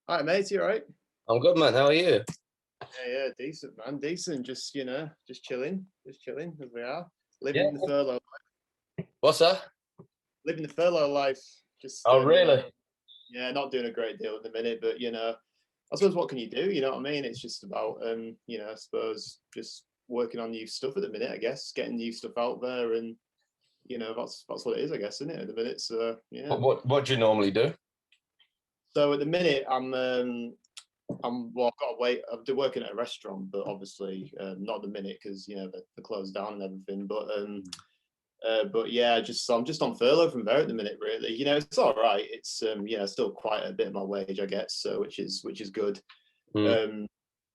All right, mate, you all right? I'm good, man. How are you? Yeah, decent, man, decent. Just just chilling as we are, Yeah. living the furlough, What's that? living the furlough life. Just Oh, really? yeah, not doing a great deal at the minute, but I suppose what can you do? You know what I mean? It's just about I suppose just working on new stuff at the minute. I guess getting new stuff out there, and that's what it is, I guess, isn't it? At the minute, so yeah. What do you normally do? So at the minute, well, I've got to wait. I'm working at a restaurant, but obviously not at the minute because they're closed down and everything. But yeah, I'm just on furlough from there at the minute. Really, it's all right. It's still quite a bit of my wage, I guess. So which is good. Mm. Um,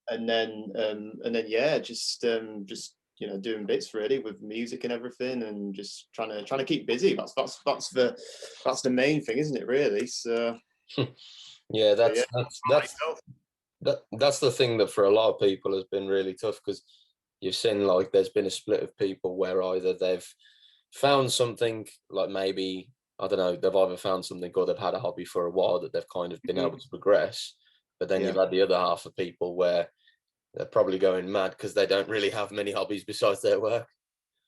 and then yeah, just doing bits really with music and everything, and just trying to keep busy. That's the main thing, isn't it? Really. So, Yeah, so yeah. that's the thing that for a lot of people has been really tough because you've seen like there's been a split of people where either they've found something like maybe I don't know they've either found something or they've had a hobby for a while that they've kind of been able to progress, but then you've Yeah. had the other half of people where they're probably going mad because they don't really have many hobbies besides their work.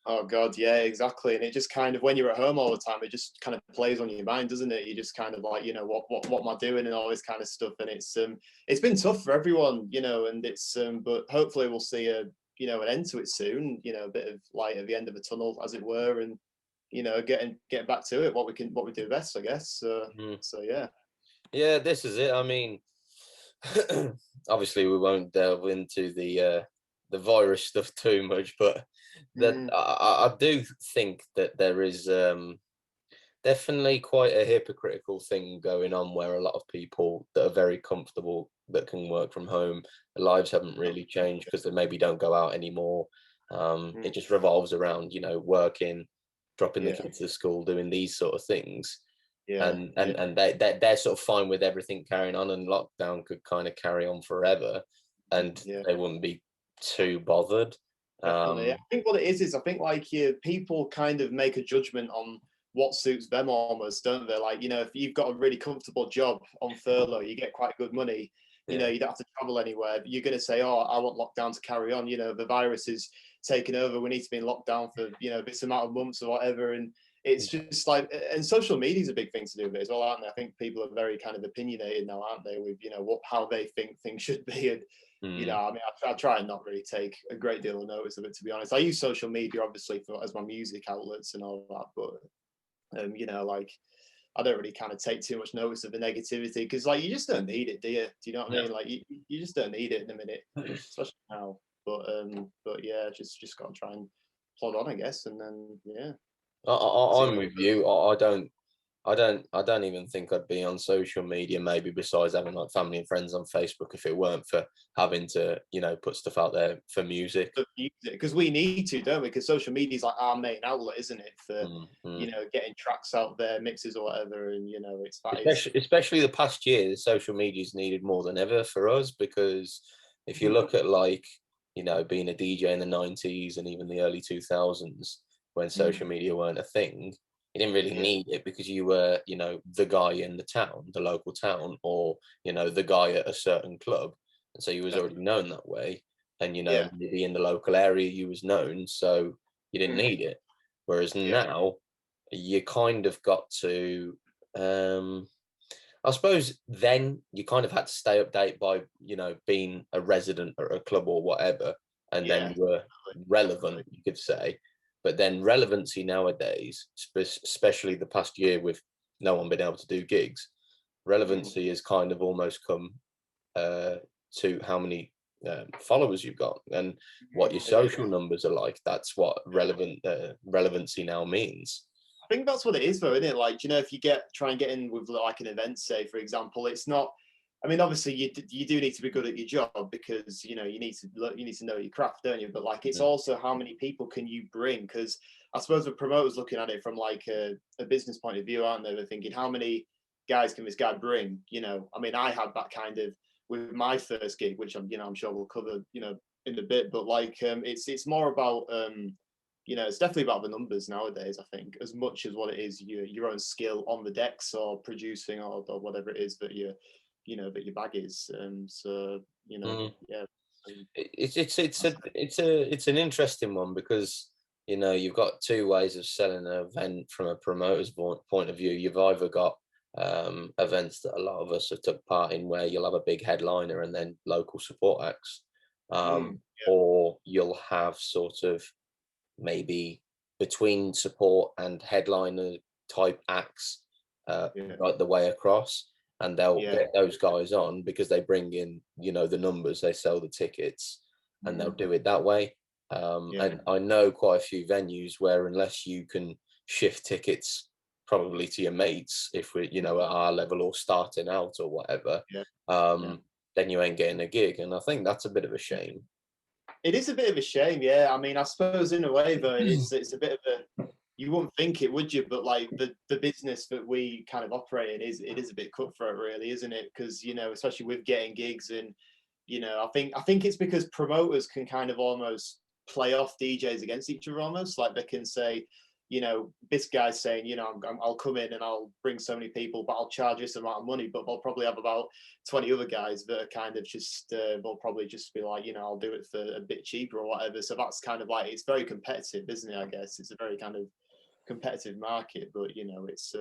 Oh God, yeah, exactly. And it just kind of when you're at home all the time, it just kind of plays on your mind, doesn't it? You just kind of like, what am I doing and all this kind of stuff. And it's been tough for everyone, and it's but hopefully we'll see an end to it soon, a bit of light at the end of the tunnel, as it were, and getting back to it, what we do best, I guess. Mm. So yeah. Yeah, this is it. I mean, obviously we won't delve into the virus stuff too much, but that Mm, I do think that there is definitely quite a hypocritical thing going on where a lot of people that are very comfortable that can work from home, their lives haven't really changed because they maybe don't go out anymore. mm, It just revolves around working, dropping the yeah, kids to school, doing these sort of things, yeah, and yeah, they're sort of fine with everything carrying on, and lockdown could kind of carry on forever, and yeah. they wouldn't be too bothered. Definitely. I Um, think what it is I think like people kind of make a judgment on what suits them almost, don't they? Like, if you've got a really comfortable job on furlough, you get quite good money, yeah, you don't have to travel anywhere. You're going to say, oh, I want lockdown to carry on. The virus is taking over. We need to be in lockdown for, this amount of months or whatever. And it's just like, and social media is a big thing to do with it as well, aren't they? I think people are very kind of opinionated now, aren't they? With, how they think things should be. And, mm, I mean, I try and not really take a great deal of notice of it, to be honest. I use social media obviously as my music outlets and all that, but like I don't really kind of take too much notice of the negativity because like you just don't need it, do you? Do you know what I yeah. mean? Like you just don't need it in a minute, especially now. But yeah, just got to try and plod on, I guess, and then yeah, see I'm what. with you. I don't even think I'd be on social media, maybe besides having like family and friends on Facebook if it weren't for having to, put stuff out there for music. Because we need to, don't we? Because social media is like our main outlet, isn't it? For Mm, mm. getting tracks out there, mixes or whatever, and it's that is. Especially the past year, social media is needed more than ever for us because if you look at like, being a DJ in the 90s and even the early 2000s when social media weren't a thing, you didn't really Yeah, need it because you were, the guy in the town, the local town, or, the guy at a certain club. And so you was already definitely. known that way. And, Yeah, maybe in the local area you was known, so you didn't mm, need it. Whereas yeah, now you kind of got to I suppose then you kind of had to stay updated by, being a resident or a club or whatever, and then yeah, you were definitely. relevant, you could say. But then relevancy nowadays, especially the past year with no one being able to do gigs, Mm, relevancy has kind of almost come uh, to how many followers you've got and what your yeah. social numbers are like. That's what relevancy now means. I think that's what it is, though, isn't it? Like, if you try and get in with like an event, say for example, it's not. I mean, obviously, you do need to be good at your job because you need to know your craft, don't you? But like, it's Mm. also how many people can you bring? Because I suppose the promoters looking at it from like a business point of view, aren't they? They're thinking, how many guys can this guy bring? I mean, I had that kind of with my first gig, which I'm sure we'll cover, in a bit. But like, it's more about it's definitely about the numbers nowadays, I think, as much as what it is your own skill on the decks or producing or whatever it is that that your bag is. So Mm. yeah. Um, It's an interesting one because you've got two ways of selling an event from a promoter's point of view. You've either got events that a lot of us have took part in where you'll have a big headliner and then local support acts, yeah, or you'll have sort of maybe between support and headliner type acts, yeah, like the way across, and they'll yeah, get those guys on because they bring in the numbers, they sell the tickets, and they'll mm, do it that way. yeah, And I know quite a few venues where unless you can shift tickets probably to your mates, if we're at our level or starting out or whatever, yeah, yeah. then you ain't getting a gig, and I think that's a bit of a shame. It is a bit of a shame, yeah. I mean, I suppose in a way though, it's a bit of a, you wouldn't think it, would you? But like the business that we kind of operate in is a bit cutthroat, really, isn't it? Because especially with getting gigs, and I think it's because promoters can kind of almost play off DJs against each other, almost like they can say, this guy's saying, I'll come in and I'll bring so many people, but I'll charge this amount of money. But they'll probably have about 20 other guys that are kind of just, they'll probably just be like, I'll do it for a bit cheaper or whatever. So that's kind of like, it's very competitive, isn't it? I guess it's a very kind of competitive market, but it's,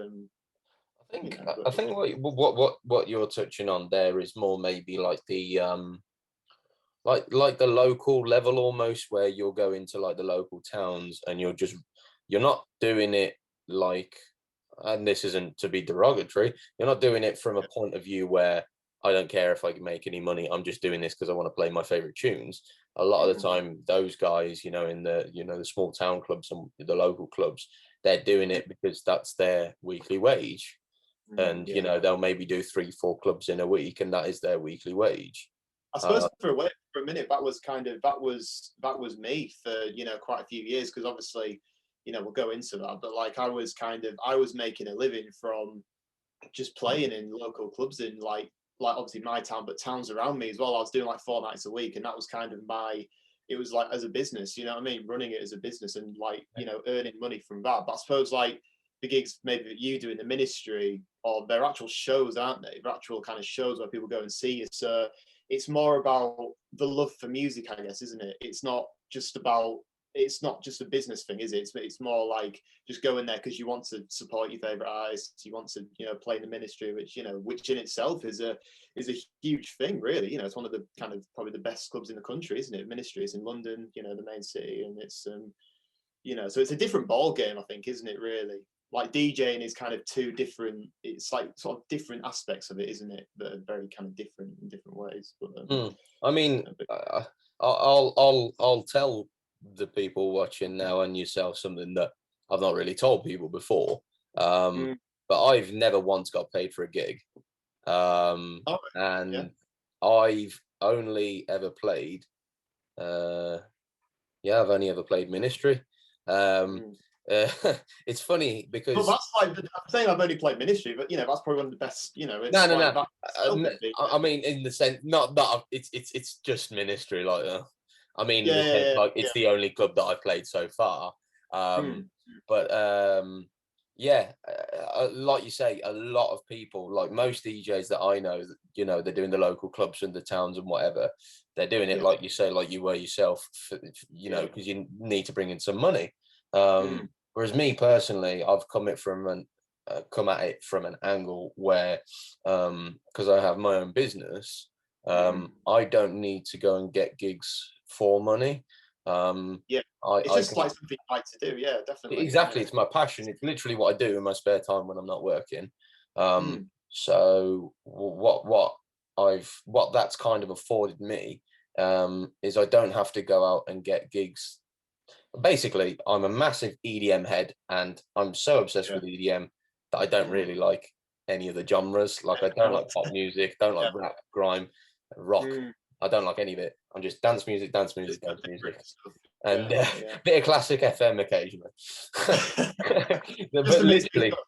I think what you're touching on there is more maybe like the like the local level almost, where you'll go into like the local towns and you're not doing it like, and this isn't to be derogatory, you're not doing it from a point of view where I don't care if I can make any money, I'm just doing this because I want to play my favorite tunes. A lot of the time those guys, in the small town clubs and the local clubs, they're doing it because that's their weekly wage. And yeah. they'll maybe do 3-4 clubs in a week, and that is their weekly wage. I suppose for a minute that was me for quite a few years, because obviously we'll go into that, but like I was making a living from just playing in local clubs in like obviously my town, but towns around me as well. I was doing like 4 nights a week, and that was kind of it was like as a business, you know what I mean, running it as a business and like earning money from that. But I suppose like the gigs maybe that you do in the ministry, or they're actual shows, aren't they? They're actual kind of shows where people go and see you. So it's more about the love for music, I guess, isn't it? It's not just a business thing, is it? It's more like just going there because you want to support your favorite artists. You want to play in the ministry, which in itself is a huge thing, really. It's one of the kind of probably the best clubs in the country, isn't it? Ministry is in London, the main city, and it's so it's a different ball game, I think, isn't it? Really, like DJing is kind of two different. It's like sort of different aspects of it, isn't it? That are very kind of different in different ways. But I mean, I'll tell the people watching now and yourself something that I've not really told people before. mm. But I've never once got paid for a gig. Oh, yeah. And I've only ever played I've only ever played ministry. Mm. It's funny But because that's like I'm saying I've only played ministry, but that's probably one of the best. no, It's no, like no. that itself would be. I mean, in the sense, not that it's just ministry. Like, I mean, in Yeah, the sense, yeah, like yeah, it's the only club that I've played so far. yeah. Mm. But yeah, like you say, a lot of people, like most DJs that I know, they're doing the local clubs and the towns and whatever. They're doing it Yeah, like you say, like you were yourself, yeah. because you need to bring in some money. Mm. Whereas me personally, I've come at it from an angle where, because I have my own business, Mm. I don't need to go and get gigs for money. Yeah. It's I just can like something you like to do. Yeah, definitely. exactly. Yeah. It's my passion. It's literally what I do in my spare time when I'm not working. Mm. So what that's kind of afforded me, is I don't have to go out and get gigs. Basically, I'm a massive EDM head, and I'm so obsessed Yeah. with EDM that I don't Mm. really like any of the genres. Like I don't like pop music, don't like Yeah. rap, grime, rock. Mm. I don't like any of it. I'm just dance music, dance music, Just kind dance of music, different stuff. and Yeah, yeah. bit of classic FM occasionally. Just But to mix things literally, up.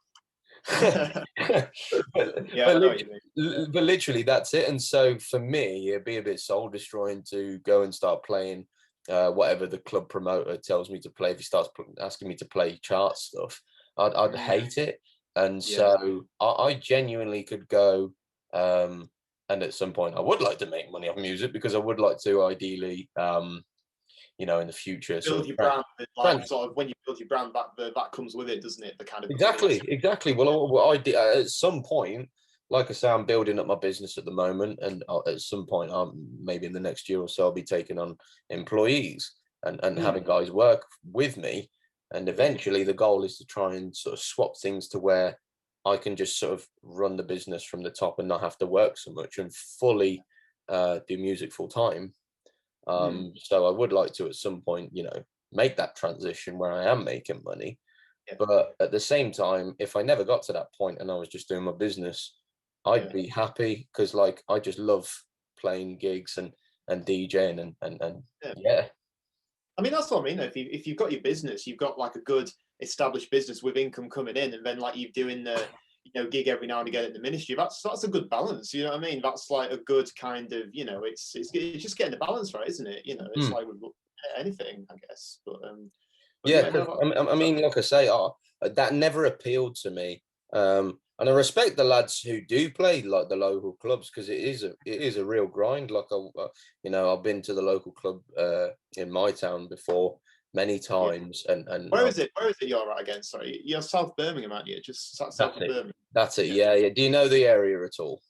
but, Yeah, but, I know what lit- you mean. but literally that's it. And so for me, it'd be a bit soul destroying to go and start playing whatever the club promoter tells me to play. If he starts asking me to play chart stuff, I'd hate it. And Yeah. so I genuinely could go. and at some point I would like to make money off music, because I would like to ideally, you know, in the future, sort Build of your brand, like trans- sort of when you build your brand, that comes with it, doesn't it? The kind of exactly. Well, at some point, like I say, I'm building up my business at the moment, and at some point, maybe in the next year or so, I'll be taking on employees and having guys work with me. And eventually, the goal is to try and sort of swap things to where I can just sort of run the business from the top and not have to work so much, and fully do music full time. So I would like to at some point, you know, make that transition where I am making money. Yeah. But at the same time, if I never got to that point and I was just doing my business, I'd be happy, because like I just love playing gigs and DJing and yeah. I mean, that's what I mean. If you've got your business, you've got like a good established business with income coming in, and then like you're doing the gig every now and again in the ministry. That's a good balance. You know what I mean? That's like a good kind of, it's just getting the balance right, isn't it? You know, it's like with anything, I guess. But Yeah, yeah, no, I mean, like I say, that never appealed to me. And I respect the lads who do play like the local clubs, because it is a real grind. Like you know, I've been to the local club in my town before many times, and where is it? Where is it? You're right again. Sorry, you're South Birmingham, aren't you? Just south of Birmingham. That's it. Yeah. Do you know the area at all?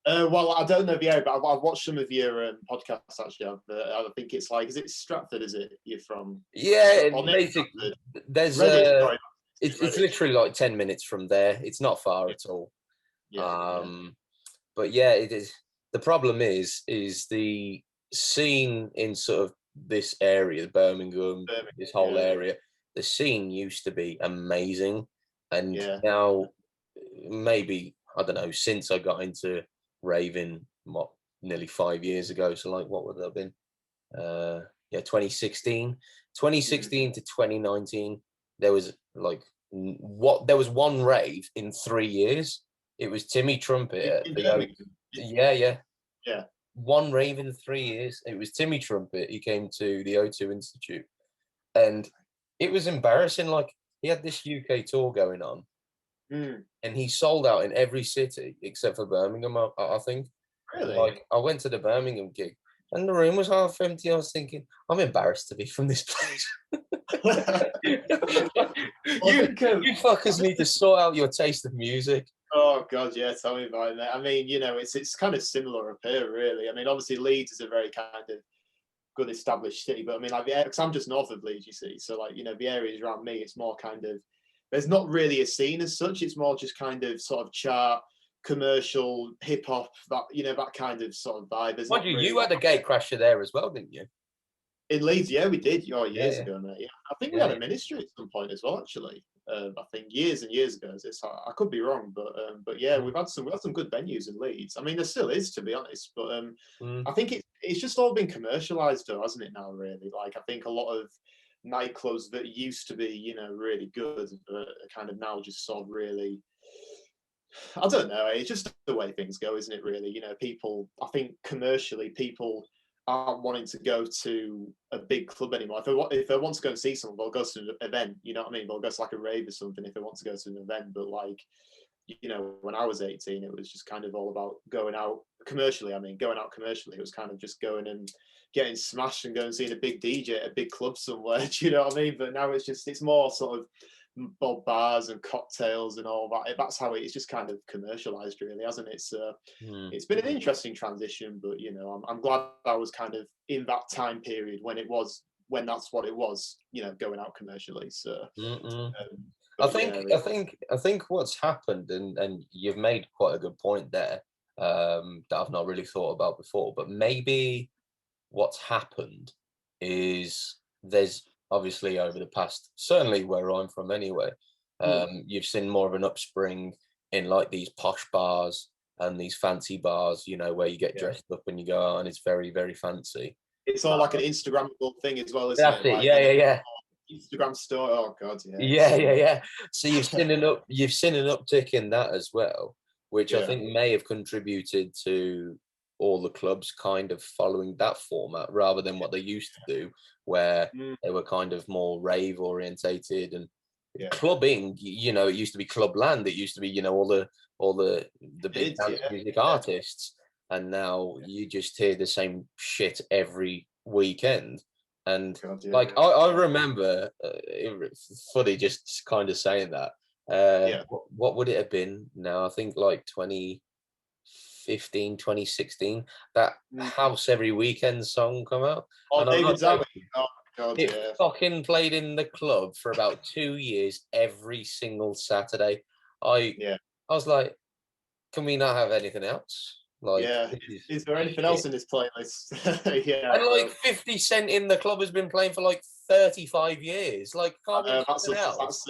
Well, I don't know the area, but I've watched some of your podcasts actually. I think it's like, is it Stratford? Is it you're from? Yeah, Or basically, there's Redditch, sorry. it's Redditch. literally like 10 minutes from there. It's not far at all. But yeah, it is. The problem is the scene in sort of this area, Birmingham, this whole area. The scene used to be amazing, and now maybe, I don't know, since I got into raving, nearly 5 years ago. So like, what would that have been? 2016 to 2019, there was like there was one rave in 3 years. It was Timmy Trumpet at the yeah. One rave in 3 years. It was Timmy Trumpet. He came to the O2 Institute, and it was embarrassing. Like, he had this UK tour going on, and he sold out in every city except for Birmingham, I think. Really? Like, I went to the Birmingham gig, and the room was half empty. I was thinking, I'm embarrassed to be from this place. You fuckers need to sort out your taste of music. Oh God, yeah, tell me about it. I mean, it's kind of similar up here, really. I mean, obviously Leeds is a very kind of good established city, but I mean, like, because I'm just north of Leeds, you see, so like, the areas around me, it's more kind of, there's not really a scene as such. It's more just kind of sort of chart, commercial, hip hop, that kind of sort of vibe. What you had a gate crasher there as well, didn't you? In Leeds, yeah, we did. Years ago, mate. Yeah, I think we had a ministry at some point as well. Actually, I think years and years ago. I could be wrong, but yeah, we've had some good venues in Leeds. I mean, there still is, to be honest. But I think it's just all been commercialised, though, hasn't it? Now, really, like, I think a lot of nightclubs that used to be, really good, are kind of now just sort of really. I don't know. It's just the way things go, isn't it? Really, people. I think commercially, people aren't wanting to go to a big club anymore. If they want to go and see someone, they'll go to an event. You know what I mean? They'll go to like a rave or something if they want to go to an event. But like, when I was 18, it was just kind of all about going out commercially. I mean, going out commercially, it was kind of just going and getting smashed and going and seeing a big DJ at a big club somewhere. Do you know what I mean? But now it's more sort of bars and cocktails and all that. That's how it's just kind of commercialized, really, hasn't it? So it's been an interesting transition, but I'm glad I was kind of in that time period when that's what it was, going out commercially. So I think what's happened, and you've made quite a good point there, that I've not really thought about before, but maybe what's happened is there's obviously over the past, certainly where I'm from anyway, you've seen more of an upspring in like these posh bars and these fancy bars, where you get dressed up and you go out and it's very, very fancy. It's all like an Instagrammable thing as well, isn't that's it? Like, yeah. Instagram store. Oh God, yeah. So you've seen an uptick in that as well, which I think may have contributed to all the clubs kind of following that format rather than what they used to do, where they were kind of more rave orientated and clubbing. It used to be clubland. It used to be all the big dance music artists. and now you just hear the same shit every weekend. And God, yeah. like I remember, it's funny just kind of saying that. Yeah. What would it have been now? I think like 2015, 2016. That Mm. House Every Weekend song come out, Oh, and I'm David not Zowie. joking. Oh God, It yeah. fucking played in the club for about 2 years every single Saturday. I Yeah. I was like, can we not have anything else? Like, Yeah. this is Is there anything shit. else in this playlist? Yeah, And like but 50 Cent in the club has been playing for like 35 years. Like, can't we have that's something else?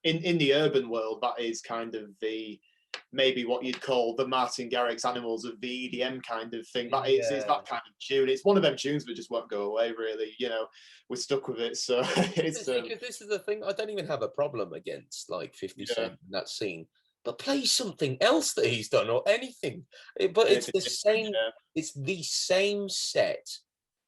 in the urban world. That is kind of the maybe what you'd call the Martin Garrix Animals of the EDM kind of thing. But it's Yeah. that kind of tune. It's one of them tunes that just won't go away. Really, we're stuck with it. So it's See, because this is the thing, I don't even have a problem against like 50 yeah, Cent in that scene, but play something else that he's done or anything. But it's anything the different. same, Yeah. it's the same set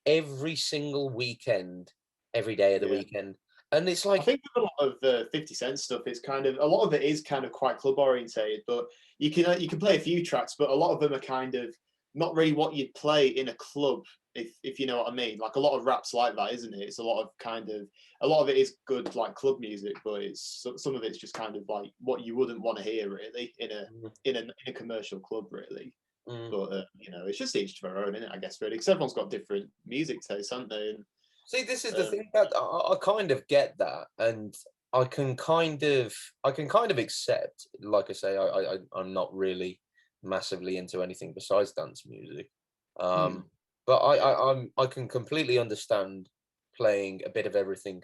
every single weekend, every day of the Yeah. weekend. And it's I like, think with a lot of 50 Cent stuff, it's kind of a lot of it is kind of quite club orientated, but you can play a few tracks, but a lot of them are kind of not really what you'd play in a club, if you know what I mean. Like a lot of raps like that, isn't it? It's a lot of it is good like club music, but it's some of it's just kind of like what you wouldn't want to hear really mm, in a commercial club really. mm. But it's just each to their own, isn't it? I guess really, because everyone's got different music tastes, haven't they? And, See, this is the thing that I kind of get that, and I can kind of accept. Like I say, I'm not really massively into anything besides dance music, hmm, but yeah, I can completely understand playing a bit of everything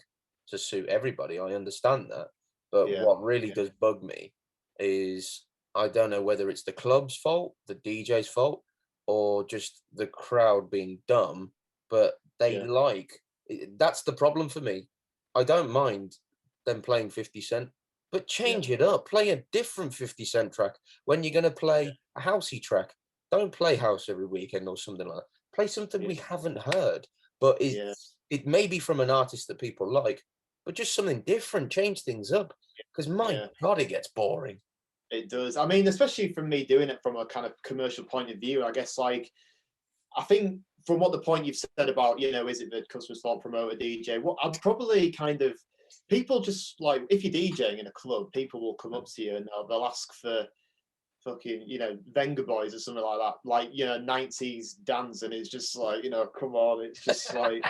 to suit everybody. I understand that, but yeah, what really yeah, does bug me is I don't know whether it's the club's fault, the DJ's fault, or just the crowd being dumb, but they yeah, that's the problem for me. I don't mind them playing 50 Cent, but yeah, change it up. Play a different 50 Cent track. When you're going to yeah, play a housey track, don't play house every weekend or something like that. Play something yeah, we haven't heard, but yeah. it may be from an artist that people like, but just something different. Change things up, because my Yeah, God, it gets boring. it does. I mean, especially from me doing it from a kind of commercial point of view, I guess like I think from what the point you've said about, is it the customer's fault, promoter, DJ? What I'd probably kind of people just like if you're DJing in a club, people will come up to you and they'll ask for fucking, Venga Boys or something like that, like 90s dance, and it's just like, come on, it's just like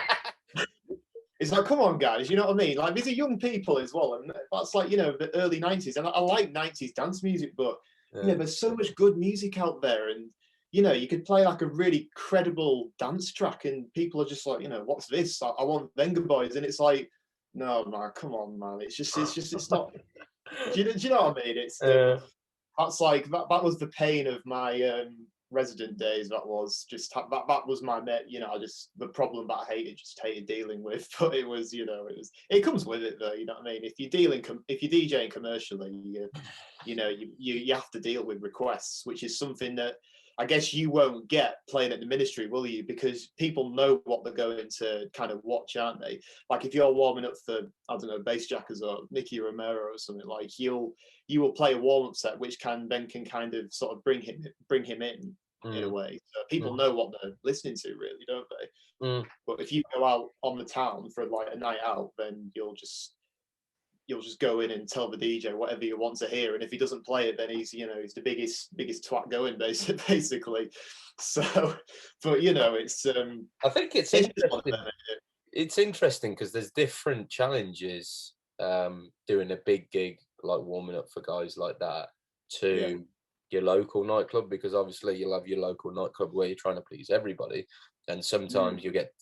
it's like, come on, guys, you know what I mean? Like, these are young people as well, and that's like, the early 90s. And I like 90s dance music, but, Yeah. there's so much good music out there. And, you could play like a really credible dance track, and people are just like, what's this? I want Venga Boys. And it's like, no, man, come on, man. It's not. Do you know what I mean? That's like that was the pain of my resident days. That was just that was my met. I just the problem that I hated dealing with. But it comes with it though. You know what I mean? If you're DJing commercially, you have to deal with requests, which is something that I guess you won't get playing at the ministry, will you? Because people know what they're going to kind of watch, aren't they? Like if you're warming up for, I don't know, Bass Jackers or Nicky Romero or something, like you will play a warm-up set, which can kind of sort of bring him in a Mm, way. So people mm, know what they're listening to, really, don't they? mm. But if you go out on the town for like a night out, then you'll just go in and tell the DJ whatever you want to hear, and if he doesn't play it, then he's the biggest twat going, basically. So, but I think it's just one of them. it's interesting because there's different challenges doing a big gig like warming up for guys like that Yeah. to your local nightclub, because obviously you'll have your local nightclub where you're trying to please everybody, and Mm. sometimes you get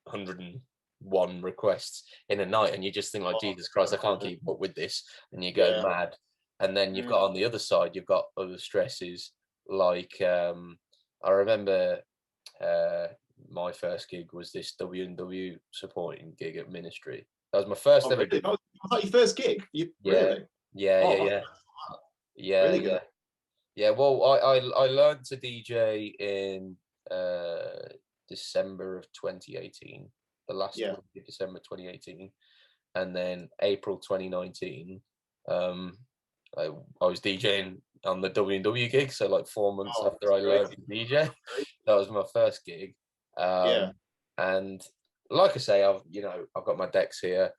101 requests in a night and you just think like, Oh, Jesus Christ, I can't yeah. keep up with this, and you go Yeah. mad. And then you've Mm. got on the other side, you've got other stresses like I remember uh my first gig was this W&W supporting gig at Ministry. That was my first Oh, ever really? gig. Was that your first gig? You Yeah, really? yeah, yeah, Oh, yeah, yeah, really yeah, good. yeah. Well, I learned to DJ in uh December of 2018, the last Yeah. week of December 2018, and then April 2019. Um, I, I was DJing on the W&W gig. So like 4 months Oh, after I learned to DJ, great. that was my first gig. Yeah, And like I say, I've got my decks here.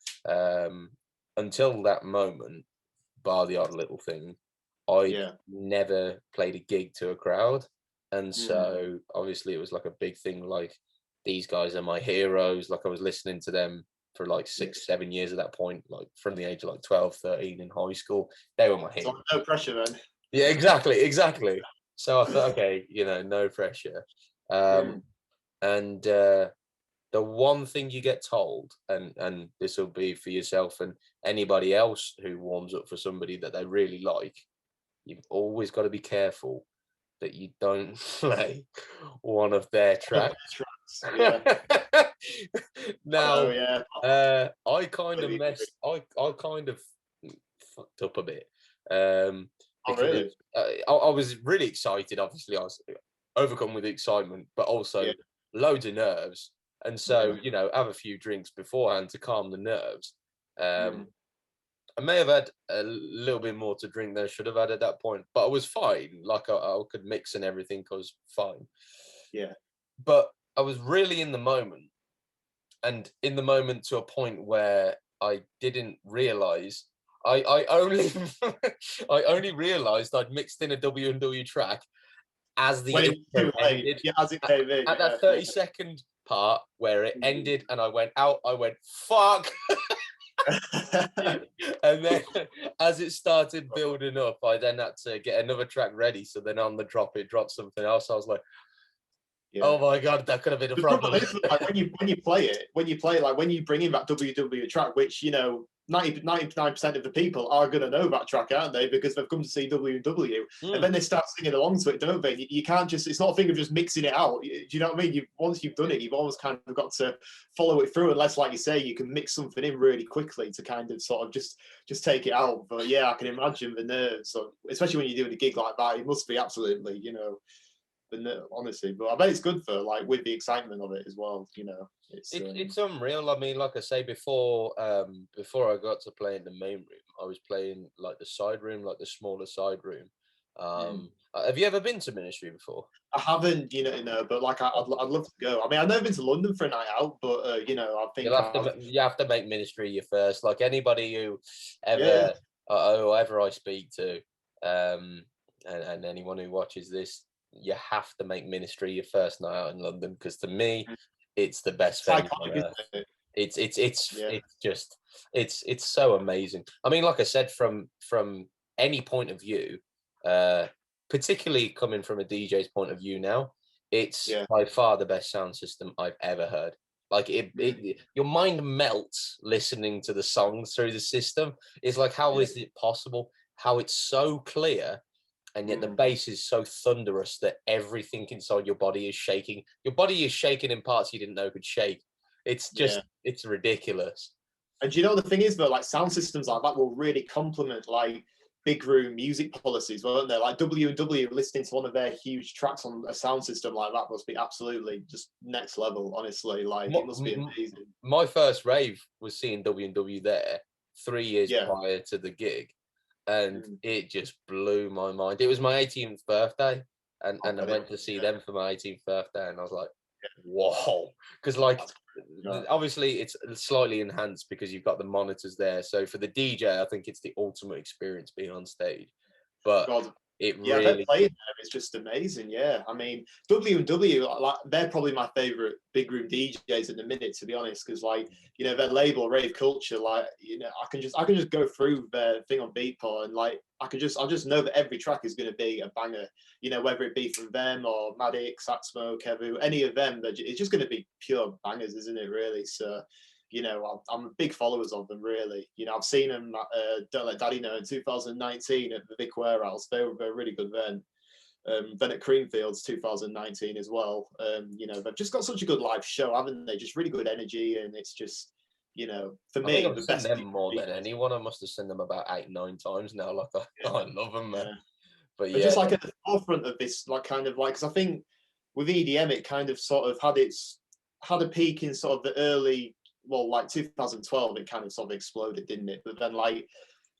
Until that moment, bar the odd little thing, I'd yeah. never played a gig to a crowd. And Mm. so obviously it was like a big thing, like these guys are my heroes. Like I was listening to them for like Yeah. 6, 7 years at that point, like from the age of like 12, 13 in high school. They were my So heroes. no pressure then. Yeah, exactly. So I thought, okay, no pressure. Um, Mm. and the one thing you get told, and this will be for yourself and anybody else who warms up for somebody that they really like, you've always got to be careful that you don't play one of their One of tracks. the tracks. Yeah. Oh Now, yeah. I kind of Completely agree. I kind of fucked up a bit, um, Oh because really? I was really excited. Obviously, I was overcome with excitement, but Yeah. also loads of nerves. And so, Yeah. have a few drinks beforehand to calm the nerves. Um, Mm. I may have had a little bit more to drink than I should have had at that point, but I was fine. Like I could mix and everything. I was fine. Yeah. But I was really in the moment, and in the moment to a point where I didn't realize. I only I only realized I'd mixed in a W&W track as the When it was intro too late. ended. Yeah, as it At, came in. at Yeah. that Yeah. 30-second part where it Mm. ended and I went out, I went, fuck. And then as it started building up, I then had to get another track ready. So then on the drop, it dropped something else. I was like, Yeah. oh my God, that could have been a The trouble problem. is, like when you play it, like when you bring in that WW track, which 99% of the people are gonna know that track, aren't they? Because they've come to see WW, and Mm, then they start singing along to it, don't they? You can't just. It's not a thing of just mixing it out. Do you know what I mean? Once you've done it, you've always kind of got to follow it through, unless, like you say, you can mix something in really quickly to kind of sort of just take it out. But yeah, I can imagine the nerves, especially when you're doing a gig like that. It must be absolutely, but no, honestly, but I bet it's good for like with the excitement of it as well. It's it's unreal. I mean, like I say before I got to play in the main room, I was playing like the side room, like the smaller side room. mm. Have you ever been to Ministry before? I haven't, but like I'd love to go. I mean, I've never been to London for a night out, but I You'll think have to I've you have to make Ministry your first. Like anybody who yeah, ever whoever I speak to, um, and anyone who watches this, you have to make Ministry your first night out in London because to me, it's the best it's venue iconic, on isn't earth. it? Yeah, It's just it's so amazing. I mean, like I said, from any point of view, uh, particularly coming from a DJ's point of view now, it's yeah, by far the best sound system I've ever heard. Like mm, your mind melts listening to the songs through the system. It's like, how yeah, is it possible? How it's so clear, and yet the mm, bass is so thunderous that everything inside your body is shaking. Your body is shaking in parts you didn't know could shake. yeah. It's ridiculous. And do you know the thing is though, like sound systems like that will really complement like big room music policies, won't they? Like W and W listening to one of their huge tracks on a sound system like that must be absolutely just next level. Honestly, like My, it must be amazing. my first rave was seeing W&W there 3 years Yeah. prior to the gig, and Mm. it just blew my mind. It was my 18th birthday, I and I bet it went to was. see Yeah. them for my 18th birthday, and I was like, whoa, because like That's yeah. obviously it's slightly enhanced because you've got the monitors there. So for the DJ, I think it's the ultimate experience being on stage, but God, it yeah, their really. playing there is just amazing. Yeah, I mean W and W, like they're probably my favorite big room DJs at the minute, to be honest, because like their label Rave Culture, like I can just go through their thing on Beatport and like I'll just know that every track is going to be a banger. Whether it be from them or Maddix, Saxmo, Kevu, any of them, it's just going to be pure bangers, isn't it? Really, so. I'm big followers of them, really. I've seen them Don't Let Daddy Know in 2019 at the Vic Warehouse. They were really good then. Then at Creamfields 2019 as well. They've just got such a good live show, haven't they? Just really good energy, and it's just, for I think me, I've the seen best. them more than anyone. I must have seen them about 8, 9 times now. Like Yeah, I love them, man. yeah. But They're yeah, just like at the forefront of this, like kind of like because I think with EDM it kind of sort of had a peak in sort of the early, well, like 2012. It kind of sort of exploded, didn't it? But then like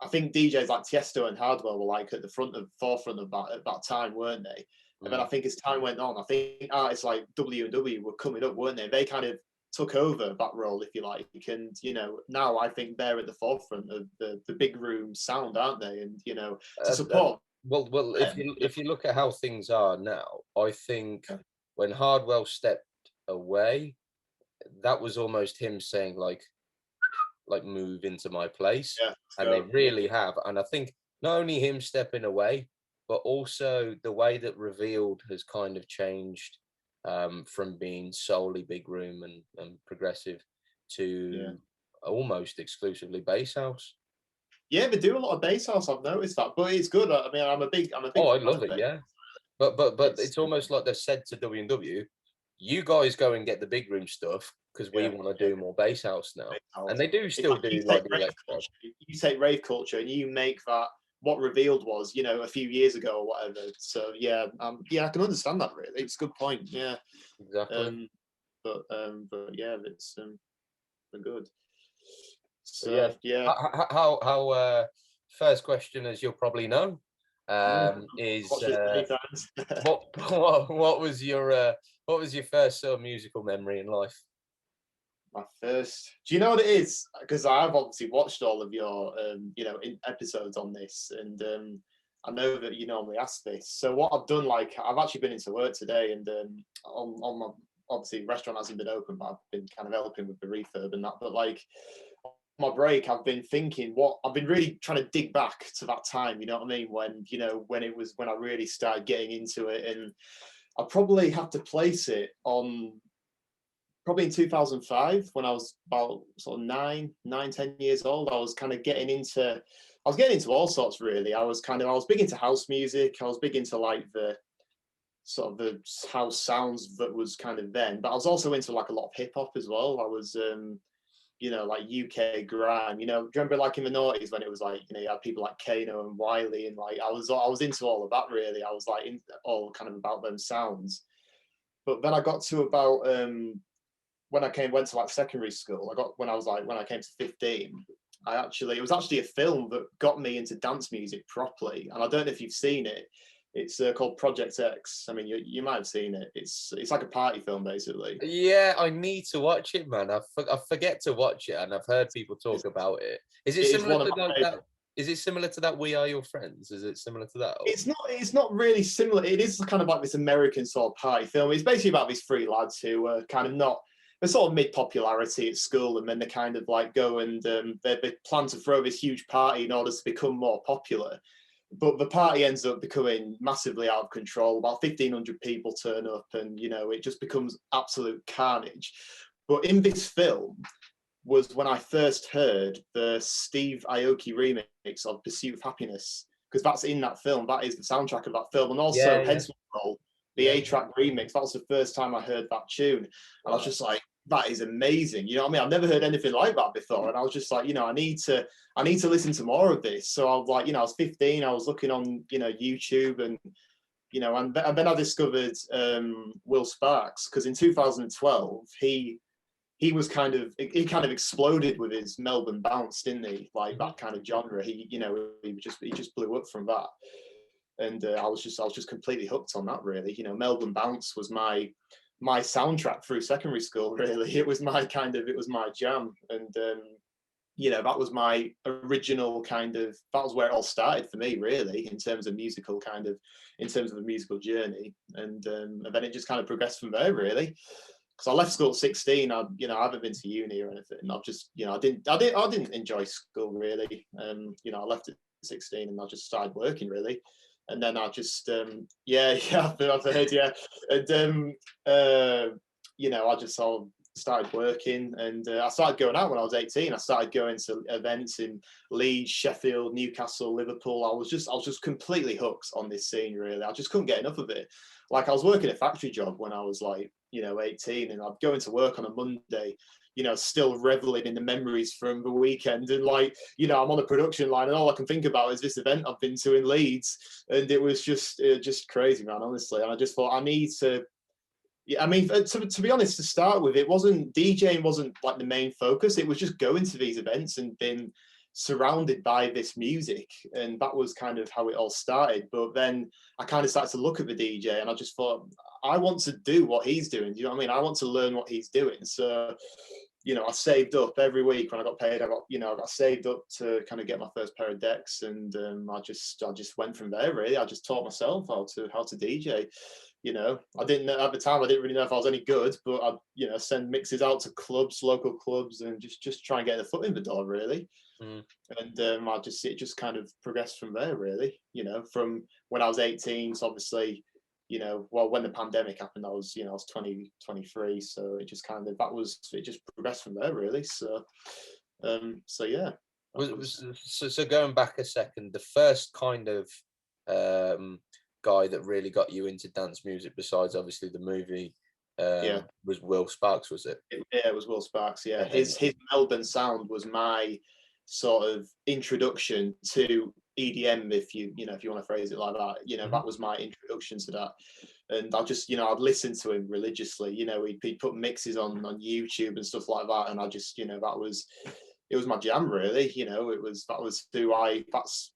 I think DJs like Tiesto and Hardwell were like at the forefront of that at that time, weren't they? And then I think as time went on, I think artists like W&W were coming up, weren't they? They kind of took over that role, if you like. And, you know, now I think they're at the forefront of the big room sound, aren't they? And, you know, to support. Well, if you look at how things are now, I think when Hardwell stepped away, that was almost him saying like move into my place, and they really have. And I think not only him stepping away, but also the way that Revealed has kind of changed from being solely big room and progressive to almost exclusively bass house. Yeah, they do a lot of bass house. I've noticed that, but it's good. I mean, I'm a big. Oh, I love it. Yeah, but it's almost like they've said to W&W, you guys go and get the big room stuff because we want to do more bass house now. And they do still do like the electro. You take rave culture and you make that what Revealed was, you know, a few years ago or whatever. So yeah, I can understand that really. It's a good point. Yeah, exactly. But yeah, it's they're good. So yeah. How first question, as you'll probably know, is what was your first sort of musical memory in life? My first. Do you know what it is? Because I've obviously watched all of your you know, episodes on this, and I know that you normally ask this. So what I've done, like, I've actually been into work today, and on my, obviously restaurant hasn't been open, but I've been kind of helping with the refurb and that. But like, my break, I've been thinking I've been really trying to dig back to that time, you know what I mean, when, you know, when I really started getting into it. And I probably have to place it on probably in 2005, when I was about sort of 10 years old. I was getting into all sorts really. I was big into house music. I was big into like the sort of the house sounds that was kind of then, but I was also into like a lot of hip hop as well. I was you know, like UK grime, you know, do you remember like in the noughties when it was like, you know, you had people like Kano and Wiley, and like I was into all of that really. I was like in all kind of about them sounds. But then I got to about when I went to like secondary school, when I came to 15, it was actually a film that got me into dance music properly. And I don't know if you've seen it. It's called Project X. I mean, you might have seen it. It's like a party film, basically. Yeah, I need to watch it, man. I forget to watch it, and I've heard people talk about it. Is it similar to like that? Is it similar to that We Are Your Friends? Is it similar to that? Or? It's not really similar. It is kind of like this American sort of party film. It's basically about these three lads who are kind of not. They're sort of mid-popularity at school, and then they kind of like go and they plan to throw this huge party in order to become more popular. But the party ends up becoming massively out of control. About 1,500 people turn up, and you know, it just becomes absolute carnage. But in this film was when I first heard the Steve Aoki remix of Pursuit of Happiness, because that's in that film. That is the soundtrack of that film, and also Heads Will Roll, the A-Track remix. That was the first time I heard that tune, and I was just like, that is amazing. You know what I mean? I've never heard anything like that before. And I was just like, you know, I need to listen to more of this. So I was like, you know, I was 15, I was looking on, you know, YouTube, and, you know, and then I discovered Will Sparks, because in 2012, he exploded with his Melbourne bounce, didn't he? Like that kind of genre. He just blew up from that. And I was just completely hooked on that, really. You know, Melbourne bounce was my soundtrack through secondary school, really. It was my jam. And you know, that was my original that was where it all started for me, really, in terms of the musical journey. And then it just kind of progressed from there, really. Because I left school at 16. I haven't been to uni or anything. I've just, you know, I didn't enjoy school really. You know, I left at 16 and I just started working, really. And then I just, I've heard, yeah. And, you know, I just all started working, and I started going out when I was 18. I started going to events in Leeds, Sheffield, Newcastle, Liverpool. I was just completely hooked on this scene, really. I just couldn't get enough of it. Like, I was working a factory job when I was like, you know, 18, and I'd go into work on a Monday, you know, still reveling in the memories from the weekend. And like, you know, I'm on a production line and all I can think about is this event I've been to in Leeds. And it was just crazy, man, honestly. And I just thought, I need to, yeah, I mean, to be honest, to start with, DJing wasn't like the main focus. It was just going to these events and being surrounded by this music, and that was kind of how it all started. But then I kind of started to look at the DJ, and I just thought, I want to do what he's doing. Do you know what I mean? I want to learn what he's doing. So, you know, I saved up every week when I got paid. I got saved up to kind of get my first pair of decks, and I just went from there. Really, I just taught myself how to DJ. You know, I didn't know at the time. I didn't really know if I was any good, but I, you know, send mixes out to clubs, local clubs, and just try and get the foot in the door, really. And it just kind of progressed from there, really. You know, from when I was 18, so obviously, you know, well, when the pandemic happened, I was 20, 23, so it just kind of it just progressed from there, really. So, so yeah. So going back a second, the first kind of guy that really got you into dance music, besides obviously the movie, was Will Sparks, was it? It was Will Sparks. Yeah, his Melbourne sound was my sort of introduction to EDM, if you want to phrase it like that. You know, that was my introduction to that. And I just, I'd listen to him religiously. You know, he'd put mixes on YouTube and stuff like that, and I just, it was my jam, really. You know, that's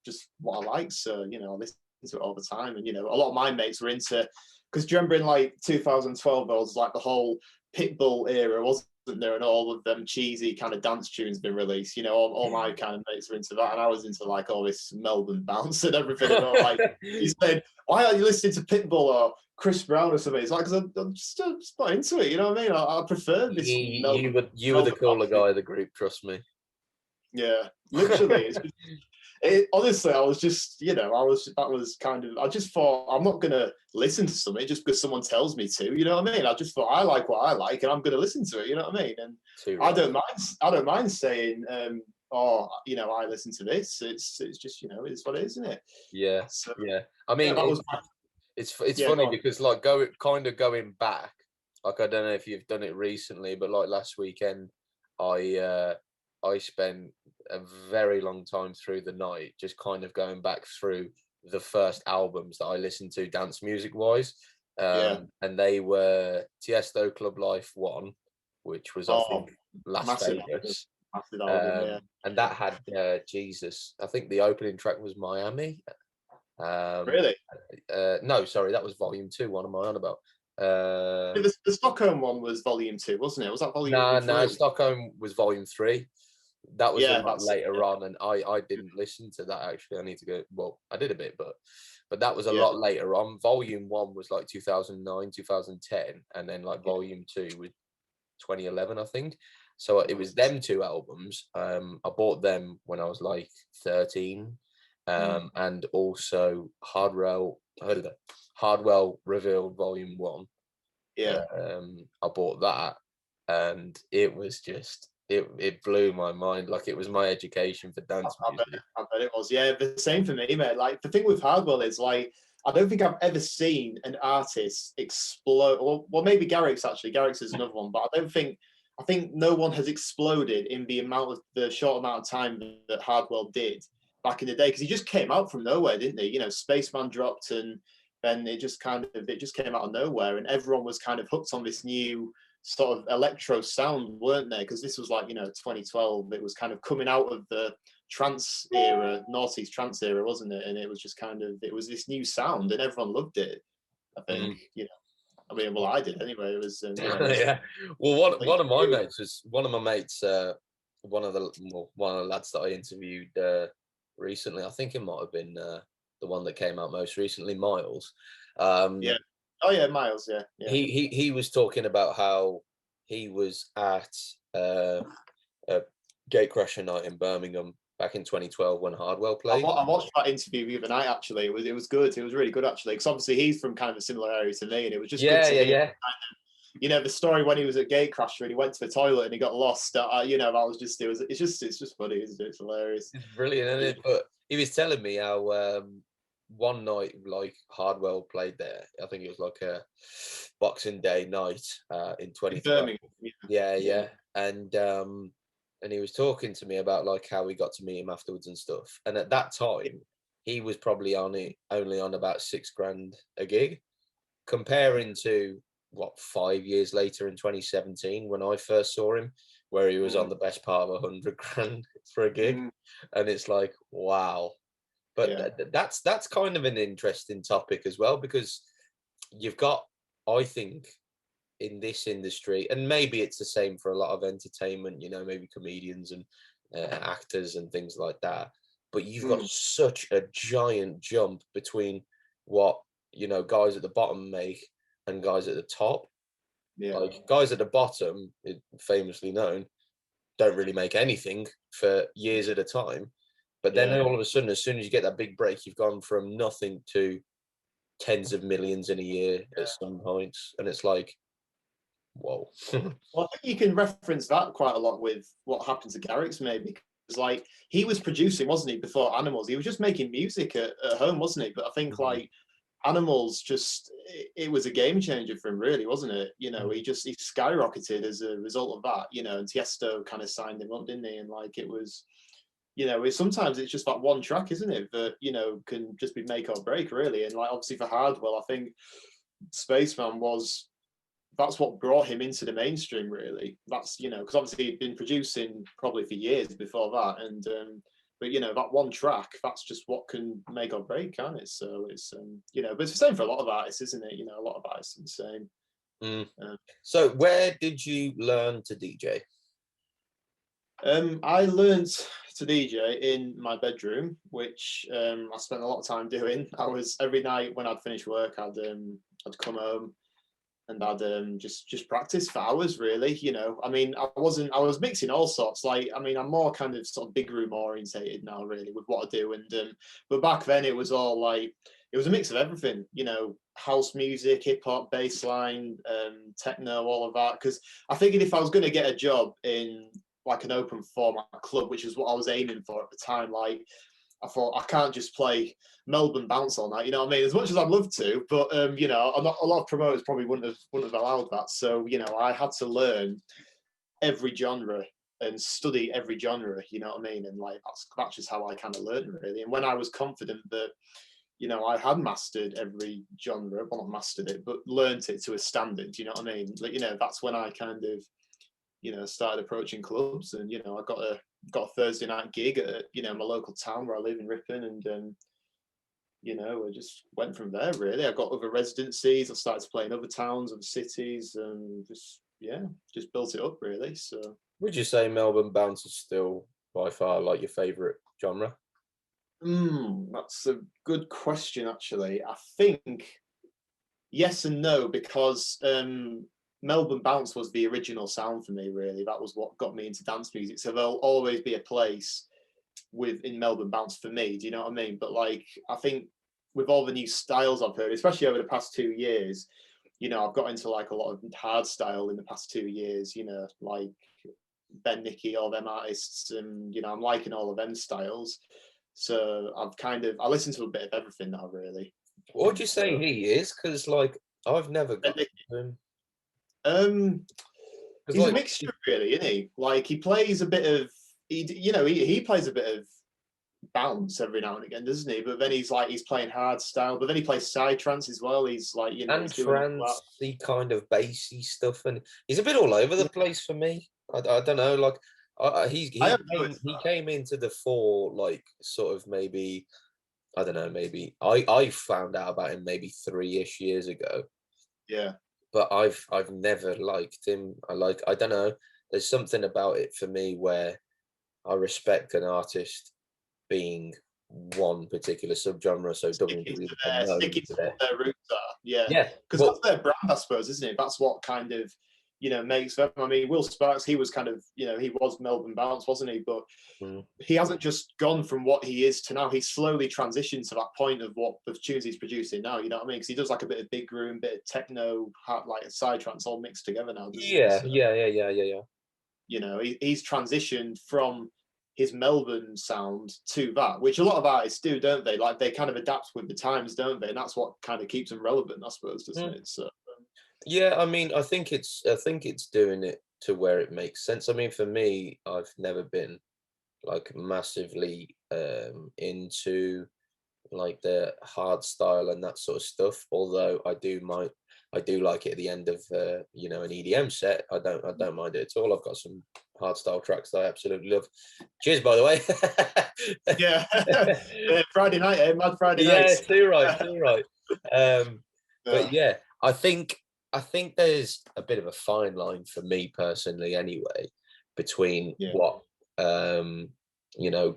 just what I like. So, I listen to it all the time. And, a lot of my mates were into, because do you remember in like 2012, there was like the whole Pitbull era, wasn't there? And all of them cheesy kind of dance tunes been released. All my kind of mates were into that, and I was into like all this Melbourne bounce and everything. And all, like, he said, "Why are you listening to Pitbull or Chris Brown or something?" It's like, because I'm just not into it. You know what I mean? I prefer this. You were the cooler guy of the group. Trust me. Yeah, literally. Honestly, I was just, I just thought, I'm not going to listen to something just because someone tells me to, you know what I mean? I just thought, I like what I like and I'm going to listen to it, you know what I mean? And I don't mind saying, I listen to this. It's just, it's what it is, isn't it? Yeah. So, yeah. I mean, it's funny because like going back, like, I don't know if you've done it recently, but like last weekend, I spent a very long time through the night just kind of going back through the first albums that I listened to dance music wise. And they were Tiesto Club Life 1, which was I think Las Vegas. And that had Jesus. I think the opening track was Miami. Really? No, sorry, that was Volume 2. What am I on about? The Stockholm one was Volume 2, wasn't it? Was that Volume 3? No, Stockholm was Volume 3. That was a lot later on, and I didn't listen to that actually. I need to go. Well, I did a bit, but that was a lot later on. Volume 1 was like 2009, 2010, and then like Volume 2 was 2011, I think. So it was them two albums. I bought them when I was like 13, and also Hardwell Revealed Volume 1. Yeah. I bought that, and it was just. It blew my mind. Like, it was my education for dance music. I bet it was. Yeah, the same for me, mate. Like, the thing with Hardwell is, like, I don't think I've ever seen an artist explode. Well, maybe Garrix, actually. Garrix is another one, but I think no one has exploded in the short amount of time that Hardwell did back in the day, because he just came out from nowhere, didn't he? Spaceman dropped, and then it just came out of nowhere, and everyone was kind of hooked on this new sort of electro sound, weren't they? Because this was like 2012. It was kind of coming out of the trance era, noughties trance era, wasn't it? And it was just it was this new sound, and everyone loved it. I think I mean, well, I did anyway. It was yeah. Well, one of my mates, one of the lads that I interviewed recently. I think it might have been the one that came out most recently, Miles. Yeah. Oh yeah, Miles. Yeah. He was talking about how he was at a Gatecrasher night in Birmingham back in 2012 when Hardwell played. I watched that interview the other night. Actually, it was good. It was really good, actually, because obviously he's from kind of a similar area to me, and it was just good to hear. The story when he was at Gatecrasher and he went to the toilet and he got lost. That was just it's just funny, isn't it? It's hilarious. It's brilliant, isn't it? But he was telling me how one night, like, Hardwell played there. I think it was like a Boxing Day night in 2012. Yeah. And he was talking to me about like how we got to meet him afterwards and stuff. And at that time, he was probably only on about $6,000 a gig, comparing to 5 years later in 2017 when I first saw him, where he was on the best part of $100,000 for a gig, Mm, and it's like, wow. But yeah. that's kind of an interesting topic as well, because you've got, I think, in this industry, and maybe it's the same for a lot of entertainment, maybe comedians and actors and things like that. But you've got Mm, such a giant jump between what, guys at the bottom make and guys at the top. yeah. Like guys at the bottom, famously known, don't really make anything for years at a time. But then Yeah. all of a sudden, as soon as you get that big break, you've gone from nothing to tens of millions in a year at some points. And it's like, whoa. Well, I think you can reference that quite a lot with what happened to Garrix, maybe. Because, like, he was producing, wasn't he, before Animals? He was just making music at home, wasn't he? But I think, Mhm. like, Animals just, it was a game changer for him, really, wasn't it? Mm. He skyrocketed as a result of that, and Tiesto kind of signed him up, didn't he? And, like, it was, sometimes it's just that one track, isn't it, that, can just be make or break, really. And, like, obviously for Hardwell, I think Spaceman was that's what brought him into the mainstream, really. That's because obviously he'd been producing probably for years before that, and but that one track, that's just what can make or break, can't it? So it's but it's the same for a lot of artists, isn't it? A lot of artists are the same. Mm. um, So where did you learn to DJ? I learned to DJ in my bedroom, which I spent a lot of time doing. I was every night when I'd finish work, I'd come home and I'd just practice for hours, really. I mean, I was mixing all sorts. Like, I mean, I'm more kind of sort of big room orientated now, really, with what I do. And but back then it was all like it was a mix of everything. House music, hip hop, bass line, techno, all of that. Because I figured if I was going to get a job in like an open format club, which is what I was aiming for at the time, like I thought I can't just play Melbourne bounce all night. You know what I mean? As much as I'd love to, but a lot of promoters probably wouldn't have allowed that. So I had to learn every genre and study every genre. You know what I mean? And like that's just how I kind of learned, really. And when I was confident that I had mastered every genre, well, not mastered it, but learnt it to a standard. You know what I mean? Like that's when I kind of started approaching clubs, and I got a Thursday night gig at my local town where I live in Ripon, and I just went from there. Really, I got other residencies. I started to play in other towns, other cities, and just built it up, really. So, Would you say Melbourne bounce is still by far like your favorite genre? that's a good question. Actually, I think yes and no, because Melbourne bounce was the original sound for me. Really, that was what got me into dance music. So there'll always be a place in Melbourne bounce for me. Do you know what I mean? But like, I think with all the new styles I've heard, especially over the past 2 years, I've got into like a lot of hard style in the past 2 years. Like Ben Nicky, all them artists, and I'm liking all of them styles. So I listen to a bit of everything now, really. What would you say So he is? Because like I've never Ben got Nicky, into him. um, Because he's a like mixture, really, isn't he? Like he plays a bit of he plays a bit of bounce every now and again, doesn't he? But then he's playing hard style, but then he plays side trance as well. He's like, and he's doing all that. fancy kind of bassy stuff, and he's a bit all over the Yeah, place for me. I don't know, like I he have came noticed he that. came into the fore like sort of maybe I don't know, maybe I found out about him maybe 3-ish years ago, Yeah, but I've never liked him. I don't know. There's something about it for me where I respect an artist being one particular subgenre, so it doesn't really become known sticking to to that. what their roots are. Yeah, Yeah, because that's well, their brand, I suppose, isn't it? That's what kind of makes them. I mean, Will Sparks, he was kind of he was Melbourne Bounce, wasn't he? But mm, he hasn't just gone from what he is to now. He's slowly transitioned to that point of what the tunes he's producing now. You know what I mean? Because he does like a bit of big room, bit of techno, like a side trance, all mixed together now, doesn't he? yeah, So yeah. he's transitioned from his Melbourne sound to that, which a lot of artists do, don't they? Like they kind of adapt with the times, don't they? And that's what kind of keeps them relevant, I suppose, doesn't Mm. it? So Yeah, I mean, I think it's doing it to where it makes sense. I mean, for me, I've never been like massively into like the hard style and that sort of stuff. Although I do I do like it at the end of you know, an EDM set. I don't mind it at all. I've got some hardstyle tracks that I absolutely love. Cheers, by the way. Yeah. Friday night, Mad Friday Yeah, nights. too right, too right. Yeah. But yeah, I think there's a bit of a fine line for me personally, anyway, between Yeah. what you know,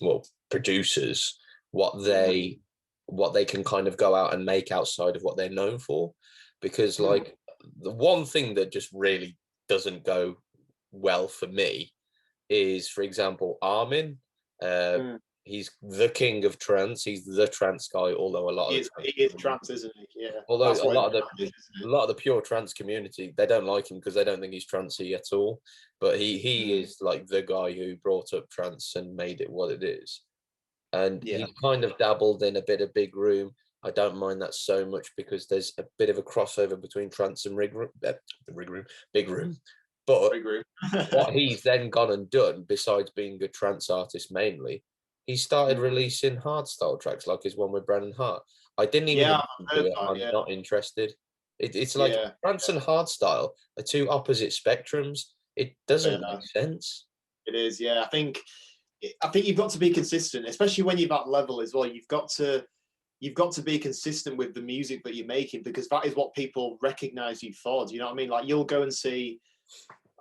well, producers, what they can kind of go out and make outside of what they're known for, because like the one thing that just really doesn't go well for me is, for example, Armin. Uh, Mm. he's the king of trance. He's the trance guy. Although a lot of He is trans, isn't he? Yeah. although That's a what lot of it the is, isn't a it? lot of the pure trance community, they don't like him because they don't think he's trancy at all. But he is like the guy who brought up trance and made it what it is. And Yeah. he's kind of dabbled in a bit of big room. I don't mind that so much because there's a bit of a crossover between trance and big room. But Big group. what he's then gone and done, besides being a trance artist mainly, he started releasing hardstyle tracks like his one with Brennan Hart. I didn't even Yeah, listen I've to heard it. that. I'm Yeah. not interested. It's like Yeah. trance and hardstyle are two opposite spectrums. It doesn't Yeah. make sense. It is. Yeah. I think you've got to be consistent, especially when you're at level as well. You've got to be consistent with the music that you're making, because that is what people recognize you for. Do you know what I mean? Like, you'll go and see,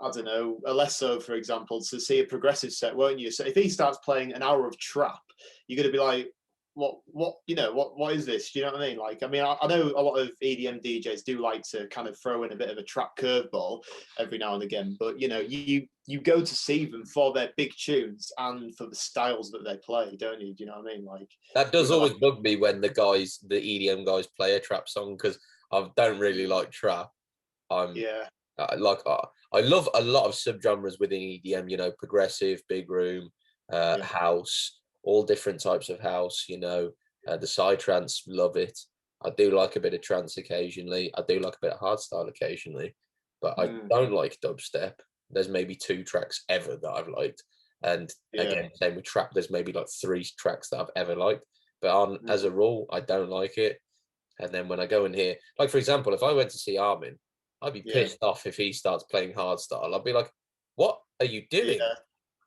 I don't know, Alesso, for example, to see a progressive set, won't you? So if he starts playing an hour of trap, you're going to be like, what is this? Do you know what I mean? Like, I mean, I know a lot of EDM DJs do like to kind of throw in a bit of a trap curveball every now and again, but you go to see them for their big tunes and for the styles that they play, don't you? Do you know what I mean? Like, That does with always bug me when the EDM guys play a trap song, because I don't really like trap. I'm yeah, I love a lot of subgenres within EDM, you know, progressive, big room, yeah, house, all different types of house, you know, the psytrance, love it. I do like a bit of trance occasionally. I do like a bit of hardstyle occasionally, but I don't like dubstep. There's maybe 2 tracks ever that I've liked. And yeah, again, same with trap, there's maybe like 3 tracks that I've ever liked. But as a rule, I don't like it. And then when I go in here, like for example, if I went to see Armin, I'd be yeah, pissed off if he starts playing hardstyle. I'd be like, "What are you doing?" yeah.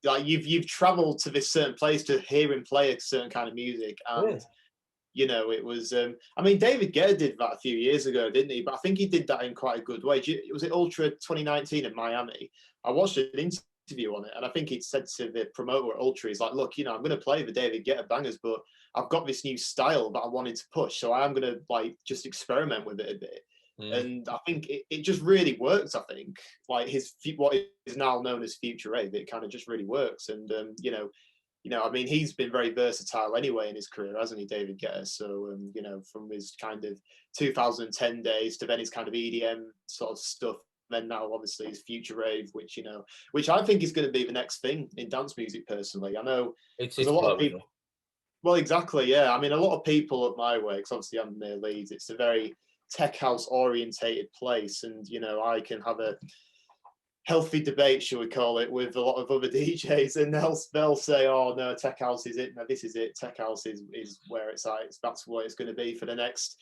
Like, you've traveled to this certain place to hear him play a certain kind of music, Yeah, and it was. I mean, David Guetta did that a few years ago, didn't he? But I think he did that in quite a good way. Was it Ultra 2019 in Miami? I watched an interview on it, and I think he'd said to the promoter at Ultra, he's like, "Look, I'm going to play the David Guetta bangers, but I've got this new style that I wanted to push, so I am going to like just experiment with it a bit." And I think it just really works. I think like what is now known as Future Rave, it kind of just really works. And I mean, he's been very versatile anyway in his career, hasn't he, David Guetta? So, from his kind of 2010 days to then his kind of EDM sort of stuff, then now obviously his Future Rave, which I think is going to be the next thing in dance music. Personally, I know, because it's a lot of blowing people. up. Well, exactly, yeah. I mean, a lot of people at my way, because obviously I'm near Leeds. It's a very tech house orientated place, and I can have a healthy debate, shall we call it, with a lot of other DJs, and they'll say, "Oh no, tech house is it? No, this is it. Tech house is where it's at. That's what it's going to be for the next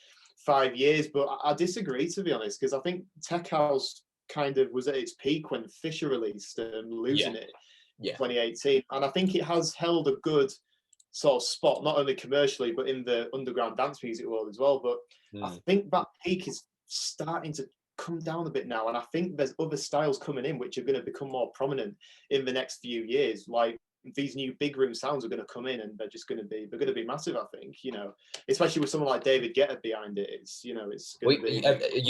5 years." But I disagree, to be honest, because I think tech house kind of was at its peak when Fisher released Yeah, Losing It in yeah. 2018, and I think it has held a good sort of spot, not only commercially but in the underground dance music world as well. But I think that peak is starting to come down a bit now, and I think there's other styles coming in which are going to become more prominent in the next few years. Like, these new big room sounds are going to come in, and they're going to be massive. I think, especially with someone like David Guetta behind it. It's going to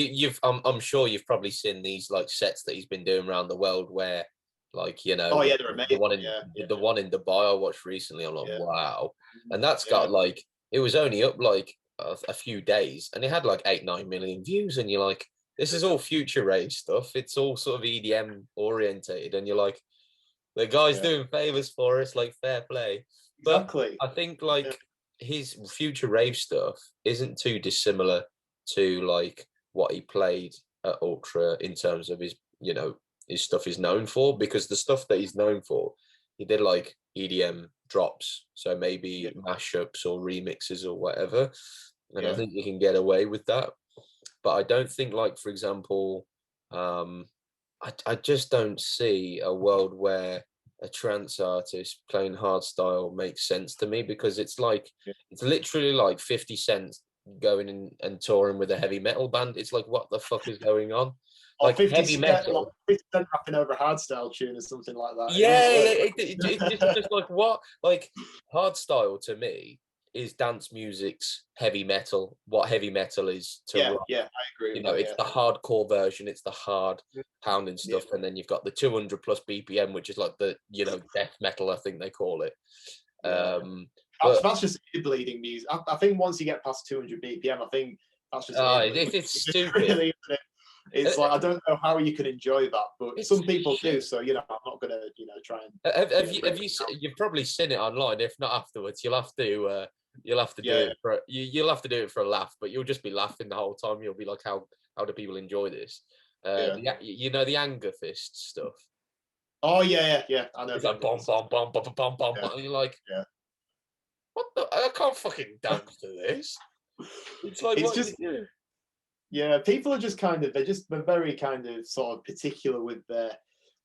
be. I'm sure you've probably seen these like sets that he's been doing around the world, where like Oh yeah, they're amazing. The one in Dubai I watched recently. I'm like, Yeah. wow, and that's got like, it was only up like a few days, and it had like 8-9 million views, and you're like, this is all future rave stuff. It's all sort of EDM orientated, and you're like, the guy's doing favors for us, like, fair play. But Exactly. I think like his future rave stuff isn't too dissimilar to like what he played at Ultra in terms of his, his stuff he's known for, because the stuff that he's known for, he did like EDM drops, so maybe mashups or remixes or whatever. And I think you can get away with that. but I don't think, like, for example, I just don't see a world where a trance artist playing hardstyle makes sense to me, because Yeah. it's literally like 50 Cent going in and touring with a heavy metal band. It's like, what the fuck is going on? Or Like 50 heavy Cent, like metal. 50 Cent rapping over a hardstyle tune or something like that. It wouldn't Yeah, work. it's just like, what? Like hardstyle to me is dance music's heavy metal. What heavy metal is to Yeah, rock. yeah, I agree You with know, that. it's Yeah, the hardcore version, it's the hard pounding yeah. stuff, and then you've got the 200 plus BPM, which is like the, you know, death metal, I think they call it. Yeah. But That's just ear bleeding music. I think once you get past 200 BPM, I think that's just ear bleeding. it's It's just stupid. really, isn't it? Uh, It's like I don't know how you can enjoy that, but It's some people do. shit. So you know, I'm not gonna try and Have break you it down. you've probably seen it online? If not afterwards, you'll have to do Yeah, it for you'll have to do it for a laugh, but you'll just be laughing the whole time. You'll be like, how do people enjoy this? yeah. You know, the anger fist stuff. Oh yeah, yeah, yeah. I know It's the like anger bom fist. bom bom bom bom bom Yeah, bom. And you're like, yeah. what the? I can't fucking dance to this. It's like, It's what are you just doing? yeah. People are just they're very kind of sort of particular with their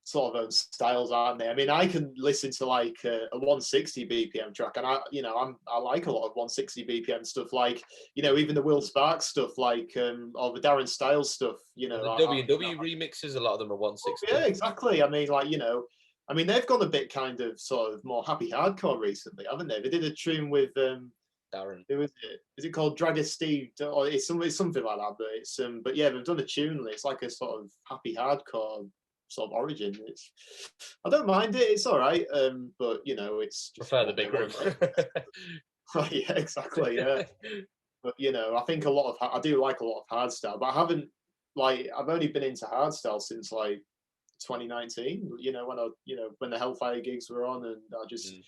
sort of own styles, aren't they? I mean, I can listen to like a 160 BPM track, and I like a lot of 160 BPM stuff, like even the Will Sparks stuff, like or the Darren Styles stuff. Well, the WW remixes, a lot of them are Oh, 160. yeah, exactly. I mean, like I mean, they've gone a bit kind of sort of more happy hardcore recently, haven't they? They did a tune with Darren. who is it? Is it called Dragger Steve? Or it's something like that. But but yeah, they've done a tune. It's like a sort of happy hardcore sort of origin. It's I don't mind it. It's all right. But it's just Prefer the what they big room. want. Yeah, exactly. Yeah, but I think I do like a lot of hardstyle, but I haven't I've only been into hardstyle since like 2019. When when the Hellfire gigs were on, and I just Mm.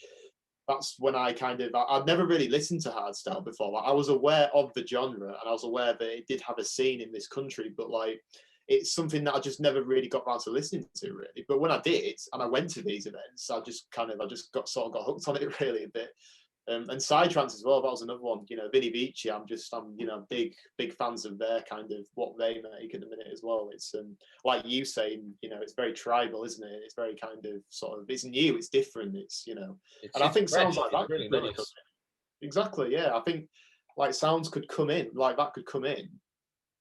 that's when I'd never really listened to hardstyle before. Like I was aware of the genre, and I was aware that it did have a scene in this country, but like it's something that I just never really got around to listening to really. But when I did, and I went to these events, I just got hooked on it really a bit. And Psytrance as well. That was another one. Vinny Vici. I'm big fans of their kind of what they make at the minute as well. It's like you saying, it's very tribal, isn't it? It's very kind of sort of it's new, it's different, and I It's think sounds fresh. like It's that could really really come nice. in. Exactly. Yeah, I think like sounds could come in like that could come in.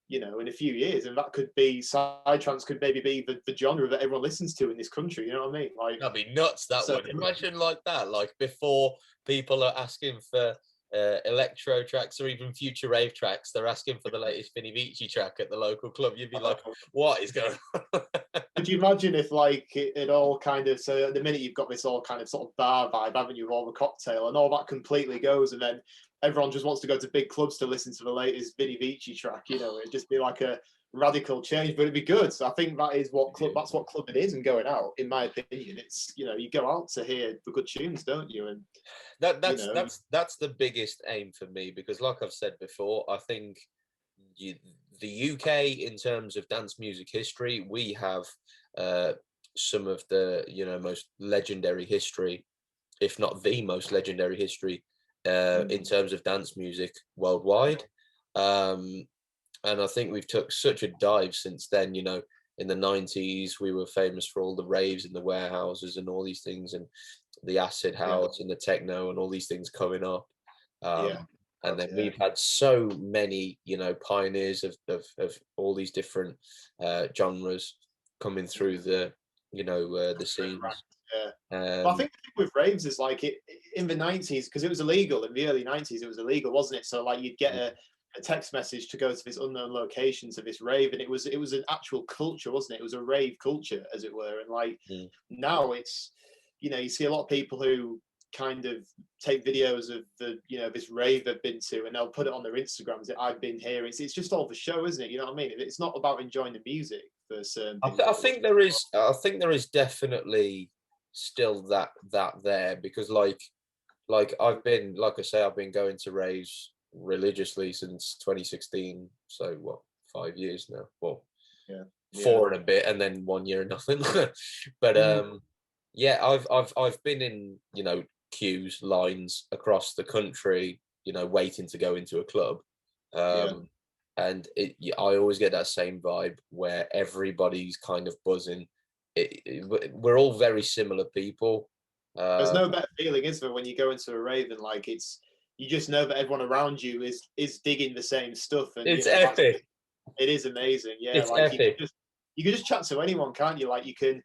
In a few years, and that could be Psytrance could maybe be the genre that everyone listens to in this country. You know what I mean? Like, That'd be nuts. That so would, imagine like that. Like before, people are asking for electro tracks or even future rave tracks. They're asking for the latest Vinny Vici track at the local club. You'd be like, what is going on? could you imagine if like it all kind of at the minute you've got this all kind of sort of bar vibe, haven't you, all the cocktail and all that completely goes, and then everyone just wants to go to big clubs to listen to the latest Vinny Vici track. It'd just be like a radical change, but it'd be good. So I think that's what clubbing is, and going out, in my opinion, it's you go out to hear the good tunes, don't you? And you know, that's the biggest aim for me, because like I've said before, I think you, the UK, in terms of dance music history, we have uh, some of the most legendary history, if not the most legendary history, in terms of dance music worldwide. Um, and I think we've took such a dive since then. In the 90s, we were famous for all the raves in the warehouses and all these things, and the acid yeah, house and the techno and all these things coming up. yeah, And then yeah, we've had so many, pioneers of all these different genres coming through the scenes. yeah. But I Um, think the thing with raves is like in the 90s, because it was illegal in the early 90s, it was illegal, wasn't it? So like you'd get a text message to go to this unknown location to this rave, and it was an actual culture, wasn't it? It was a rave culture, as it were. And like mm. now it's you see a lot of people who kind of take videos of this rave they've been to, and they'll put it on their Instagrams that I've been here. It's just all for show, isn't it? You know what I mean? It's not about enjoying the music for certain I people. think there is. I think there is definitely still that there, because like I've been, like I say, I've been going to raves religiously since 2016. So what, 5 years now? Well, Yeah, yeah. four and a bit, and then 1 year and nothing. But yeah, I've been in queues, lines across the country, waiting to go into a club. Yeah. Um, and I always get that same vibe where everybody's kind of buzzing. We're all very similar people. There's no better feeling, is there, when you go into a rave and like you just know that everyone around you is digging the same stuff, and It's epic. It is amazing. Yeah, It's like epic. you can just chat to anyone, can't you? Like you can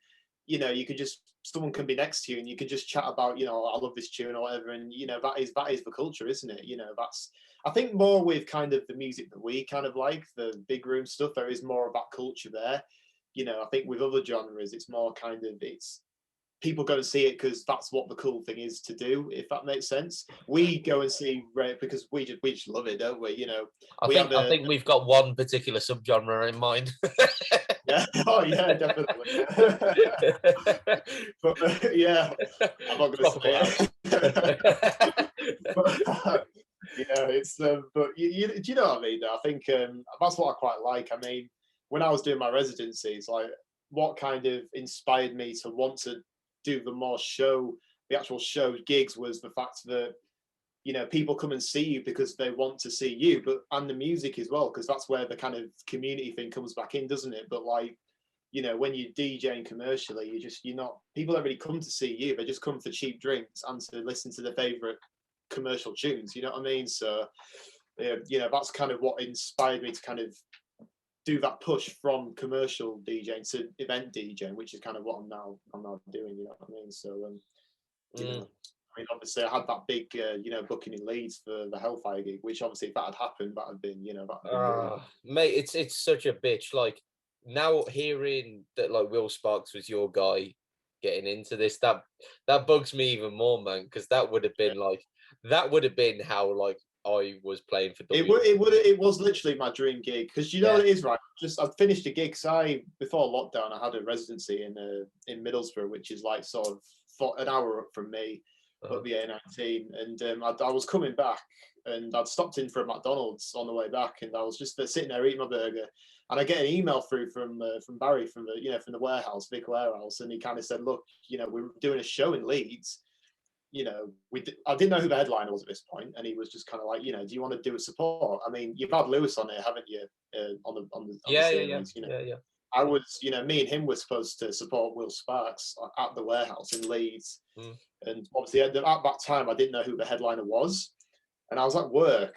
just, someone can be next to you and you can just chat about, I love this tune or whatever, and that is the culture, isn't it? That's, I think, more with kind of the music that we kind of like, the big room stuff, there is more about culture there. I think with other genres it's more kind of, it's people go and see it because that's what the cool thing is to do, if that makes sense. We go and see rave because we just love it, don't we? I think we've got one particular subgenre in mind. Yeah. Oh yeah, definitely. But yeah, I'm not going to say it. But, yeah, it's but do you know what I mean? I think that's what I quite like. I mean, when I was doing my residency, it's like what kind of inspired me to want to do the actual show gigs, was the fact that people come and see you because they want to see you, and the music as well, because that's where the kind of community thing comes back in, doesn't it? But like, when you're DJing commercially, you're not, people don't really come to see you, they just come for cheap drinks and to listen to their favorite commercial tunes, you know what I mean? So that's kind of what inspired me to kind of do that push from commercial DJing to event DJing, which is kind of what I'm now doing, you know what I mean? So I mean, obviously, I had that big, booking in Leeds for the Hellfire gig, which obviously, if that had happened, that had been, mate, it's such a bitch. Like, now hearing that, like, Will Sparks was your guy getting into this, that bugs me even more, man, because that would have been how, like, I was playing for It was literally my dream gig, because what it is, right? I'd finished a gig, because before lockdown I had a residency in Middlesbrough, which is like sort of an hour up from me, up the A19, and I was coming back, and I'd stopped in for a McDonald's on the way back, and I was just sitting there eating my burger, and I get an email through from Barry from the warehouse, Vic Warehouse, and he kind of said, look, we're doing a show in Leeds. I didn't know who the headliner was at this point, and he was just kind of like, do you want to do a support? I mean, you've had Lewis on here, haven't you? On the series, yeah. I was, me and him were supposed to support Will Sparks at the warehouse in Leeds, and obviously at that time I didn't know who the headliner was, and I was at work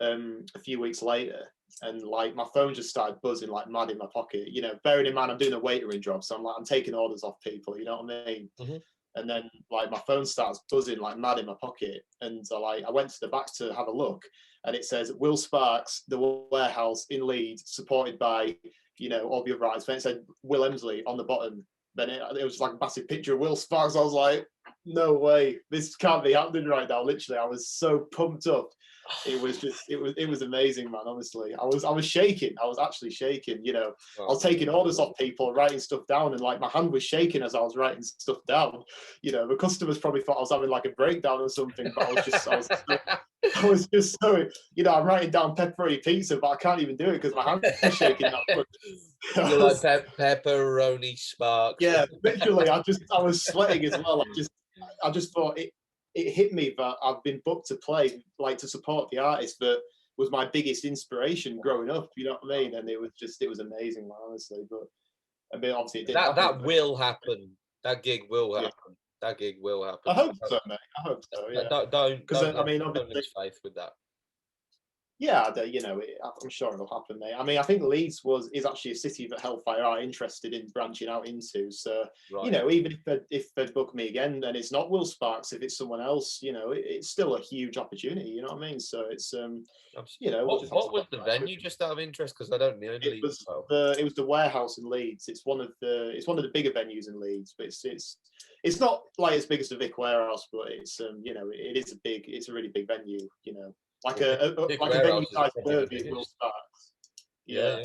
a few weeks later, and like my phone just started buzzing like mad in my pocket. Bearing in mind I'm doing a waitering job, so I'm taking orders off people. You know what I mean? And then like my phone starts buzzing like mad in my pocket, and I went to the back to have a look, and it says Will Sparks, the warehouse in Leeds, supported by all the other artists. Then it said Willems on the bottom. Then it was like a massive picture of Will Sparks. I was like, no way, this can't be happening right now. Literally, I was so pumped up. It was amazing, man. Honestly, I was shaking. I was actually shaking. I was taking orders off people, writing stuff down, and like my hand was shaking as I was writing stuff down. The customers probably thought I was having like a breakdown or something, but I was just so, I'm writing down pepperoni pizza, but I can't even do it because my hand is shaking that much. You're like pepperoni Sparks. Yeah, literally. I was sweating as well. I just thought it hit me that I've been booked to play, like to support the artist that was my biggest inspiration growing up. You know what I mean? And it was amazing, honestly. But I mean, obviously, it didn't happen. That will happen. That gig will happen. Yeah. That gig will happen. I hope so, mate. I hope so. Yeah. Don't I mean, obviously, don't lose faith with that. Yeah, I'm sure it'll happen, mate. I mean, I think Leeds is actually a city that Hellfire are interested in branching out into. So, right. Even if they'd book me again, and it's not Will Sparks, if it's someone else, it's still a huge opportunity. You know what I mean? So it's what was the venue, just out of interest, because I don't know. It was the warehouse in Leeds. It's one of the bigger venues in Leeds, but it's not like as big as the Vic Warehouse, but it's it's a really big venue. Like a venue size derby at Will Sparks. Yeah.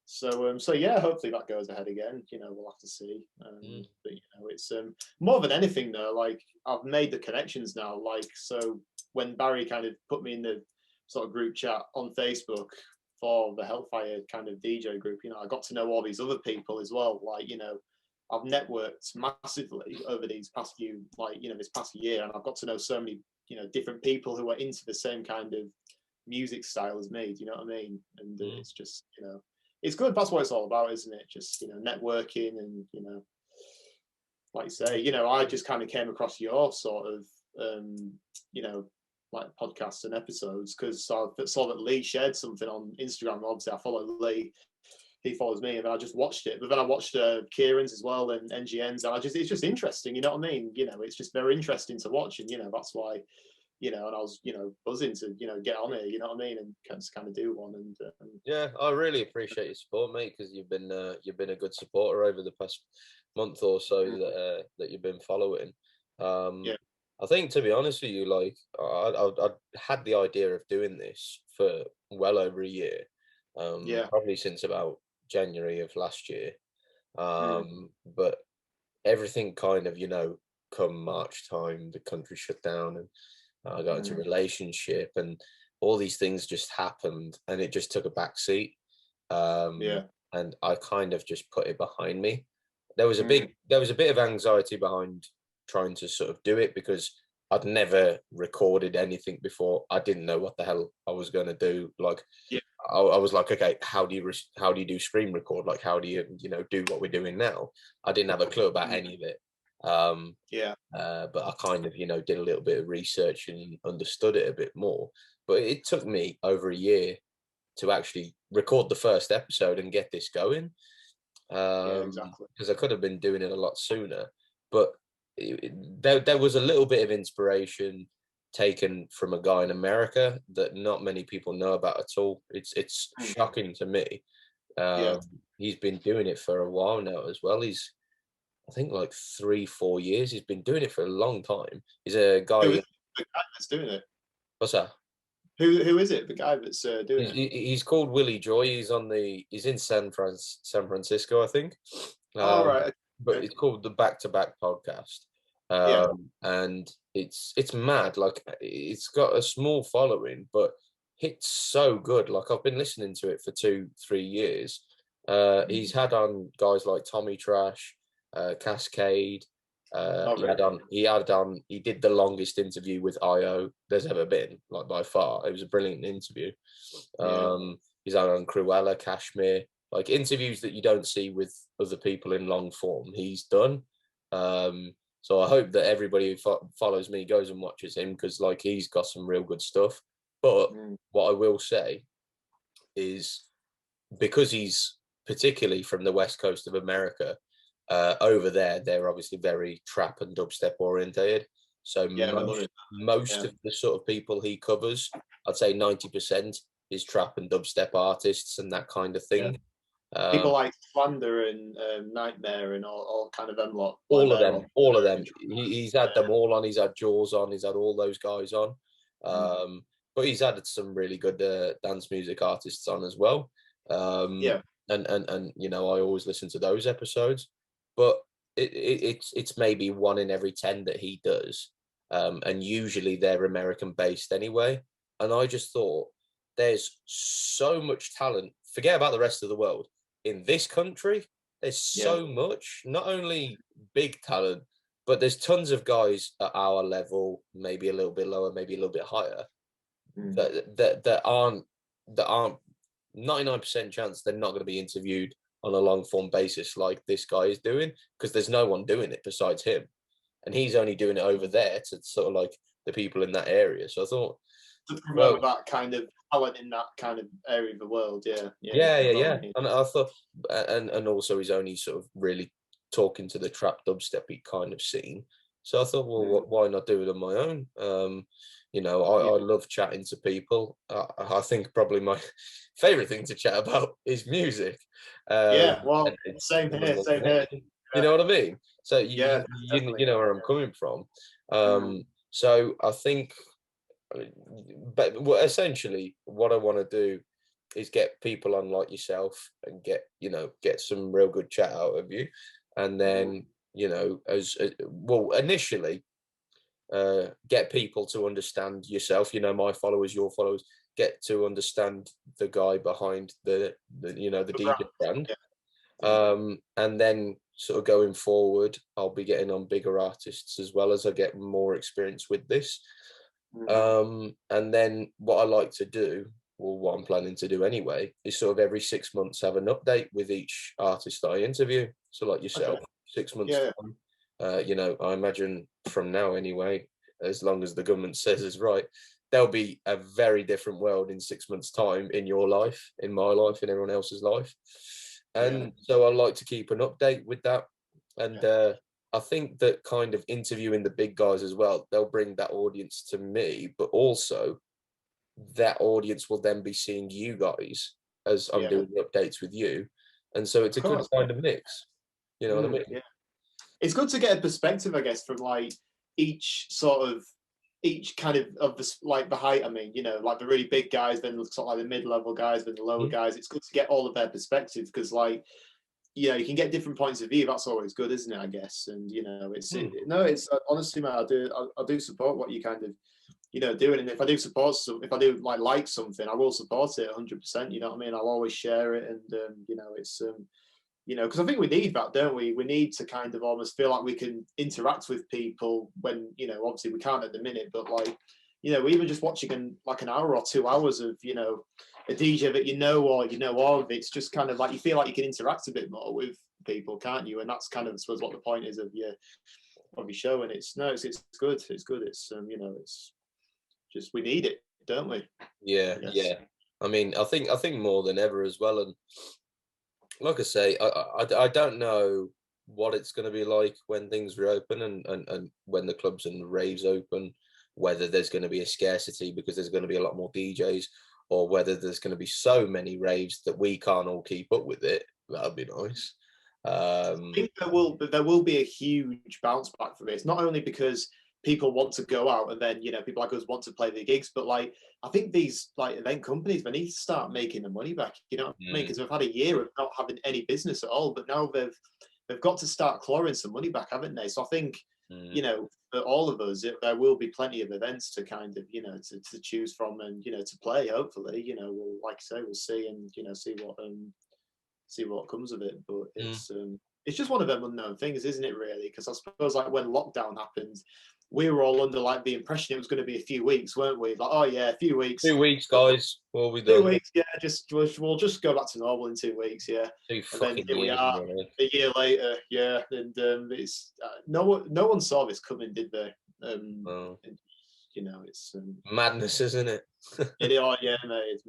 So yeah, hopefully that goes ahead again. We'll have to see. But it's more than anything though. Like I've made the connections now. Like so, when Barry kind of put me in the sort of group chat on Facebook for the Hellfire kind of DJ group, I got to know all these other people as well. Like I've networked massively over these past this past year, and I've got to know so many different people who are into the same kind of music style as me. Do you know what I mean? And it's just, you know, it's good. That's what it's all about, isn't it? Just, you know, networking and, you know, like you say, you know, I just kind of came across your sort of, you know, like podcasts and episodes because I saw that Lee shared something on Instagram. Obviously, I follow Lee. He follows me, and I just watched it. But then I watched Kieran's as well and NGN's, and it's just interesting. You know what I mean? You know, it's just very interesting to watch, and you know that's why, you know, and I was, you know, buzzing to, you know, get on here. You know what I mean? And just kind of do one. And yeah, I really appreciate your support, mate, because you've been a good supporter over the past month or so that you've been following. yeah, I think, to be honest with you, like I had the idea of doing this for well over a year, yeah, probably since about January of last year. mm, But everything kind of, you know, come March time, the country shut down, and I got into a relationship, and all these things just happened, and it just took a back seat. yeah, And I kind of just put it behind me. mm, There was a bit of anxiety behind trying to sort of do it because I'd never recorded anything before. I didn't know what the hell I was going to do. Like, yeah, I was like, okay, how do you do screen record? Like, how do you, you know, do what we're doing now? I didn't have a clue about mm, any of it. Um, yeah, but I kind of, you know, did a little bit of research and understood it a bit more. But it took me over a year to actually record the first episode and get this going, yeah, exactly. because I could have been doing it a lot sooner. But there was a little bit of inspiration taken from a guy in America that not many people know about at all. It's Mm, shocking to me. yeah. He's been doing it for a while now as well. I think like 3-4 years. He's been doing it for a long time. He's a Who is guy. the guy that's doing it? What's that? Who is it? The guy that's doing it? He's called Willie Joy. He's in San Francisco, I think. All Um, right. but Okay. it's called the Back to Back podcast. Yeah. And it's mad. Like, it's got a small following, but it's so good. Like, I've been listening to it for 2-3 years. He's had on guys like Tommy Trash, Cascade. Oh, really? He did the longest interview with IO there's ever been, like, by far. It was a brilliant interview. Yeah. He's had on Cruella, Kashmir, like interviews that you don't see with other people in long form. He's done. So I hope that everybody who follows me goes and watches him, because like he's got some real good stuff. But Mm, what I will say is, because he's particularly from the west coast of America, over there they're obviously very trap and dubstep orientated. So yeah, I love it. most Yeah. of the sort of people he covers, I'd say 90% is trap and dubstep artists and that kind of Yeah. thing. People Um, like Slander and Nightmare and all kind of them lot, like all of they're them, on. all of them. He's had them all on. He's had Jaws on. He's had all those guys on. Mm, But he's added some really good dance music artists on as well. yeah. And you know, I always listen to those episodes. But it's maybe 1 in every 10 that he does, and usually they're American based anyway. And I just thought, there's so much talent. Forget about the rest of the world. In this country, there's Yeah. so much, not only big talent, but there's tons of guys at our level, maybe a little bit lower, maybe a little bit higher, Mm, that aren't 99% chance they're not going to be interviewed on a long form basis like this guy is doing, because there's no one doing it besides him, and he's only doing it over there to sort of like the people in that area. So I thought, to promote well, that kind of talent in that kind of area of the world. Yeah. Yeah. yeah, I yeah, know what yeah. you mean. And I thought, and also he's only sort of really talking to the trap dubsteppy kind of scene. So I thought, well, Mm, why not do it on my own? You know, yeah. I love chatting to people. I think probably my favorite thing to chat about is music. Yeah. And Well, it's same more here. than Same here. anything. You know what I mean? So Yeah. Definitely. you know where I'm coming from. Mm, So I think, but essentially what I want to do is get people on like yourself and get some real good chat out of you, and mm, then as well, initially get people to understand yourself, my followers, your followers, get to understand the guy behind the the brand. DJ brand. Yeah. Mm, And then sort of going forward, I'll be getting on bigger artists as well as I get more experience with this. And then what I like to do, or what I'm planning to do anyway, is sort of every 6 months have an update with each artist I interview. So like yourself, Okay. 6 months Yeah. time. You know, I imagine from now anyway, as long as the government says is right, there'll be a very different world in 6 months' time in your life, in my life, in everyone else's life. Yeah. And so I like to keep an update with that. And Yeah. I think that kind of interviewing the big guys as well, they'll bring that audience to me, but also that audience will then be seeing you guys as I'm Yeah. doing the updates with you. And so it's Of a good course. kind of mix. You know what I mean? Yeah. It's good to get a perspective, I guess, from like each sort of each kind of the like the height. I mean, like the really big guys, then sort of like the mid-level guys, then the lower Mm, guys. It's good to get all of their perspective because, like, you can get different points of view. That's always good, isn't it? I guess, and mm, no, it's honestly, man, I do support what you kind of doing, and if I do support if I do like something, I will support it 100%. You know what I mean? I'll always share it, and it's because I think we need that, don't we? We need to kind of almost feel like we can interact with people when, obviously we can't at the minute, but like, even just watching like an hour or 2 hours of, a DJ that or of, it's just kind of like you feel like you can interact a bit more with people, can't you? And that's kind of, I suppose, what the point is of your show. And it's no, it's good. It's good. It's it's just we need it, don't we? yeah, I guess. yeah. I mean, I think more than ever as well. And like I say, I don't know what it's going to be like when things reopen and when the clubs and the raves open, whether there's going to be a scarcity because there's going to be a lot more DJs, or whether there's going to be so many raves that we can't all keep up with it. That'd be nice. I Um, think there will be a huge bounce back for this, not only because people want to go out and then people like us want to play the gigs, but like I think these like event companies they need to start making the money back. You know what I mean? mm, Because we've had a year of not having any business at all, but now they've got to start clawing some money back, haven't they? So I think mm, for all of us, there will be plenty of events to kind of to choose from and to play. Hopefully, we'll like I say we'll see and see what comes of it. But mm. it's just one of them unknown things, isn't it? Really, because I suppose like when lockdown happened, we were all under like the impression it was going to be a few weeks, weren't we? Like, oh yeah, a few weeks. 2 weeks, guys. What have we Two done? weeks, yeah. We'll just go back to normal in 2 weeks, yeah. Two And then fucking here we years, are, man. a year later, yeah. And it's no one saw this coming, did they? Oh, And, it's madness, isn't it? yeah, mate.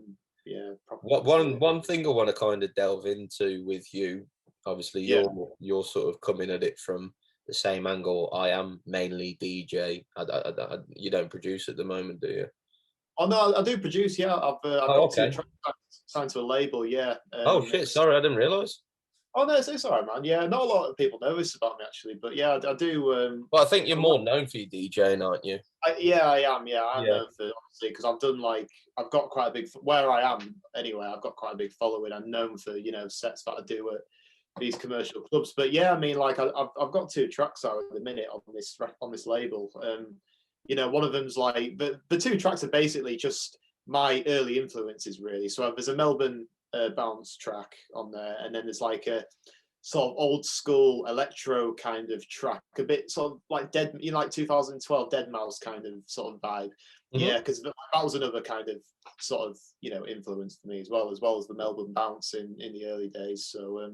Yeah, proper What nuts, one really. one thing I want to kind of delve into with you, obviously Yeah. you're sort of coming at it from the same angle I am, mainly DJ. You don't produce at the moment, do you? Oh no, I do produce. Yeah, I've Oh, got two okay. tracks signed to a label. Yeah, Oh shit, it's sorry, I didn't realise. oh no, it's all right, man. Yeah, not a lot of people know this about me actually, but yeah, I do. Well, I think you're From what, more known for your DJing, aren't you? yeah, I am. Yeah, I'm Yeah. known for obviously because I've done like I've got quite a big where I am anyway. I've got quite a big following. I'm known for sets that I do at these commercial clubs. But yeah, I mean, like I've got two tracks out at the minute on this label. One of them's like the two tracks are basically just my early influences, really. So there's a Melbourne bounce track on there, and then there's like a sort of old school electro kind of track, a bit sort of like like 2012 Dead Mouse kind of sort of vibe. Hmm. Yeah, because that was another kind of sort of influence for me as well as the Melbourne bounce in the early days. So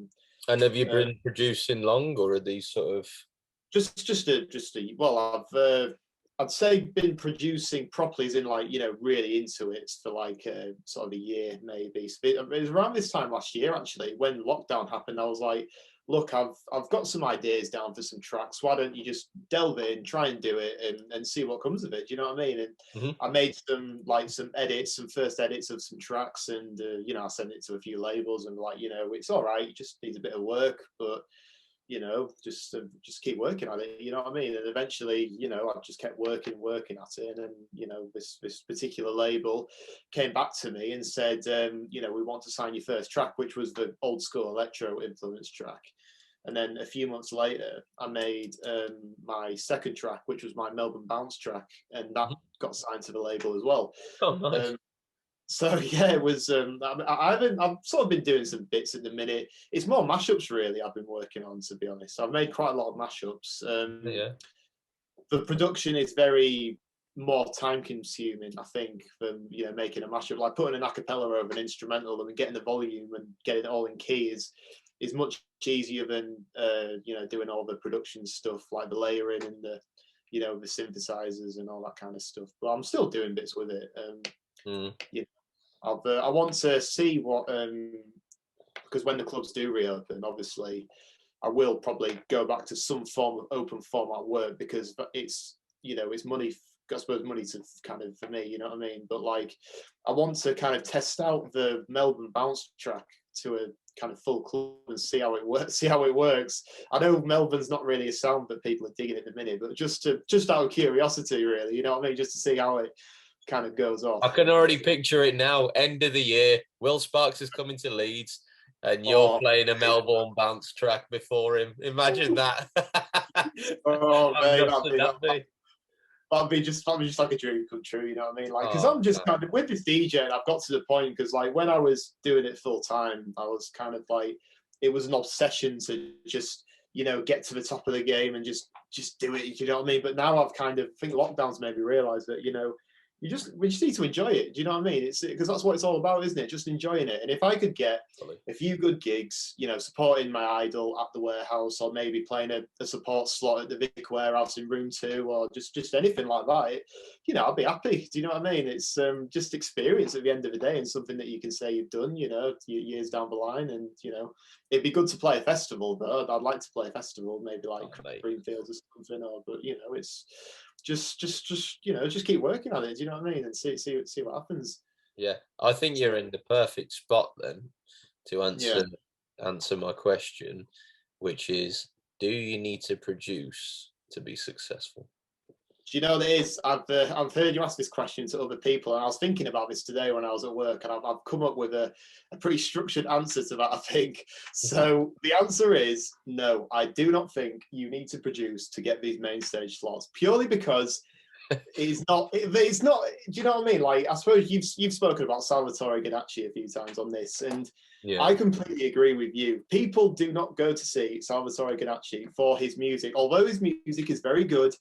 And have you uh, been producing long, or are these sort of? just a well, I'd say been producing properly, as in like really into it for like sort of a year maybe. So it was around this time last year actually when lockdown happened. I was like, look, I've got some ideas down for some tracks. Why don't you just delve in, try and do it, and see what comes of it? Do you know what I mean? And Mhm. I made some edits, some first edits of some tracks, and I sent it to a few labels and like it's all right. It just needs a bit of work, but just keep working at it. You know what I mean? And eventually, I just kept working at it, and then this particular label came back to me and said, we want to sign your first track, which was the old school electro influence track. And then a few months later, I made my second track, which was my Melbourne bounce track, and that Mhm. got signed to the label as well. Oh, nice. Um, so yeah, it was. I've sort of been doing some bits at the minute. It's more mashups really. I've been working on, to be honest. I've made quite a lot of mashups. Yeah. The production is very more time consuming, I think, than making a mashup. Like putting an a cappella over an instrumental and getting the volume and getting it all in key is much easier than doing all the production stuff like the layering and the the synthesizers and all that kind of stuff. But I'm still doing bits with it. I want to see what because when the clubs do reopen, obviously I will probably go back to some form of open format work, because it's it's money. I suppose money to kind of, for me, you know what I mean? But like, I want to kind of test out the Melbourne bounce track to a kind of full club and see how it works. I know Melbourne's not really a sound that people are digging at the minute, but just out of curiosity, really, you know what I mean? Just to see how it kind of goes off. I can already picture it now. End of the year, Will Sparks is coming to Leeds, and you're playing a Melbourne bounce track before him. Imagine that. Oh, mate, that'd be just like a dream come true, you know what I mean? Like, because I'm just kind of with this DJ, and I've got to the point, because like when I was doing it full time, I was kind of like, it was an obsession to just get to the top of the game and just do it, you know what I mean? But now I've kind of, I think lockdowns made me realize that we just need to enjoy it. Do you know what I mean? It's because that's what it's all about, isn't it? Just enjoying it. And if I could get a few good gigs, supporting my idol at the warehouse, or maybe playing a support slot at the Vic warehouse in room 2, or just anything like that, I'd be happy. Do you know what I mean? It's just experience at the end of the day, and something that you can say you've done, years down the line. And it'd be good to play a festival, though. I'd like to play a festival, maybe like Greenfields or something, but it's just keep working on it. Do you know what I mean? And see what happens. Yeah, I think you're in the perfect spot then to answer my question, which is, do you need to produce to be successful? Do you know what it is? I've heard you ask this question to other people, and I was thinking about this today when I was at work, and I've come up with a pretty structured answer to that, I think. So the answer is no. I do not think you need to produce to get these main stage slots, purely because it's not. It's not. Do you know what I mean? Like, I suppose you've spoken about Salvatore Ganacci a few times on this, and I completely agree with you. People do not go to see Salvatore Ganacci for his music, although his music is very good.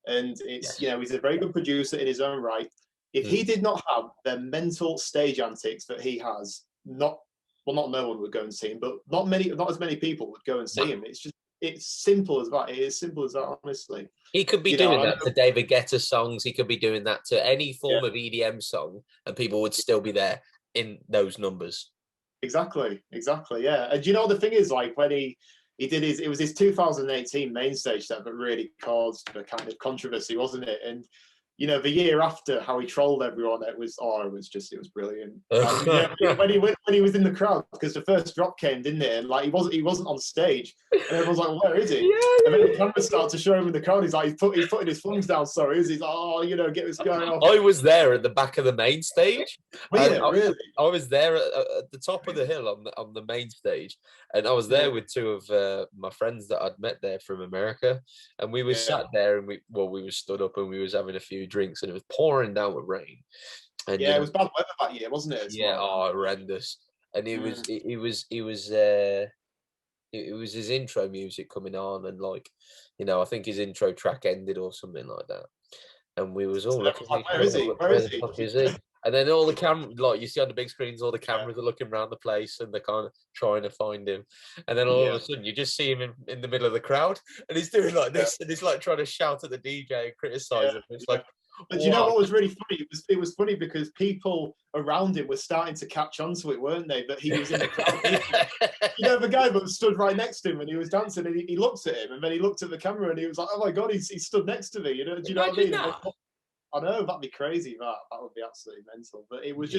And it's, he's a very good producer in his own right. If he did not have the mental stage antics that he has, not no one would go and see him, but not as many people would go and see him. It's simple as that. It is simple as that, honestly. He could be doing that to David Guetta songs. He could be doing that to any form of EDM song, and people would still be there in those numbers. Exactly. Yeah. And the thing is, like, when he did it was his 2018 main stage set that really caused the kind of controversy, wasn't it? And the year after, how he trolled everyone, it was brilliant. When he was in the crowd, because the first drop came, didn't it? And like he wasn't on stage, and everyone's like, "Where is he?" And then the camera started to show him in the crowd. He's like, he's putting his thumbs down. Sorry, he's like, "Oh, get this guy off." I was there at the back of the main stage. Really? I was there at the top of the hill on the main stage, and I was there with two of my friends that I'd met there from America, and we were sat there, and we were stood up, and we was having a few drinks, and it was pouring down with rain. And it was bad weather that year, wasn't it? Horrendous. And it was his intro music coming on, and like, I think his intro track ended or something like that. And we was all looking, like, where is he? And then all the camera, like you see on the big screens, all the cameras are looking around the place, and they're kind of trying to find him. And then all of a sudden, you just see him in the middle of the crowd, and he's doing like this, and he's like trying to shout at the DJ and criticize him. It's like, but you know what was really funny? It was funny because people around him were starting to catch on to it, weren't they? That he was in the crowd. The guy that stood right next to him and he was dancing, and he looked at him, and then he looked at the camera, and he was like, "Oh my god, he stood next to me." Do you know what I mean? I know, that'd be crazy. That would be absolutely mental. But it was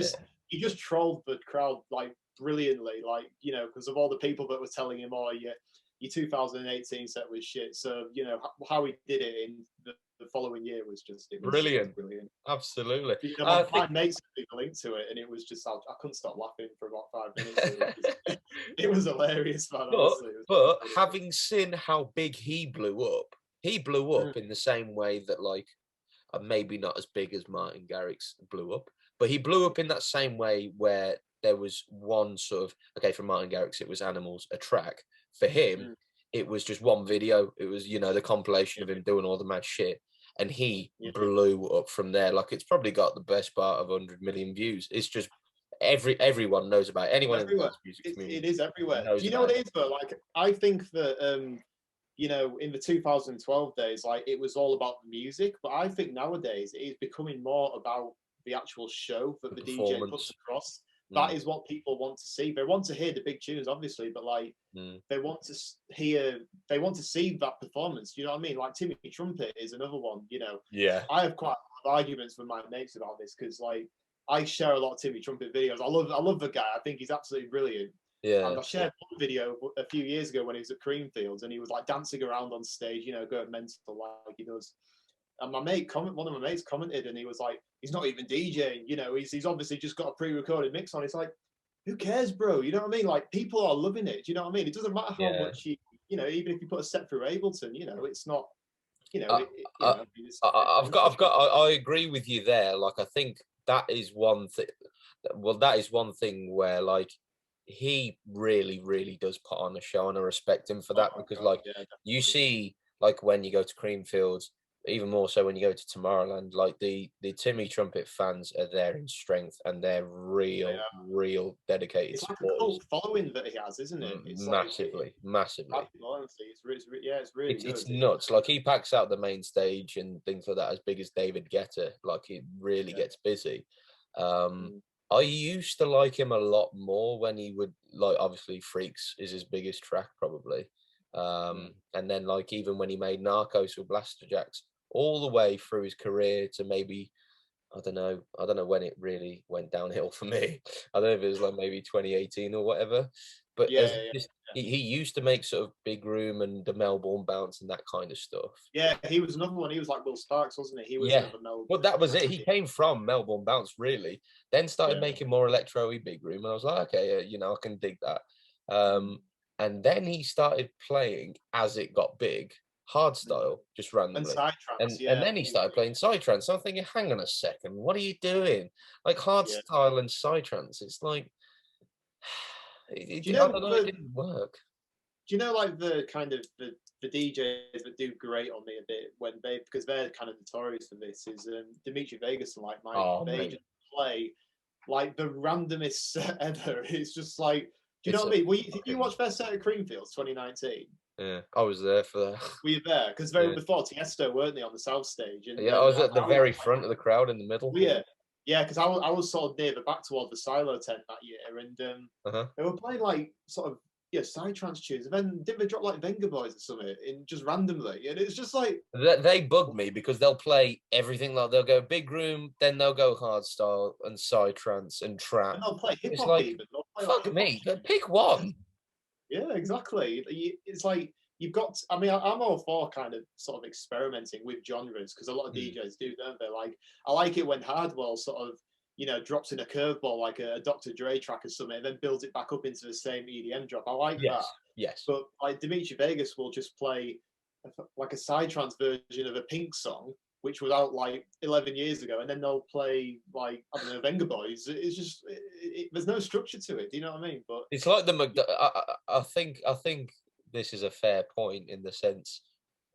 he just trolled the crowd like brilliantly, like because of all the people that were telling him, "Oh, your 2018 set was shit." So how he did it in the following year was brilliant. Brilliant. Absolutely. My mates had a link to it, and it was just I couldn't stop laughing for about 5 minutes. It was hilarious, man. But having seen how big he blew up in the same way that, like, maybe not as big as Martin Garrix blew up, but he blew up in that same way where there was one sort of, for Martin Garrix, it was Animals, a track. For him, it was just one video. It was, the compilation of him doing all the mad shit. and he Yeah. blew up from there. Like, it's probably got the best part of 100 million views. It's just everyone knows about it. Anyone in the dance music community, It is everywhere. knows Do you know about what it is though? Like, I think that you know, in the 2012 days, like it was all about the music, but I think nowadays it is becoming more about the actual show that the DJ puts performance. across. That is what people want to see. They want to hear the big tunes, obviously, but like they want to hear, they want to see that performance. You know what I mean? Like Timmy Trumpet is another one. You know, Yeah. I have quite a lot of arguments with my mates about this because like I share a lot of Timmy Trumpet videos. I love the guy. I think he's absolutely brilliant. Yeah. And I shared one video a few years ago when he was at Creamfields and he was like dancing around on stage, you know, going mental like he does. And one of my mates commented and he was like, he's not even DJing, you know, he's obviously just got a pre-recorded mix on. It's like, who cares, bro? You know what I mean? Like people are loving it. Do you know what I mean? It doesn't matter how much you know, even if you put a set through Ableton, you know, it's not, you know, I agree with you there. Like, I think that is one thing. Well, that is one thing where like he really does put on a show, and I respect him for that because like you see, like when you go to Creamfields, even more so when you go to Tomorrowland, like the Timmy Trumpet fans are there in strength and they're real dedicated it's supporters. Like a cult following that he has, isn't it? It's massively. Honestly, it's really good. It's nuts. Like he packs out the main stage and things like that as big as David Guetta. Like he really gets busy. I used to like him a lot more when he would, like, obviously Freaks is his biggest track probably. And then like even when he made Narcos with Blaster Jacks, all the way through his career to maybe I don't know when it really went downhill for me. I don't know if it was like maybe 2018 or whatever. But he used to make sort of Big Room and the Melbourne Bounce and that kind of stuff. Yeah, he was another one. He was like Will Sparks, wasn't he? He was another Melbourne. Well, that was it. He came from Melbourne Bounce, really. Then started making more electro-y Big Room, and I was like, okay, you know, I can dig that. And then he started playing as it got big, hardstyle, just randomly. And then he started playing psytrance. So I'm thinking, hang on a second, what are you doing? Like hardstyle and psytrance, it's like, I don't know, it didn't work. Do you know, like the kind of the DJs that do great on me a bit when because they're kind of notorious for this is Dimitri Vegas and like Mike. They just play like the randomest set ever. It's just like, do you know what I mean? Did you watch their set at Creamfields 2019? Yeah, I was there for that. Were you there? Because they were before Tiesto, weren't they, on the South Stage? And, I was at the very front of the crowd in the middle. Yeah, because I was sort of near the back towards the silo tent that year, and they were playing like sort of psytrance tunes, and then didn't they drop like Venga Boys or something, in just randomly, and it's just like they bug me because they'll play everything. Like they'll go Big Room, then they'll go hardstyle and psytrance and trap. And they'll play hip hop. Like, even fuck me, pick one. Yeah, exactly. It's like you've got. I mean, I'm all for kind of sort of experimenting with genres because a lot of DJs do, don't they? Like, I like it when Hardwell sort of, you know, drops in a curveball like a Dr. Dre track or something, and then builds it back up into the same EDM drop. I like that. Yes. But like Dimitri Vegas will just play like a psytrance version of a Pink song, which was out like 11 years ago, and then they'll play like, I don't know, Venga Boys. It's just there's no structure to it. Do you know what I mean? But it's like I think this is a fair point in the sense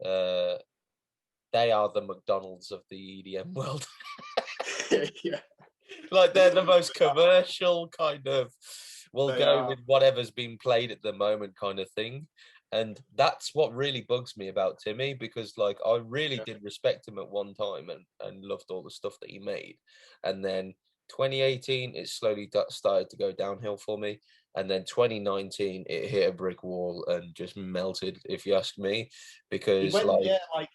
they are the McDonald's of the EDM world. Yeah. Like they're the most commercial kind of, we'll go with whatever's being played at the moment kind of thing. And that's what really bugs me about Timmy, because like I really did respect him at one time and loved all the stuff that he made. And then 2018, it slowly started to go downhill for me. And then 2019, it hit a brick wall and just melted, if you ask me, because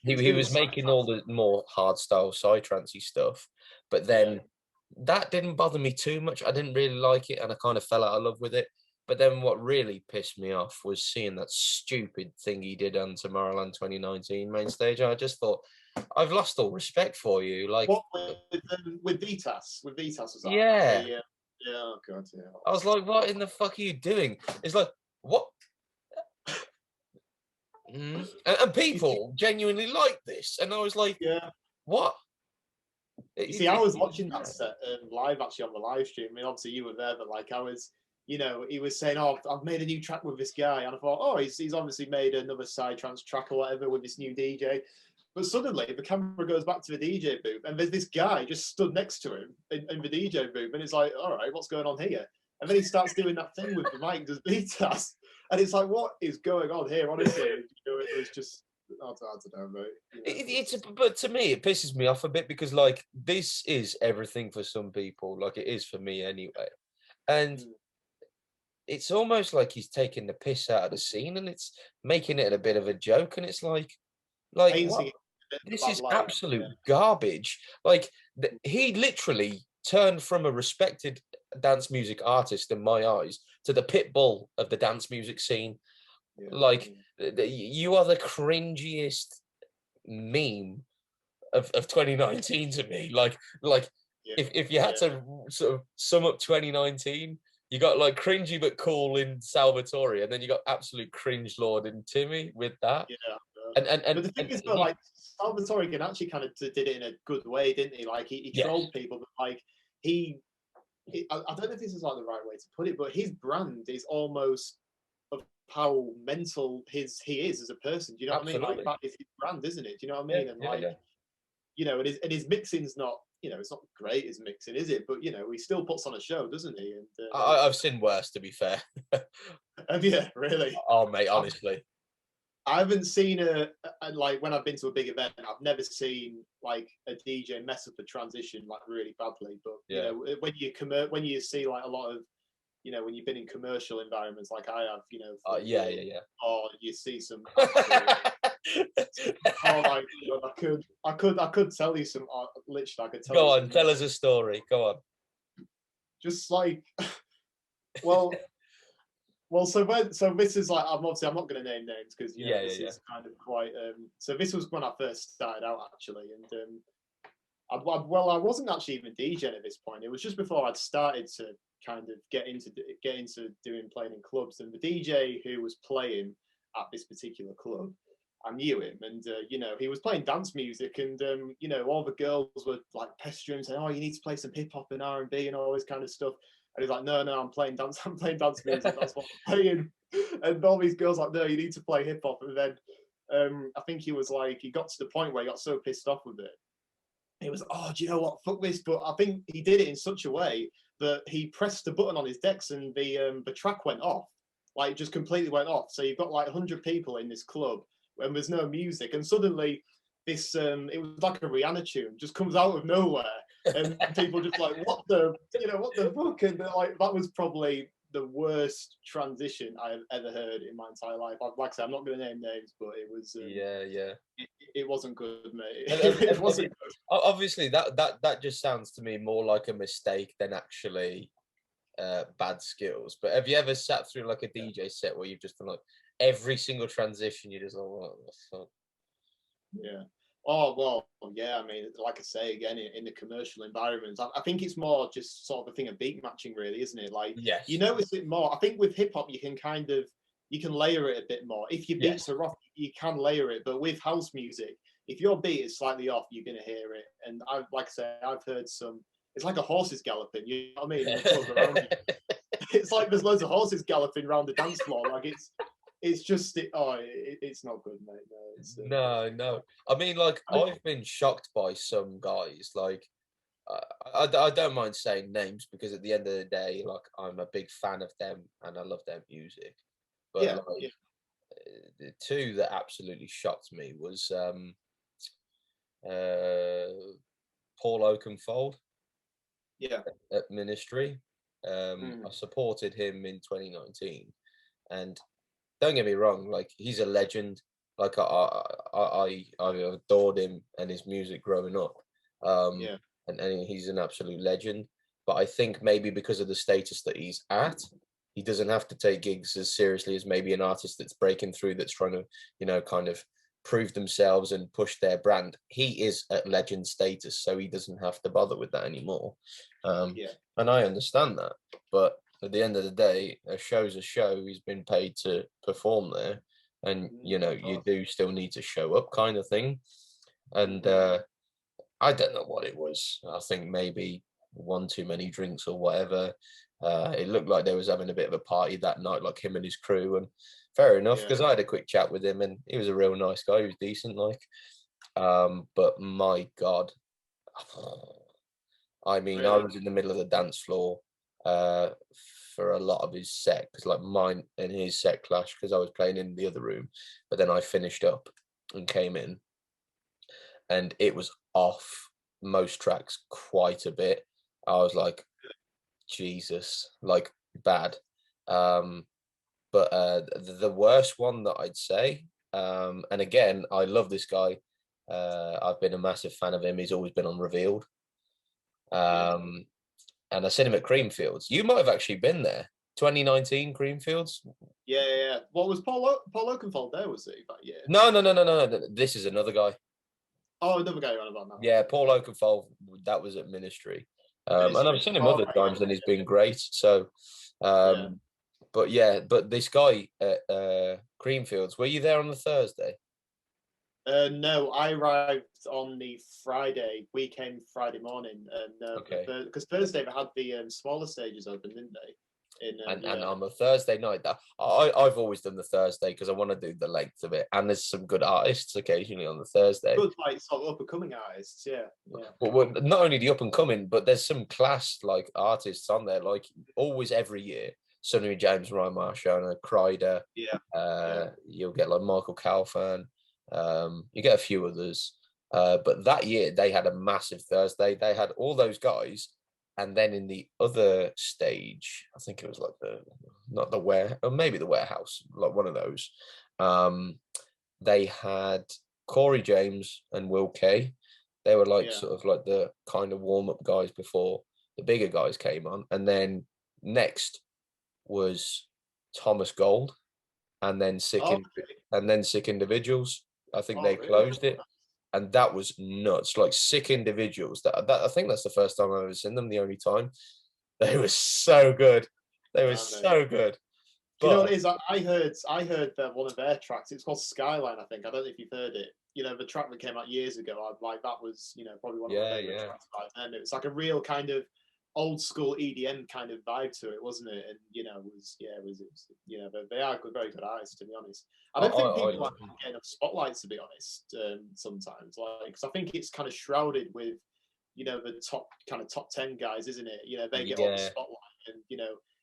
he was making all the more hardstyle psytrancey stuff. But then that didn't bother me too much. I didn't really like it, and I kind of fell out of love with it. But then what really pissed me off was seeing that stupid thing he did on Tomorrowland 2019 main stage. I just thought, I've lost all respect for you. Like what, with Vitas? With Vitas was that? Yeah. Oh god, yeah. I was like, what in the fuck are you doing? It's like, what? And people genuinely like this, and I was like, what? You see, I was watching that set live actually on the live stream. I mean, obviously you were there, but like I was, you know, he was saying, "Oh, I've made a new track with this guy," and I thought, "Oh, he's obviously made another psytrance track or whatever with this new DJ." But suddenly the camera goes back to the DJ booth, and there's this guy just stood next to him in the DJ booth, and it's like, all right, what's going on here? And then he starts doing that thing with the mic, does betas, and it's like, what is going on here? Honestly, it was just, I don't know, mate. But to me, it pisses me off a bit because like this is everything for some people, like it is for me anyway, and it's almost like he's taking the piss out of the scene, and it's making it a bit of a joke, and it's like what? This is absolute garbage. Like he literally turned from a respected dance music artist in my eyes to the pit bull of the dance music scene. Yeah. Like you are the cringiest meme of 2019 to me. Like if you had to sort of sum up 2019, you got like cringy but cool in Salvatore, and then you got absolute cringe lord in Timmy with that. Yeah. And but the thing is, though, like Salvatore actually kind of did it in a good way, didn't he? Like he trolled people, but like I don't know if this is like the right way to put it, but his brand is almost of how mental he is as a person. Do you know Absolutely. What I mean? Like that is his brand, isn't it? Do you know what I mean? You know, and his mixing's not, you know, it's not great his mixing, is it? But you know, he still puts on a show, doesn't he? And I've seen worse, to be fair. Yeah, really. Oh, mate, honestly. I haven't seen like when I've been to a big event, I've never seen like a DJ mess up a transition like really badly. But you know, when you see like a lot of, you know, when you've been in commercial environments like I have, you know, or you see some. Oh my God, I could tell you some. Literally, I could tell. Go on, tell us a story. Go on. Just like, well. Well, so this is like, I'm not going to name names because this is kind of quite. So this was when I first started out actually, and I wasn't actually even DJing at this point. It was just before I'd started to kind of get into playing in clubs, and the DJ who was playing at this particular club, I knew him, and you know, he was playing dance music, and you know, all the girls were like pestering, saying, "Oh, you need to play some hip hop and R&B and all this kind of stuff." And he's like, no, I'm playing dance music. That's what I'm playing. And all these girls like, no, you need to play hip hop. And then I think he was like, he got to the point where he got so pissed off with it. He was, oh, do you know what? Fuck this. But I think he did it in such a way that he pressed the button on his decks and the track went off. Like, just completely went off. So you've got like 100 people in this club and there's no music. And suddenly this, it was like a Rihanna tune, just comes out of nowhere. And people just like, what the fuck? And they're like, that was probably the worst transition I've ever heard in my entire life. Like I said, I'm not going to name names, but it was it wasn't good, mate. It wasn't good. Obviously, that just sounds to me more like a mistake than actually bad skills. But have you ever sat through like a DJ set where you've just done like every single transition, you're just like, what the fuck? Yeah. Oh, well, yeah, I mean, like I say, again, in the commercial environments, I think it's more just sort of a thing of beat matching, really, isn't it? Like, you notice it more. I think with hip-hop, you can layer it a bit more. If your beats are off, you can layer it. But with house music, if your beat is slightly off, you're going to hear it. And like I say, I've heard some, it's like a horse's galloping, you know what I mean? In the club around you. It's like there's loads of horses galloping around the dance floor. Like, it's just it's not good, mate. No. I mean, like I've been shocked by some guys. Like I don't mind saying names because at the end of the day, like I'm a big fan of them and I love their music. But the two that absolutely shocked me was Paul Oakenfold. Yeah. At Ministry. I supported him in 2019, and don't get me wrong, like he's a legend. Like I adored him and his music growing up. And he's an absolute legend. But I think maybe because of the status that he's at, he doesn't have to take gigs as seriously as maybe an artist that's breaking through, that's trying to, you know, kind of prove themselves and push their brand. He is at legend status, so he doesn't have to bother with that anymore. And I understand that, but at the end of the day, a show's a show. He's been paid to perform there, and you know, you do still need to show up, kind of thing. And I don't know what it was. I think maybe one too many drinks or whatever. It looked like they was having a bit of a party that night, like him and his crew. And fair enough, because I had a quick chat with him, and he was a real nice guy. He was decent, like. But my God, I mean, I Really? was in the middle of the dance floor for a lot of his set, because like mine and his set clashed because I was playing in the other room, but then I finished up and came in, and it was off most tracks quite a bit. I was like, Jesus, like bad. Um, but the worst one that I'd say, and again, I love this guy. I've been a massive fan of him. He's always been on Revealed. Yeah. And I seen him at Creamfields. You might have actually been there. 2019 Creamfields. Yeah. What was Paul Oakenfold there? Was he that year? No. This is another guy. Oh, another guy you're on about now. Yeah, Okay. Paul Oakenfold. That was at Ministry. And Ministry. I've seen him Oh, other right, times, and he's been great. So, yeah. but yeah, but this guy at Creamfields. Were you there on the Thursday? No, I arrived on the Friday. We came Friday morning, and Okay. because Thursday they had the smaller stages open, didn't they? And on the Thursday night, I've always done the Thursday because I want to do the length of it, and there's some good artists occasionally on the Thursday. Good, like sort of up and coming artists, yeah. But not only the up and coming, but there's some class like artists on there, like always every year. Sonny James, Ryan Marshall, Crider. Yeah. You'll get like Michael Calfan. You get a few others. But that year they had a massive Thursday. They had all those guys. And then in the other stage, I think it was like not the or maybe the warehouse, like one of those. They had Corey James and Will Kay. They were like sort of like the kind of warm up guys before the bigger guys came on. And then next was Thomas Gold, and then Sick Individuals. I think they closed it. And that was nuts, like Sick Individuals. That I think that's the first time I've ever seen them. The only time. They were so good. They were so good. Do you know what it is? I heard one of their tracks. It's called Skyline, I think. I don't know if you've heard it. You know, the track that came out years ago. That was, probably one of my favorite tracks back then. It was like a real kind of old school EDM kind of vibe to it, wasn't it? And they are very good artists, to be honest. I don't think people like get enough spotlights, to be honest. Sometimes, because I think it's kind of shrouded with, the top 10 guys, isn't it? They get all the spotlight, and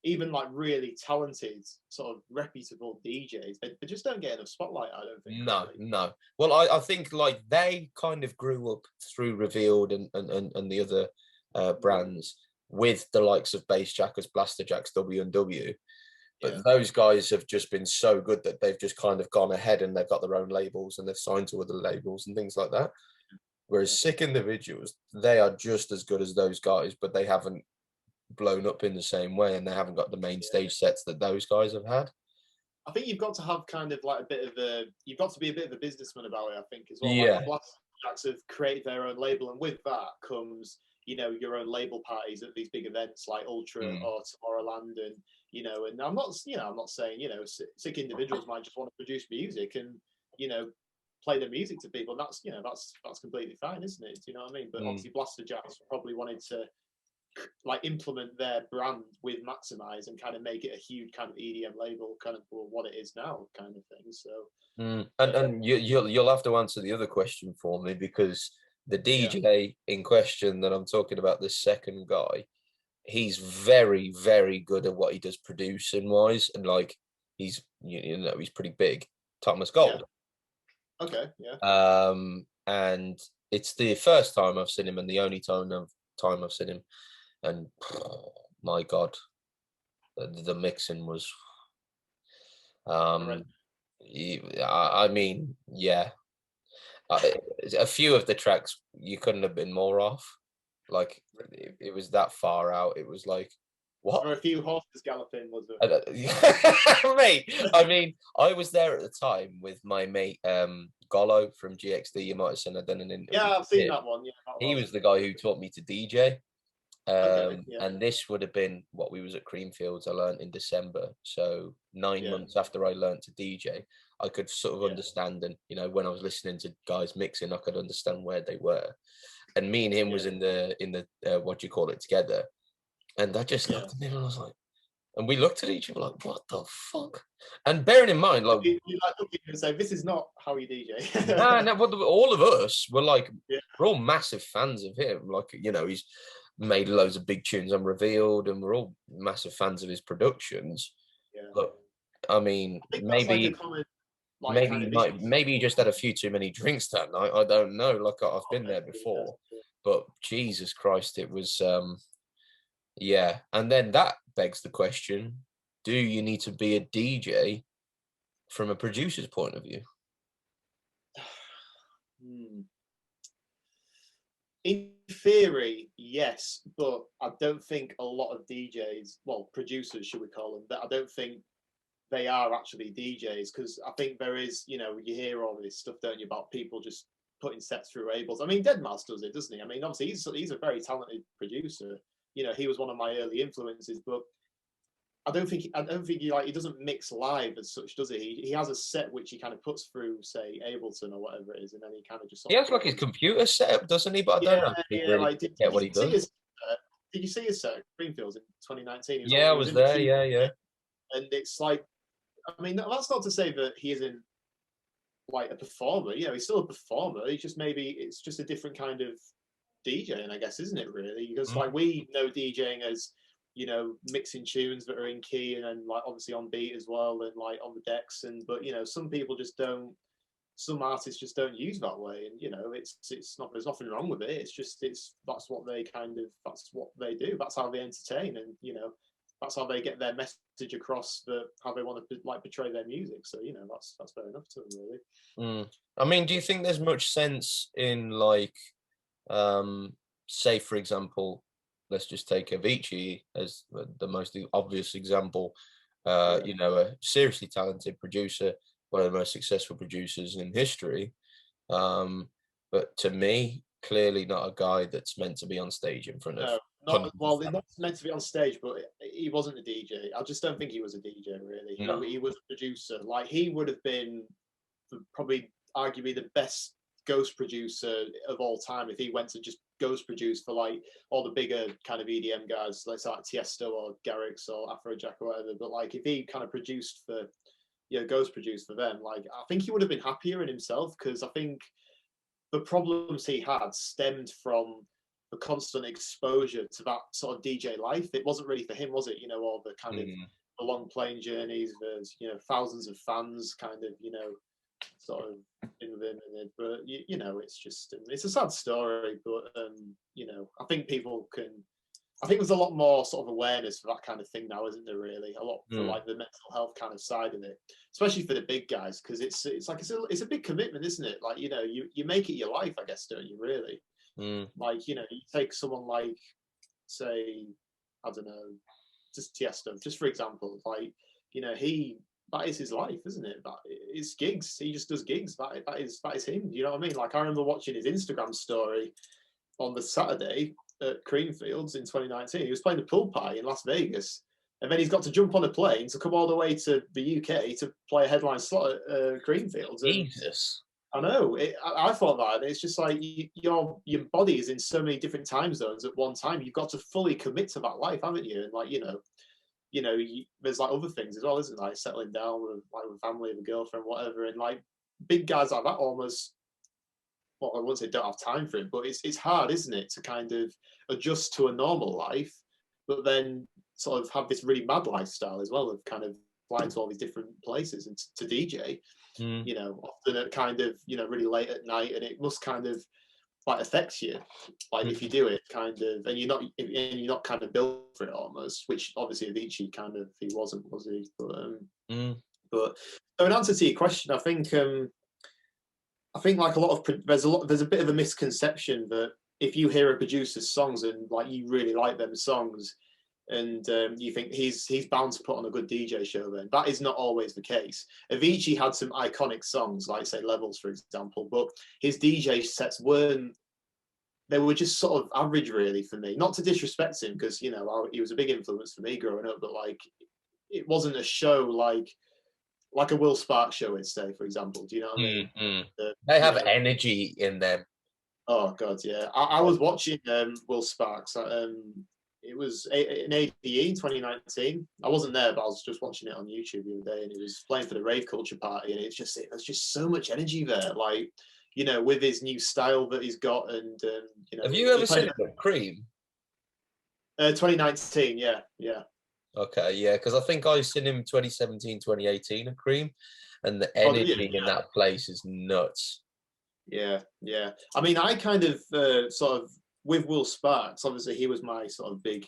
even like really talented, sort of reputable DJs, they just don't get enough spotlight, I don't think. No. Well, I think like they kind of grew up through Revealed and the other brands with the likes of Bassjackers, Blasterjacks, W&W. But those guys have just been so good that they've just kind of gone ahead and they've got their own labels and they've signed to other labels and things like that. Whereas Sick Individuals, they are just as good as those guys, but they haven't blown up in the same way, and they haven't got the main stage sets that those guys have had. I think you've got to have kind of like you've got to be a bit of a businessman about it, I think, as well. Yeah. Like Blackjacks have created their own label, and with that comes, your own label parties at these big events like Ultra or Tomorrowland, and and I'm not saying, Sick Individuals might just want to produce music and, play the music to people. And that's completely fine, isn't it? Do you know what I mean? But obviously Blasterjacks probably wanted to like implement their brand with Maximize and kind of make it a huge kind of EDM label, kind of what it is now, kind of thing. So and you'll have to answer the other question for me, because the DJ in question that I'm talking about, this second guy, he's very, very good at what he does producing wise, and like he's he's pretty big. Thomas Gold. Okay, yeah. And it's the first time I've seen him and the only time I've seen him, and my God, the mixing was I mean, yeah. A few of the tracks you couldn't have been more off. Like it was that far out. It was like, what? Or a few horses galloping, was it? Mate, I mean, I was there at the time with my mate Golo from GXD. You might have seen I done an interview. Yeah, I've seen that one. Yeah, he was the guy who taught me to DJ. Okay, And this would have been what we was at Creamfields. I learned in December, so 9 months after I learned to DJ, I could sort of understand, and when I was listening to guys mixing, I could understand where they were. And me and him was in the what do you call it, together, and I just looked at him and I was like, And we looked at each other like, what the fuck? And bearing in mind, like, You like look at him and say, "This is not how you no, DJ." no, all of us were like, Yeah. we're all massive fans of him. Like, you know, he's made loads of big tunes on Revealed, and we're all massive fans of his productions. Yeah. But I mean, I think that's like a common, like, kind of issue. maybe he just had a few too many drinks that night. I don't know. Like, I've been there Yeah. before, but Jesus Christ, it was yeah. And then that begs the question: do you need to be a DJ from a producer's point of view? In theory, yes, but I don't think a lot of DJs, well, producers, should we call them, that I don't think they are actually DJs, because I think there is, you know, you hear all this stuff, don't you, about people just putting sets through Able's. I mean, Deadmau5 does it, doesn't he? I mean, obviously he's a very talented producer. You know, he was one of my early influences, but I don't think he like, he doesn't mix live as such, does he? He has a set which he kind of puts through, say, Ableton or whatever it is, and then he kind of just He sort has of like his computer set up, doesn't he? But I don't yeah, know if people really like get what he does. did you see his set at Greenfields in 2019? Yeah, I He was was in the there. queue, Yeah, yeah. and it's like, I mean, that's not to say that he isn't like a performer. You know, he's still a performer. He's just, maybe it's just a different kind of DJing, I guess, isn't it? Really, because like we know DJing as, you know, mixing tunes that are in key and then like obviously on beat as well, and like on the decks. And but you know, some people just don't. Some artists just don't use that way, and you know, it's not. There's nothing wrong with it. It's just that's what they that's what they do. That's how they entertain, and you know, that's how they get their message across. How they want to like portray their music. So you know, that's fair enough to them, really. I mean, do you think there's much sense in like, say for example, let's just take Avicii as the most obvious example. You know, a seriously talented producer, one of the most successful producers in history. But to me, clearly not a guy that's meant to be on stage in front of not well. They're not meant to be on stage, but he wasn't a DJ. I just don't think he was a DJ. Really, No. He was a producer. Like he would have been probably arguably the best ghost producer of all time if he went to just ghost produce for like all the bigger kind of EDM guys, like Tiesto or Garrix or Afrojack or whatever. But like if he kind of produced for, you know, ghost produced for them, like I think he would have been happier in himself, because I think the problems he had stemmed from the constant exposure to that sort of DJ life. It wasn't really for him, was it? You know, all the kind of the long plane journeys, there's, you know, thousands of fans kind of, you know, sort of in with him. But you know, it's just, it's a sad story, but you know, I think there's a lot more sort of awareness for that kind of thing now, isn't there? Really, a lot for like the mental health kind of side of it, especially for the big guys, because it's like it's a big commitment, isn't it? Like, you know, you make it your life, I guess, don't you? Really, like, you know, you take someone like, say, I don't know, just Tiesto, just for example, like, you know, that is his life, isn't it? That is gigs. He just does gigs. That is him. You know what I mean? Like, I remember watching his Instagram story on the Saturday at Creamfields in 2019. He was playing the pool party in Las Vegas, and then he's got to jump on a plane to come all the way to the UK to play a headline slot at Creamfields. Jesus. I know. I thought that it's just like your body is in so many different time zones at one time. You've got to fully commit to that life, haven't you? And like, you know, there's like other things as well, isn't there? Like settling down with family, with a girlfriend, whatever. And like big guys like that almost, well, I wouldn't say don't have time for it, but it's hard, isn't it, to kind of adjust to a normal life, but then sort of have this really mad lifestyle as well of kind of flying to all these different places and to DJ, you know, often at kind of, you know, really late at night, and it must kind of like affects you, like if you do it kind of, and you're not kind of built for it almost, which obviously Avicii kind of, he wasn't, was he? But so in answer to your question, I think like there's a bit of a misconception that if you hear a producer's songs and like you really like them songs, and you think he's bound to put on a good DJ show, then that is not always the case. Avicii had some iconic songs, like say Levels, for example, but his DJ sets they were just sort of average, really, for me. Not to disrespect him, because, you know, he was a big influence for me growing up, but like it wasn't a show like a Will Sparks show, I'd say, for example. Do you know what I mean? They have energy in them. Oh God, yeah. I was watching Will Sparks it was an ADE in 2019. I wasn't there, but I was just watching it on YouTube the other day, and he was playing for the Rave Culture Party, and there's just so much energy there, like, you know, with his new style that he's got, and you know, Have you ever he played seen him at Cream? 2019, yeah, yeah. Okay, yeah, because I think I've seen him 2017, 2018 at Cream, and the Oh, yeah, energy in that place is nuts. yeah, yeah. I mean, I kind of sort of with Will Sparks. Obviously, he was my sort of big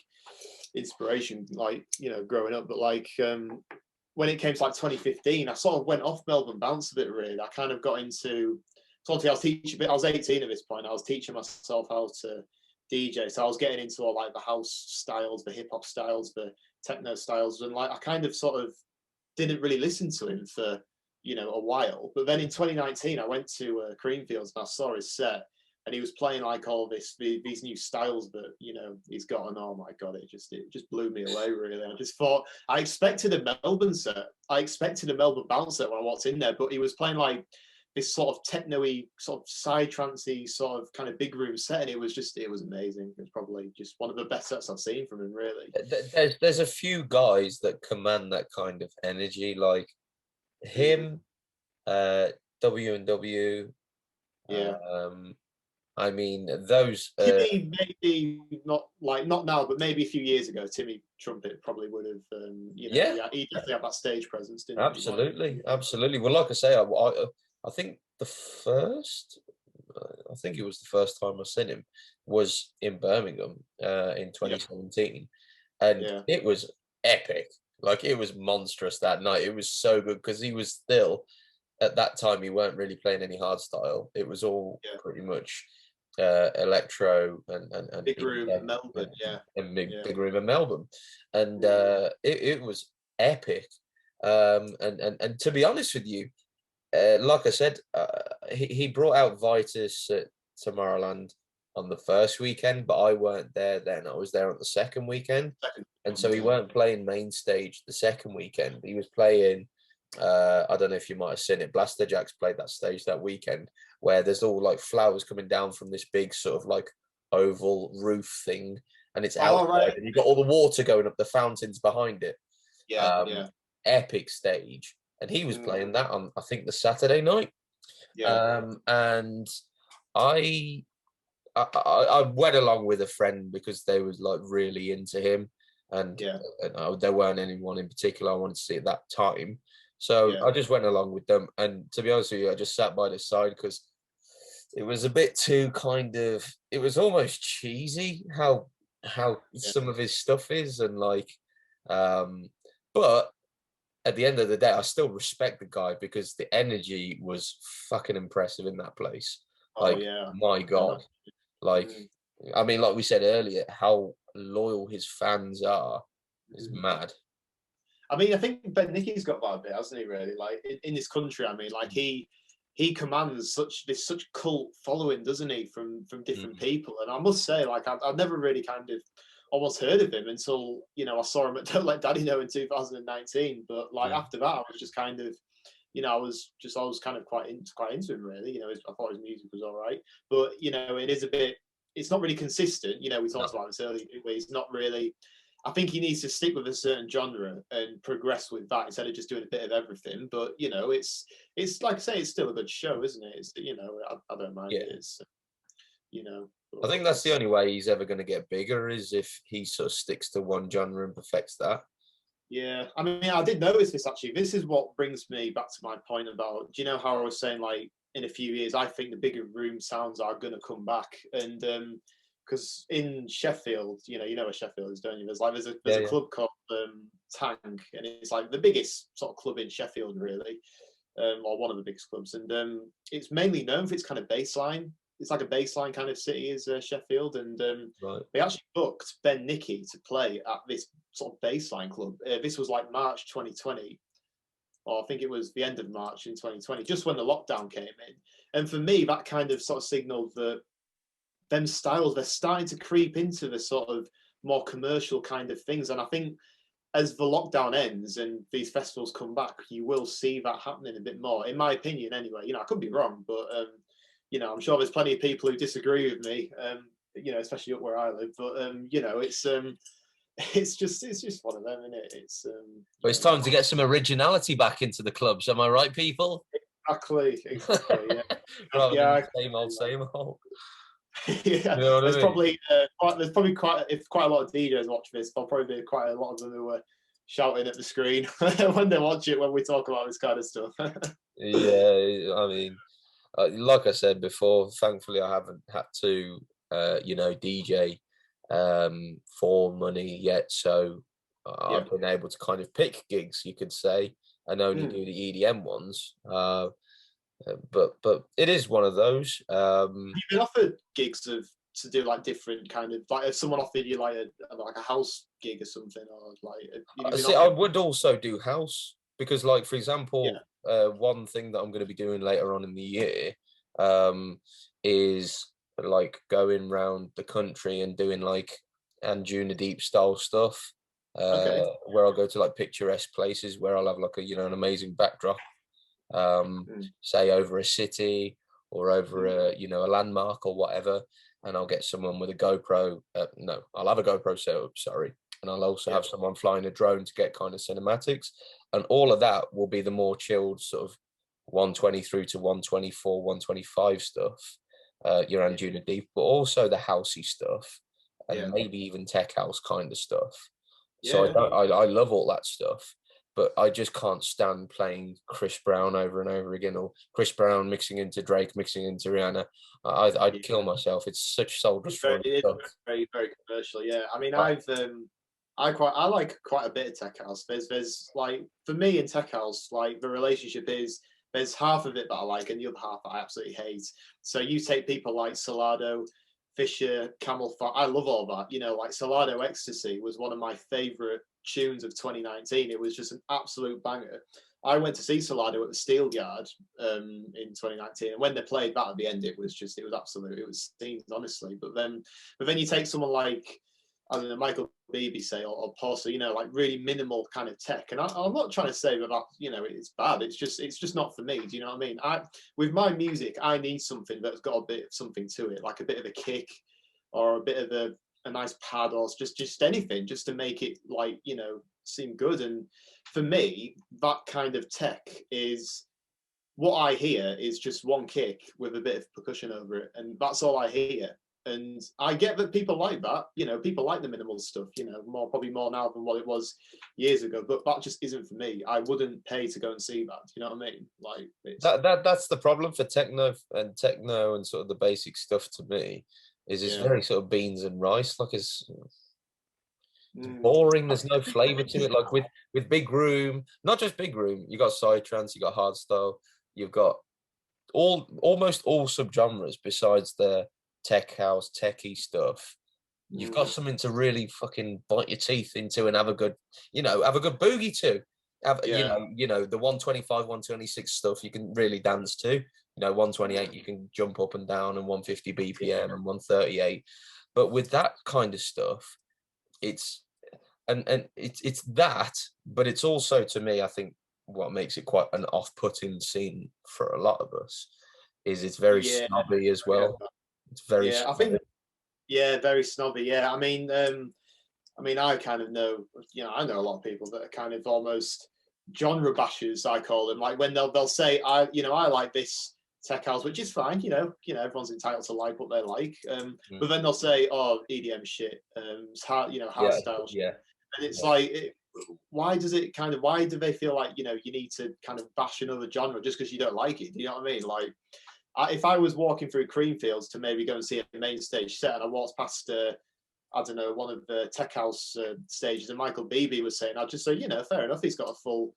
inspiration, like, you know, growing up. But like when it came to like 2015, I sort of went off Melbourne Bounce a bit. Really, I kind of got into. So obviously, I was teaching. I was 18 at this point. I was teaching myself how to DJ. So I was getting into all like the house styles, the hip hop styles, the techno styles, and like I kind of sort of didn't really listen to him for, you know, a while. But then in 2019, I went to Creamfields and I saw his set, and he was playing like all these new styles that, you know, he's got. And oh my god, it just blew me away. Really, I just thought I expected a Melbourne set. I expected a Melbourne Bounce set when I walked in there, but he was playing like this sort of techno-y, sort of side trancey, sort of kind of big room set, and it was amazing. It was probably just one of the best sets I've seen from him, really. There's a few guys that command that kind of energy, like him, W&W. Yeah. I mean, those. Timmy, maybe not now, but maybe a few years ago, Timmy Trumpet probably would have, you know, Yeah, he definitely had that stage presence, didn't absolutely, he? absolutely. Well, like I say, I think I think it was the first time I seen him was in Birmingham in 2017, and Yeah. it was epic. Like it was monstrous that night. It was so good because he was still at that time he weren't really playing any hard style. It was all pretty much electro and Big room in Melbourne, and big room in Melbourne, and it was epic. And to be honest with you, like I said, he brought out Vitus at Tomorrowland on the first weekend, but I weren't there then. I was there on the second weekend, and so he weren't playing main stage the second weekend. He was playing. I don't know if you might have seen it. Blaster Jacks played that stage that weekend, where there's all like flowers coming down from this big sort of like oval roof thing, and it's outside, right. and you've got all the water going up, the fountains behind it. Yeah. Epic stage, and he was playing that on, I think, the Saturday night. And I went along with a friend because they was like really into him, and there weren't anyone in particular I wanted to see at that time. So I just went along with them, and to be honest with you, I just sat by the side because it was a bit too kind of, it was almost cheesy how some of his stuff is, and like, but at the end of the day, I still respect the guy because the energy was fucking impressive in that place. Like, my God. Like, I mean, like we said earlier, how loyal his fans are is mad. I mean, I think Ben Nicky's got that a bit, hasn't he? Really, like in this country. I mean, like he commands such cult following, doesn't he, from different people? And I must say, like I've never really kind of almost heard of him until, you know, I saw him at Don't Let Daddy Know in 2019. But like after that, I was just kind of, you know, I was kind of quite into him, really. You know, I thought his music was all right, but you know, it is a bit. It's not really consistent. You know, we talked about this earlier. Where he's not really. I think he needs to stick with a certain genre and progress with that instead of just doing a bit of everything. But you know, it's like I say, it's still a good show, isn't it? It's, you know, I don't mind it. It's, you know, I think that's the only way he's ever going to get bigger is if he sort of sticks to one genre and perfects that. Yeah, I mean, I did notice this actually. This is what brings me back to my point about, do you know how I was saying, like, in a few years, I think the bigger room sounds are going to come back. And because in Sheffield, you know where Sheffield is, don't you? There's a club called Tank, and it's like the biggest sort of club in Sheffield, really, or one of the biggest clubs. And it's mainly known for its kind of baseline. It's like a baseline kind of city is Sheffield, and they actually booked Ben Nicky to play at this sort of baseline club. This was like March 2020, or I think it was the end of March in 2020, just when the lockdown came in. And for me, that kind of sort of signaled that them styles, they're starting to creep into the sort of more commercial kind of things. And I think as the lockdown ends and these festivals come back, you will see that happening a bit more, in my opinion anyway. You know, I could be wrong, but you know, I'm sure there's plenty of people who disagree with me you know, especially up where I live. But you know, it's just one of them, isn't it? But it's time to get some originality back into the clubs. Am I right, people? Exactly, yeah. Rather Yeah, than same old, same old. yeah, You know what I there's mean? probably if quite a lot of DJs watch this, there'll probably be quite a lot of them who are shouting at the screen when they watch it when we talk about this kind of stuff. Yeah, I mean, like I said before, thankfully I haven't had to, DJ for money yet. So Yeah. I've been able to kind of pick gigs, you could say, and only Mm. do the EDM ones. But it is one of those. You've been offered gigs to do like different kind of like if someone offered you like a house gig or something, or like have you been See, I offered? would also do house because, like, for Yeah. example, one thing that I'm going to be doing later on in the year is like going around the country and doing like Anjuna Deep style stuff, Okay. where I'll go to like picturesque places where I'll have like an amazing backdrop, Mm. say over a city or over Mm. a landmark or whatever, and I'll get someone with a GoPro. No, I'll have a GoPro set up. Sorry, and I'll also Yeah. have someone flying a drone to get kind of cinematics, and all of that will be the more chilled sort of 120 through to 124, 125 stuff. Your Yeah. Anjuna Deep, but also the housey stuff, Yeah. and maybe even tech house kind of stuff. So Yeah. I love all that stuff, but I just can't stand playing Chris Brown over and over again, or Chris Brown mixing into Drake, mixing into Rihanna. I'd Yeah. kill myself. It's such soul destroying It's stuff. very commercial. Yeah. I mean, Uh, I like quite a bit of tech house. There's like for me in tech house, like the relationship is there's half of it that I like and the other half that I absolutely hate. So you take people like Salado, Fisher, Camel Fat. I love all that. You know, like Salado Ecstasy was one of my favorite tunes of 2019. It was just an absolute banger. I went to see Salado at the Steel Yard in 2019, and when they played that at the end, it was absolute. It was scenes, honestly. But then you take someone like I don't know, Michael Beebe, say, or Porter, you know, like really minimal kind of tech. And I'm not trying to say that you know, it's bad. It's just not for me. Do you know what I mean? With my music, I need something that's got a bit of something to it, like a bit of a kick, or a bit of a nice pad, or just anything, just to make it like you know seem good. And for me, that kind of tech is what I hear is just one kick with a bit of percussion over it, and that's all I hear. And I get that people like that, you know, people like the minimal stuff, you know, probably more now than what it was years ago. But that just isn't for me. I wouldn't pay to go and see that. Do you know what I mean? Like it's that's the problem for techno and sort of the basic stuff to me is it's yeah. very sort of beans and rice. Like it's Mm. boring. I There's no flavor to it. Like with Big Room, not just Big Room. You got psytrance, you got hardstyle, you've got almost all subgenres besides the tech house, techie stuff. You've got mm, something to really fucking bite your teeth into and have a good, have a good boogie to. Have yeah. the 125, 126 stuff you can really dance to. 128 Mm, you can jump up and down, and 150 yeah. BPM and 138. But with that kind of stuff, it's and it's that, but it's also to me, I think what makes it quite an off-putting scene for a lot of us is it's very Yeah. snobby as I get well. that. It's very Yeah. I think snobby. yeah, very snobby. Yeah. I mean, I kind of know, you know, I know a lot of people that are kind of almost genre bashers. I call them like when they'll say, I like this tech house, which is fine. Everyone's entitled to like what they like. Mm. But then they'll say, oh, EDM shit, it's hard, hard Yeah, style, yeah, and it's yeah. like, why do they feel like you need to kind of bash another genre just because you don't like it? Do you know what I mean? Like, if I was walking through Creamfields to maybe go and see a main stage set, and I walked past I don't know, one of the tech house stages, and Michael Beebe was saying, I'd just say, fair enough, he's got a full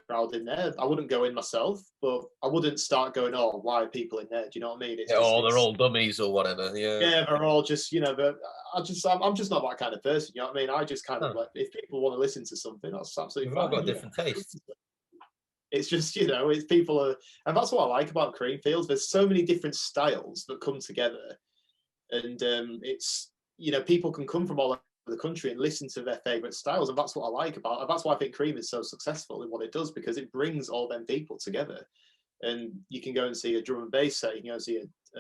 crowd in there. I wouldn't go in myself, but I wouldn't start going, oh, why are people in there? Do you know what I mean? It's Yeah, just, oh, they're all dummies or whatever. Yeah. yeah, they're all just, I'm just not that kind of person. You know what I mean? I just kind of No, like, if people want to listen to something, that's absolutely we've all got fine. different tastes. It's just, it's people are, and that's what I like about Creamfields. There's so many different styles that come together, and it's, people can come from all over the country and listen to their favorite styles, and that's what I like about it. That's why I think Cream is so successful in what it does, because it brings all them people together. And you can go and see a drum and bass set, you can go and see a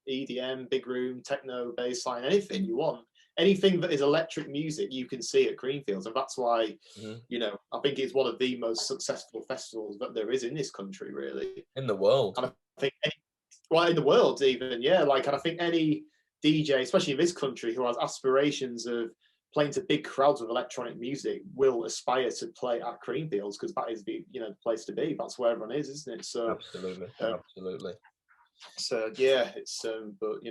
EDM, big room, techno, bassline, anything you want. Anything that is electric music, you can see at Creamfields, and that's why, I think it's one of the most successful festivals that there is in this country, really. In the world. And I think, in the world even, yeah. Like, and I think any DJ, especially in this country, who has aspirations of playing to big crowds of electronic music will aspire to play at Creamfields, because that is the place to be. That's where everyone is, isn't it? So absolutely. So yeah, it's but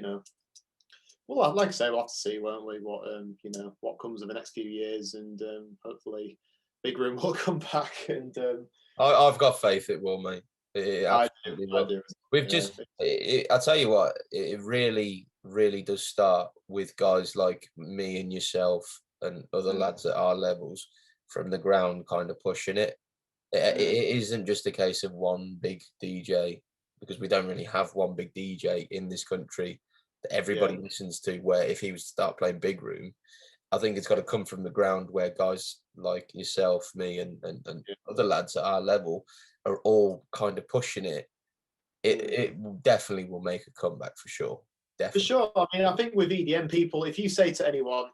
well, like I say, we'll have to see, won't we? What comes in the next few years, and hopefully, Big Room will come back. And I've got faith it will, mate. It absolutely will. We've just, I tell you what, it really, really does start with guys like me and yourself and other lads at our levels from the ground, kind of pushing it. It isn't just a case of one big DJ, because we don't really have one big DJ in this country that everybody listens to. Where if he was to start playing Big Room, I think it's got to come from the ground, where guys like yourself, me, and other lads at our level are all kind of pushing it. It definitely will make a comeback for sure. Definitely. For sure. I mean, I think with EDM people, if you say to anyone,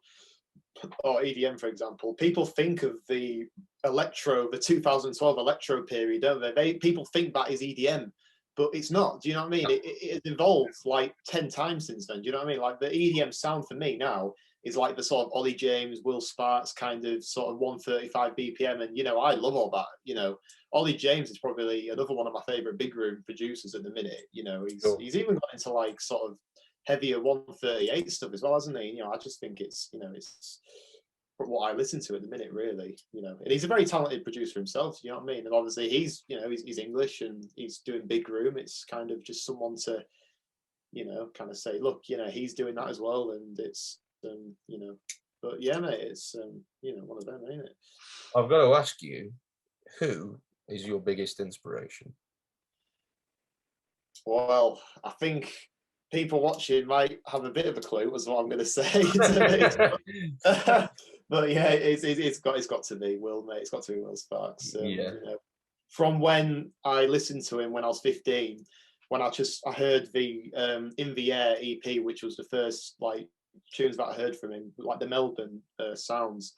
or EDM, for example, people think of the 2012 electro period, don't they? People think that is EDM, but it's not. Do you know what I mean? It has evolved like 10 times since then. Do you know what I mean? Like, the EDM sound for me now is like the sort of Ollie James, Will Sparks kind of sort of 135 BPM. And, I love all that. Ollie James is probably another one of my favorite Big Room producers at the minute. He's even got into like sort of heavier 138 stuff as well, hasn't he? I just think it's what I listen to at the minute, really. And he's a very talented producer himself. You know what I mean? And obviously he's English and he's doing Big Room. It's kind of just someone to, kind of say, look, he's doing that as well, and it's But yeah, mate, it's one of them, ain't it? I've got to ask you, who is your biggest inspiration? Well, I think people watching might have a bit of a clue, is what I'm going to say. But yeah, it's got to be Will, mate. It's got to be Will Sparks. From when I listened to him when I was 15, when I heard the In the Air EP, which was the first like tunes that I heard from him, like the Melbourne sounds,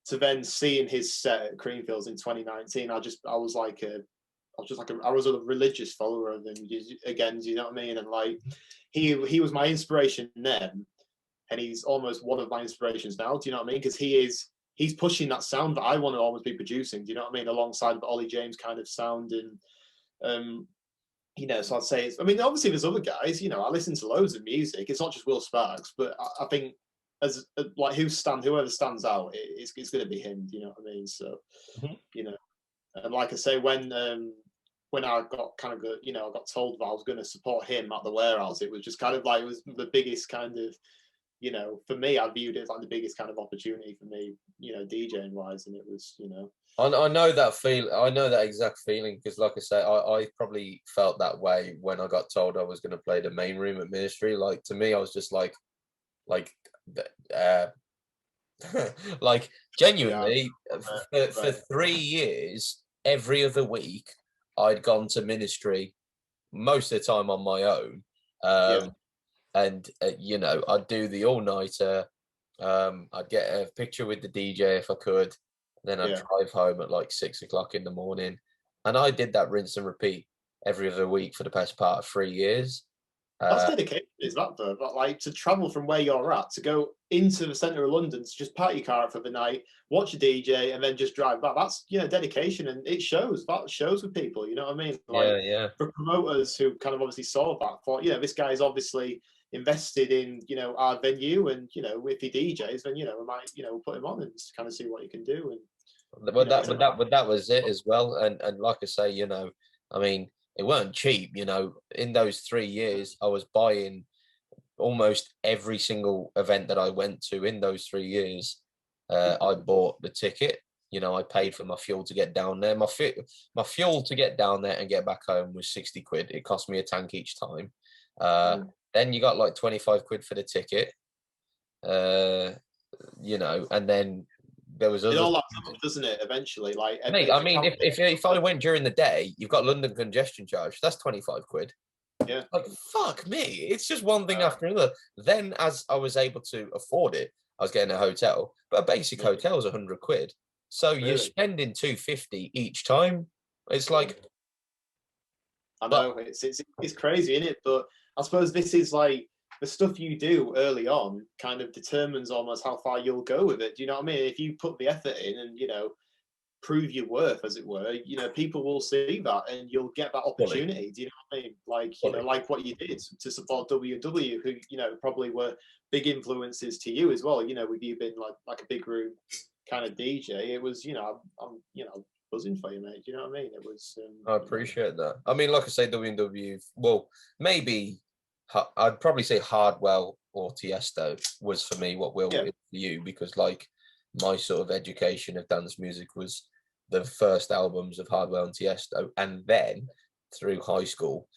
to then seeing his set at Creamfields in 2019, I was a religious follower of him again. Do you know what I mean? And like he was my inspiration then, and he's almost one of my inspirations now. Do you know what I mean? Because he's pushing that sound that I want to almost be producing. Do you know what I mean? Alongside the Ollie James kind of sound, and so I'd say obviously there's other guys. I listen to loads of music. It's not just Will Sparks, but I think as like whoever stands out, it's going to be him. Do you know what I mean? So and like I say, when I got kind of I got told that I was going to support him at the warehouse, it was just kind of like, it was the biggest kind of, for me, I viewed it as like the biggest kind of opportunity for me, DJing wise, and it was, I know that feel. I know that exact feeling, because, like I say, I probably felt that way when I got told I was going to play the main room at Ministry. Like, to me, I was just like, like genuinely, for 3 years, every other week, I'd gone to Ministry, most of the time on my own, and I'd do the all-nighter. I'd get a picture with the DJ if I could. Then I'd drive home at like 6 o'clock in the morning, and I did that rinse and repeat every other week for the best part of 3 years. That's dedication, is that though? But like, to travel from where you're at, to go into the centre of London, to just park your car up for the night, watch a DJ, and then just drive back. That's dedication, and it shows. That shows with people. You know what I mean? Like, for promoters who kind of obviously saw that, thought, this guy's obviously invested in our venue, and if he DJs, then we might we'll put him on and just kind of see what he can do. And that was it as well. And like I say, I mean, it weren't cheap. In those 3 years, I was buying almost every single event that I went to in those 3 years. I bought the ticket. I paid for my fuel to get down there. My fuel to get down there and get back home was 60 quid. It cost me a tank each time. Then you got like 25 quid for the ticket. And then there was other. It all adds up, doesn't it? Eventually, mate, I mean, if I went during the day, you've got London congestion charge. That's 25 quid. Yeah. Like, fuck me. It's just one thing after another. Then as I was able to afford it, I was getting a hotel. But a basic hotel is 100 quid. So you're Really? spending 250 each time. It's Yeah. like, I but know it's crazy, isn't it? But I suppose this is like the stuff you do early on kind of determines almost how far you'll go with it. Do you know what I mean? If you put the effort in and prove your worth, as it were, people will see that and you'll get that fully, opportunity. Do you know what I mean? Like fully. like what you did to support WW, who probably were big influences to you as well. With you being like a big room kind of DJ, it was I'm buzzing for you, mate. Do you know what I mean? It was I appreciate that. I mean, like I say, W&W, well, maybe I'd probably say Hardwell or Tiesto was for me what Will yeah, is for you, because like my sort of education of dance music was the first albums of Hardwell and Tiesto, and then through high school,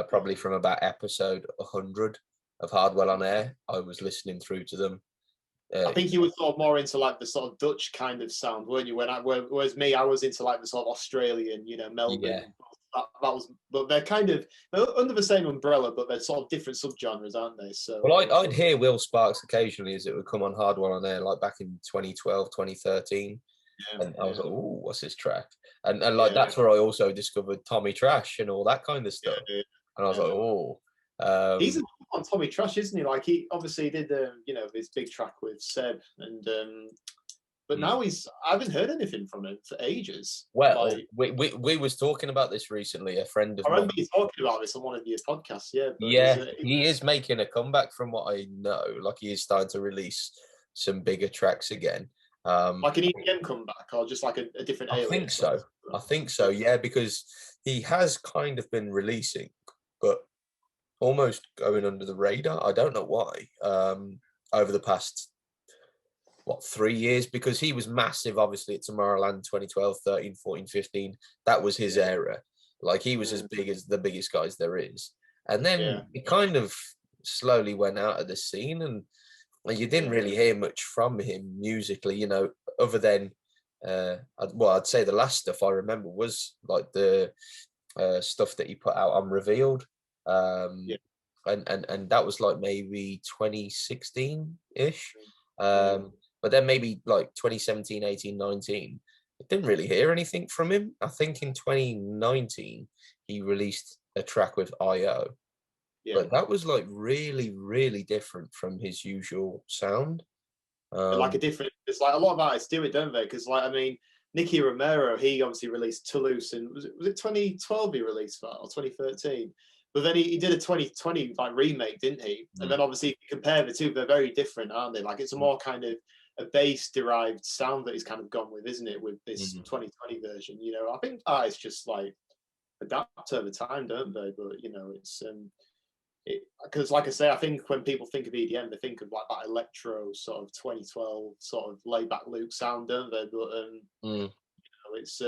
probably from about episode 100 of Hardwell on Air, I was listening through to them. I think you were sort of more into like the sort of Dutch kind of sound, weren't you? Whereas me, I was into like the sort of Australian, Yeah, Melbourne. That was, but they're under the same umbrella, but they're sort of different subgenres, aren't they? So well, I'd hear Will Sparks occasionally as it would come on Hardwell on Air, like back in 2012, 2013. yeah, And I was like, "Oh, what's this track?" And like yeah, that's where I also discovered Tommy Trash and all that kind of yeah, stuff. yeah. And I was like, "Oh, He's on Tommy Trash, isn't he? Like he obviously did, his big track with Seb, and but mm." now I haven't heard anything from him for ages. Well, Like we was talking about this recently. A friend of I remember mine, you talking about this on one of your podcasts, yeah. But yeah, he is making a comeback from what I know. Like he is starting to release some bigger tracks again. like an EDM comeback or just like a different I think alias? so. I think so. Yeah, because he has kind of been releasing, but almost going under the radar. I don't know why. Over the past 3 years, because he was massive obviously at Tomorrowland 2012, 13, 14, 15. That was his era. Like he was as big as the biggest guys there is. And Yeah, then it kind of slowly went out of the scene, and you didn't yeah, really hear much from him musically, other than I'd say the last stuff I remember was like the stuff that he put out on Revealed. Um, yeah, and that was like maybe 2016-ish. yeah, But then maybe like 2017, 18, 19, I didn't really hear anything from him. I think in 2019, he released a track with IO, yeah. but that was like really, really different from his usual sound. Like a Um, different. It's like a lot of artists do it, don't they? Because like I mean, Nicky Romero, he obviously released Toulouse, and was it 2012 he released that or 2013? But then he did a 2020 like remake, didn't he? And mm, then obviously compare the two, they're very different, aren't they? Like it's a more kind of a bass derived sound that he's kind of gone with, isn't it? With this mm. 2020 version, I think artists just like adapt over time, don't they? But it's because like I say, I think when people think of EDM, they think of like that electro sort of 2012 sort of laid back Luke sound, don't they? But Mm.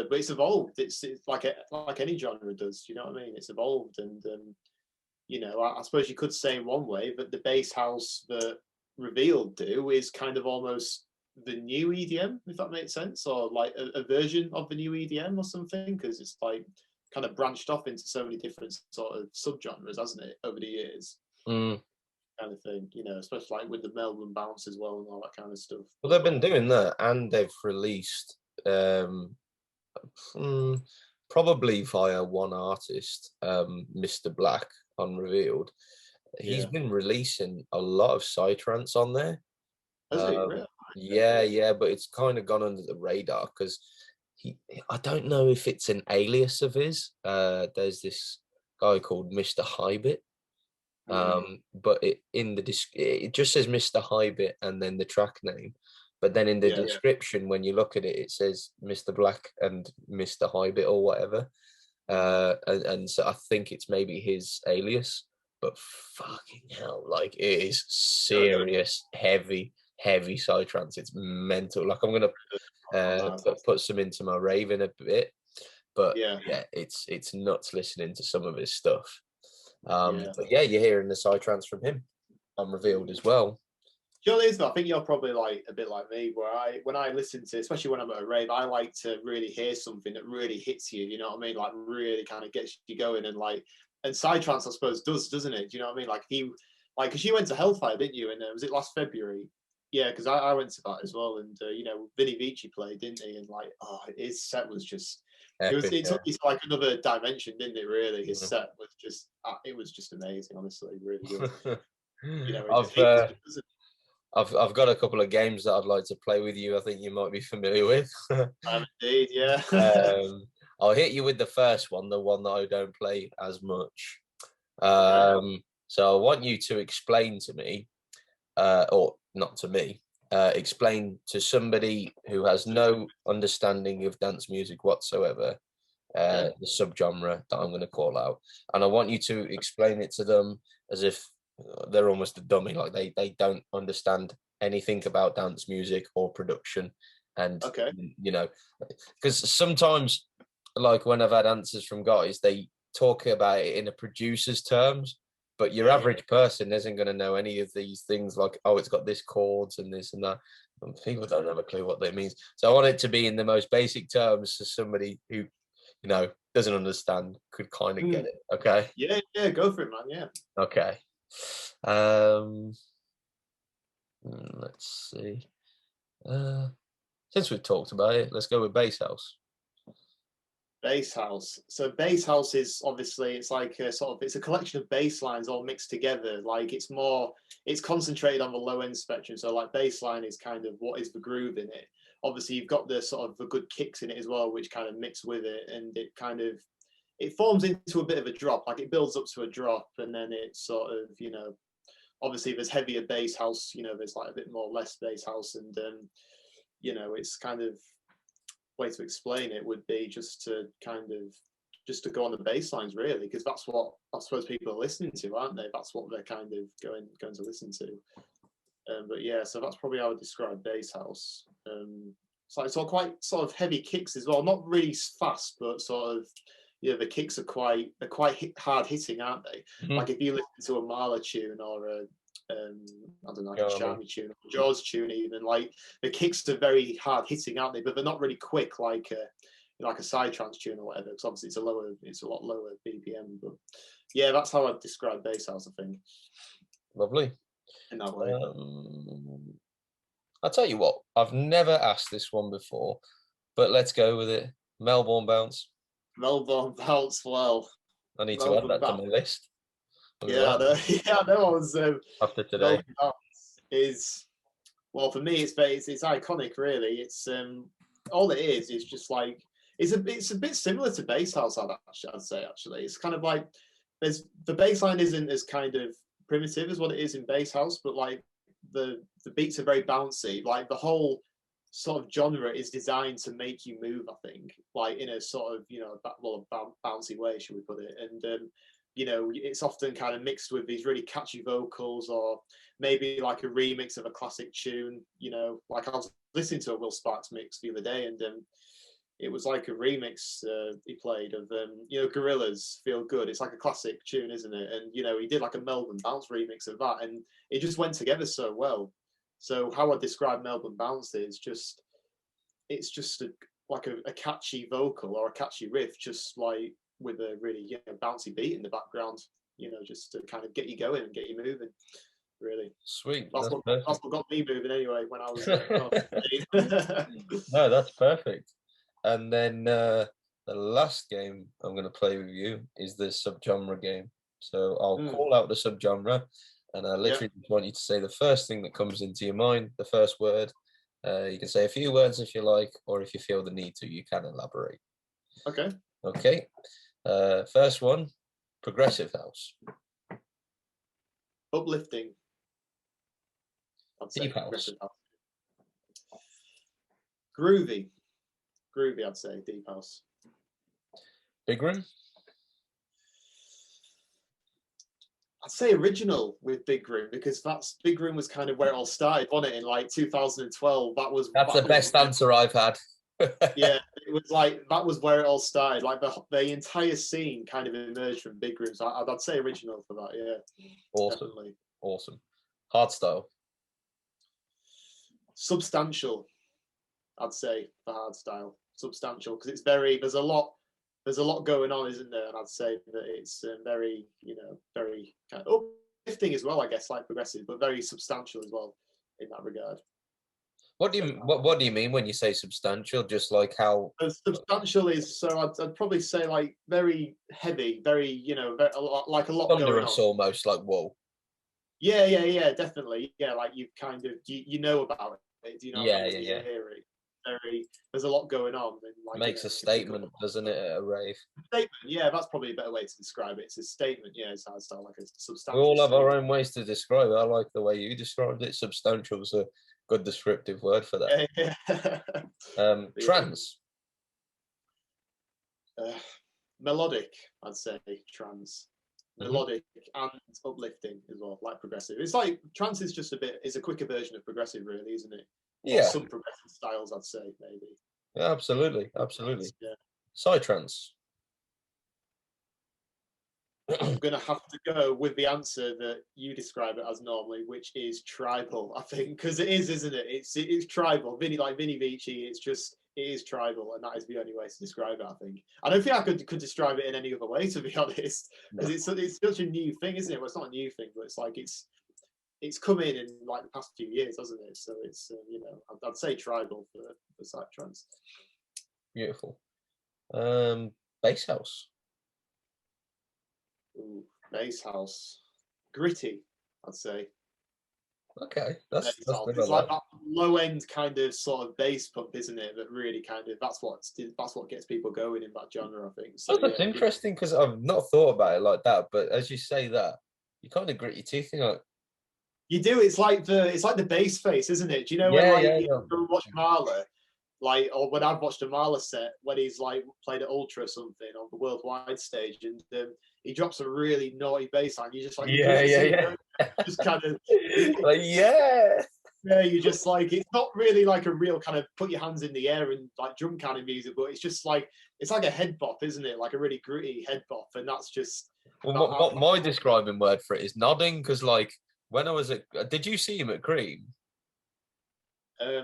but it's evolved. It's like any genre does. You know what I mean? It's evolved, and I suppose you could say in one way that the bass house that Revealed do is kind of almost the new EDM, if that makes sense, or like a version of the new EDM or something, because it's like kind of branched off into so many different sort of subgenres, hasn't it, over the years? Mm. Kind of thing, especially like with the Melbourne bounce as well and all that kind of stuff. Well, they've been doing that, and they've released mm, probably via one artist, Mr. Black, on Revealed. He's Yeah, been releasing a lot of psytrance on there. has he really? Yeah, yeah, but it's kind of gone under the radar because I don't know if it's an alias of his. There's this guy called Mr. Hybit. But it just says Mr. Hybit and then the track name. But then in the Yeah, description, when you look at it, it says Mr. Black and Mr. Hybit or whatever. And so I think it's maybe his alias. But fucking hell, like it is serious, heavy, heavy psytrance. It's mental. Like I'm gonna put some into my rave in a bit. But yeah, yeah, it's nuts listening to some of his stuff. yeah. But yeah, you're hearing the psytrance from him on Revealed as well. You know what it is though? I think you're probably like a bit like me, where when I listen to, especially when I'm at a rave, I like to really hear something that really hits you. You know what I mean? Like really kind of gets you going, and like and psytrance, I suppose, doesn't it? Do you know what I mean? Because you went to Hellfire, didn't you? And was it last February? Yeah, because I went to that as well, and Vinny Vici played, didn't he? And his set was just Epic, it took me to like another dimension, didn't it? Really, his yeah. set was just it was just amazing, honestly, really good. I've got a couple of games that I'd like to play with you. I think you might be familiar with. Indeed, yeah. I'll hit you with the first one, the one that I don't play as much. Okay. So I want you to explain to me, or not to me, explain to somebody who has no understanding of dance music whatsoever, the subgenre that I'm going to call out, and I want you to explain it to them as if they're almost a dummy, like they don't understand anything about dance music or production. And because sometimes, like when I've had answers from guys, they talk about it in a producer's terms, but your average person isn't going to know any of these things, like, oh, it's got this chords and this and that. And people don't have a clue what that means. So I want it to be in the most basic terms, so somebody who doesn't understand could kind of get it. Okay. Yeah, go for it, man. Yeah. Okay. Let's see. Since we've talked about it, let's go with bass house. Bass house. So bass house is obviously, it's like it's a collection of bass lines all mixed together. Like it's concentrated on the low end spectrum. So like bass line is kind of what is the groove in it. Obviously you've got the sort of the good kicks in it as well, which kind of mix with it, and it forms into a bit of a drop. Like it builds up to a drop, and then it's sort of, obviously there's heavier bass house, there's like a bit more less bass house, and it's kind of, way to explain it would be just to go on the bass lines, really, because that's what I suppose people are listening to, aren't they? That's what they're kind of going to listen to. But yeah, so that's probably how I would describe bass house. So it's all quite sort of heavy kicks as well, not really fast, but sort of, the kicks are quite hard hitting, aren't they? Mm-hmm. Like if you listen to a Mahler tune or a I don't know, like a Charmy tune, or Jaws tune, even, like the kicks are very hard hitting, aren't they? But they're not really quick like a psytrance tune or whatever, because obviously it's a lot lower BPM. But yeah, that's how I'd describe bass house, I think. Lovely. In that way. I'll tell you what, I've never asked this one before, but let's go with it. Melbourne bounce. Melbourne bounce. Well, I need to add that to my list. Yeah, I know. I was after today. Is, well, for me, it's iconic. Really, it's all it is just like it's a bit similar to bass house. I'd say actually, it's kind of like the bass line isn't as kind of primitive as what it is in bass house, but like the beats are very bouncy. Like the whole sort of genre is designed to make you move, I think, like in a sort of bouncy way, should we put it? And it's often kind of mixed with these really catchy vocals, or maybe like a remix of a classic tune. Like I was listening to a Will Sparks mix the other day, and it was like a remix he played of Gorillaz Feel Good. It's like a classic tune, isn't it? And he did like a Melbourne Bounce remix of that, and it just went together so well. So how I describe Melbourne Bounce is it's just a catchy vocal or a catchy riff, just like with a really bouncy beat in the background, just to kind of get you going and get you moving. Really sweet. That's what got me moving anyway when I was. No, that's perfect. And then the last game I'm going to play with you is the subgenre game. So I'll call out the subgenre, and I literally just want you to say the first thing that comes into your mind, the first word. You can say a few words if you like, or if you feel the need to, you can elaborate. Okay. First one, progressive house. Uplifting. I'd say deep house. Groovy, I'd say deep house. Big room. I'd say original with Big Room, because Big Room was kind of where it all started, wasn't it? In like 2012. That's the best answer I've had. Yeah, it was like that was where it all started. Like the entire scene kind of emerged from Big Room. So I'd say original for that. Yeah, awesome, definitely. Awesome. Hardstyle. Substantial, I'd say, for hardstyle. Substantial, because there's a lot there's a lot going on, isn't there? And I'd say that it's very, very kind of uplifting as well, I guess, like progressive, but very substantial as well in that regard. What do you what do you mean when you say substantial? Just like how Substantial is, so I'd probably say like very heavy, very, very, like a lot going thunderous, on. almost like whoa. Yeah, definitely. Yeah, like you kind of you know about it. Do you know what I Yeah, mean? yeah, You yeah. hear it. There's a lot going on, and like Makes a you can pick up statement, doesn't it, at a rave? statement. Yeah, that's probably a better way to describe it. It's a statement. Yeah, it's sound like a We substantial all have our statement. own ways to describe it. I like the way you described it. Substantial is a good descriptive word for that. Yeah. Trance. Melodic, I'd say. Trance. Melodic and uplifting as well, like progressive. It's like trance is just is a quicker version of progressive, really, isn't it? Yeah. Or some progressive styles, I'd say, maybe. Yeah, absolutely. Yeah. Psytrance. I'm gonna have to go with the answer that you describe it as normally, which is tribal. I think because it is, isn't it? It's tribal. Vinny Vici. It is tribal, and that is the only way to describe it. I think. I don't think I could describe it in any other way, to be honest, because it's such a new thing, isn't it? Well, it's not a new thing, but it's like it's come in like the past few years, hasn't it? So it's I'd say tribal for psytrance. Beautiful. Bass house. Ooh, bass house, gritty, I'd say. Okay, that's It's good. like that low end kind of sort of bass pump, isn't it? That really kind of that's what gets people going in that genre, I think. So that's interesting because I've not thought about it like that. But as you say that, you kind of grit your teeth and you're like, you do. It's like the bass face, isn't it? Do you know when you watch Marla? Like, or when I've watched a Marla set when he's like played at Ultra or something on the worldwide stage, and he drops a really naughty bass line. You just like just kind of like yeah, you just like it's not really like a real kind of put your hands in the air and like drum kind of music, but it's just like it's like a head bop, isn't it? Like a really gritty head bop, and that's just. Well, my describing word for it is nodding because like when I was did you see him at Cream?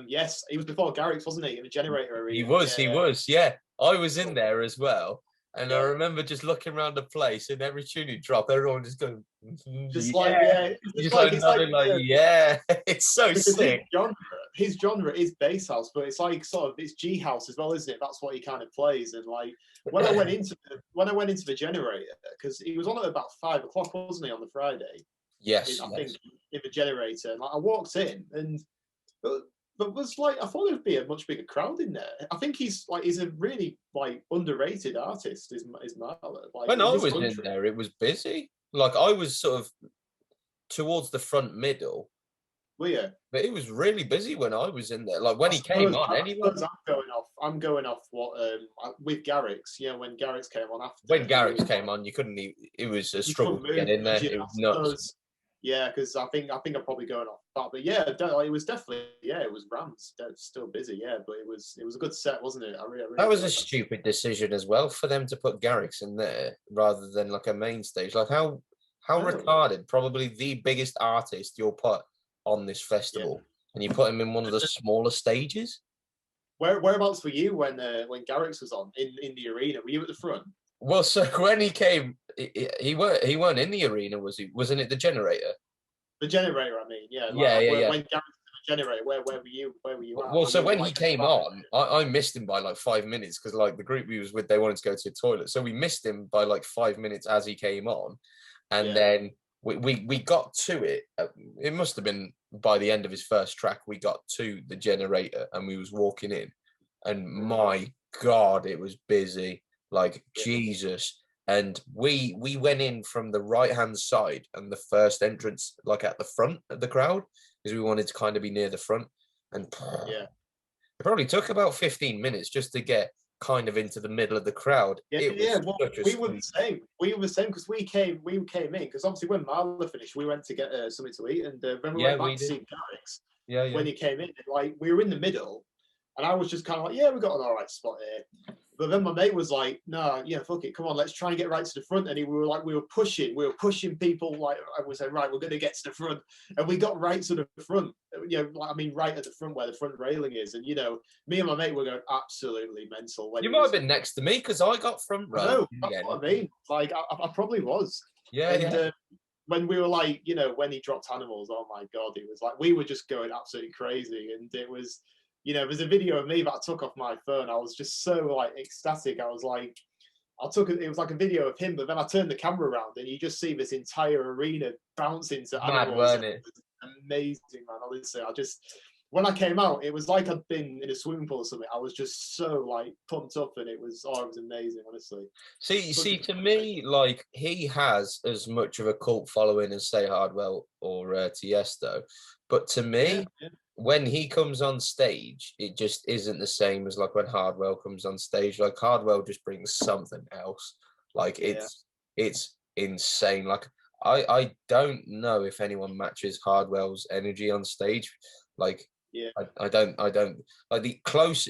Yes, he was before Garrick's, wasn't he? In the Generator arena. He was. Yeah, I was in there as well, and I remember just looking around the place, and every tune you drop, everyone just going, just nodding like yeah, it's so sick. His genre is bass house, but it's like sort of it's G house as well, isn't it? That's what he kind of plays. And like when I went into the Generator, because he was on at about 5 o'clock, wasn't he, on the Friday? Yes, I think in the Generator. And like, I walked in and. But was like I thought there'd be a much bigger crowd in there. I think he's a really like underrated artist. Is Marla? Like, when I was in there, it was busy. Like I was sort of towards the front middle. Well, yeah, but it was really busy when I was in there. Like when he came on, anyway. I'm going off what with Garrick's. Yeah, when Garrick's came on after. When Garrick's came on, you couldn't. It was a struggle to get in there. It was nuts. Yeah, because I think I'm probably going off that, but yeah, it was definitely it was Rams. Still busy, yeah, but it was a good set, wasn't it? I really that was a stupid decision as well for them to put Garrick's in there rather than like a main stage. Like how retarded? Probably the biggest artist you'll put on this festival, and you put him in one of the smaller stages. Whereabouts were you when Garrick's was on in the arena? Were you at the front? Well, so when he came, he weren't in the arena, was he? Wasn't it the Generator? The Generator, I mean, yeah. When Garrick the Generator, where were you? Where were you at? Well, so when he came on, I missed him by like 5 minutes because like the group he was with, they wanted to go to the toilet, so we missed him by like 5 minutes as he came on, and then we got to it. It must have been by the end of his first track. We got to the Generator, and we was walking in, and my God, it was busy. Like Jesus, and we went in from the right hand side and the first entrance, like at the front of the crowd, because we wanted to kind of be near the front. And it probably took about 15 minutes just to get kind of into the middle of the crowd. Well, we were the same. We were the same because we came in because obviously when Marla finished, we went to get something to eat, and when we went back to see Garrick's, when he came in, like we were in the middle, and I was just kind of like, we got an all right spot here. But then my mate was like, "No, yeah, fuck it, come on, let's try and get right to the front." And we were pushing people. Like I was saying, right, we're going to get to the front, and we got right to the front. Like, I mean, right at the front where the front railing is. And me and my mate were going absolutely mental. When You might have been next to me because I got front row. No, that's what I mean. Like I probably was. Yeah, and, when we were like, when he dropped animals, oh my god, it was like we were just going absolutely crazy, and it was. There's a video of me that I took off my phone. I was just so like ecstatic. I was like, it was like a video of him, but then I turned the camera around and you just see this entire arena bouncing to mad, animals. weren't it? Amazing, man. Honestly, when I came out, it was like I'd been in a swimming pool or something. I was just so like pumped up, and it was amazing, honestly. See, to me, like he has as much of a cult following as say Hardwell or Tiesto, but to me, when he comes on stage, it just isn't the same as like when Hardwell comes on stage. Like Hardwell just brings something else. Like it's insane. Like I don't know if anyone matches Hardwell's energy on stage. Like I don't like the close.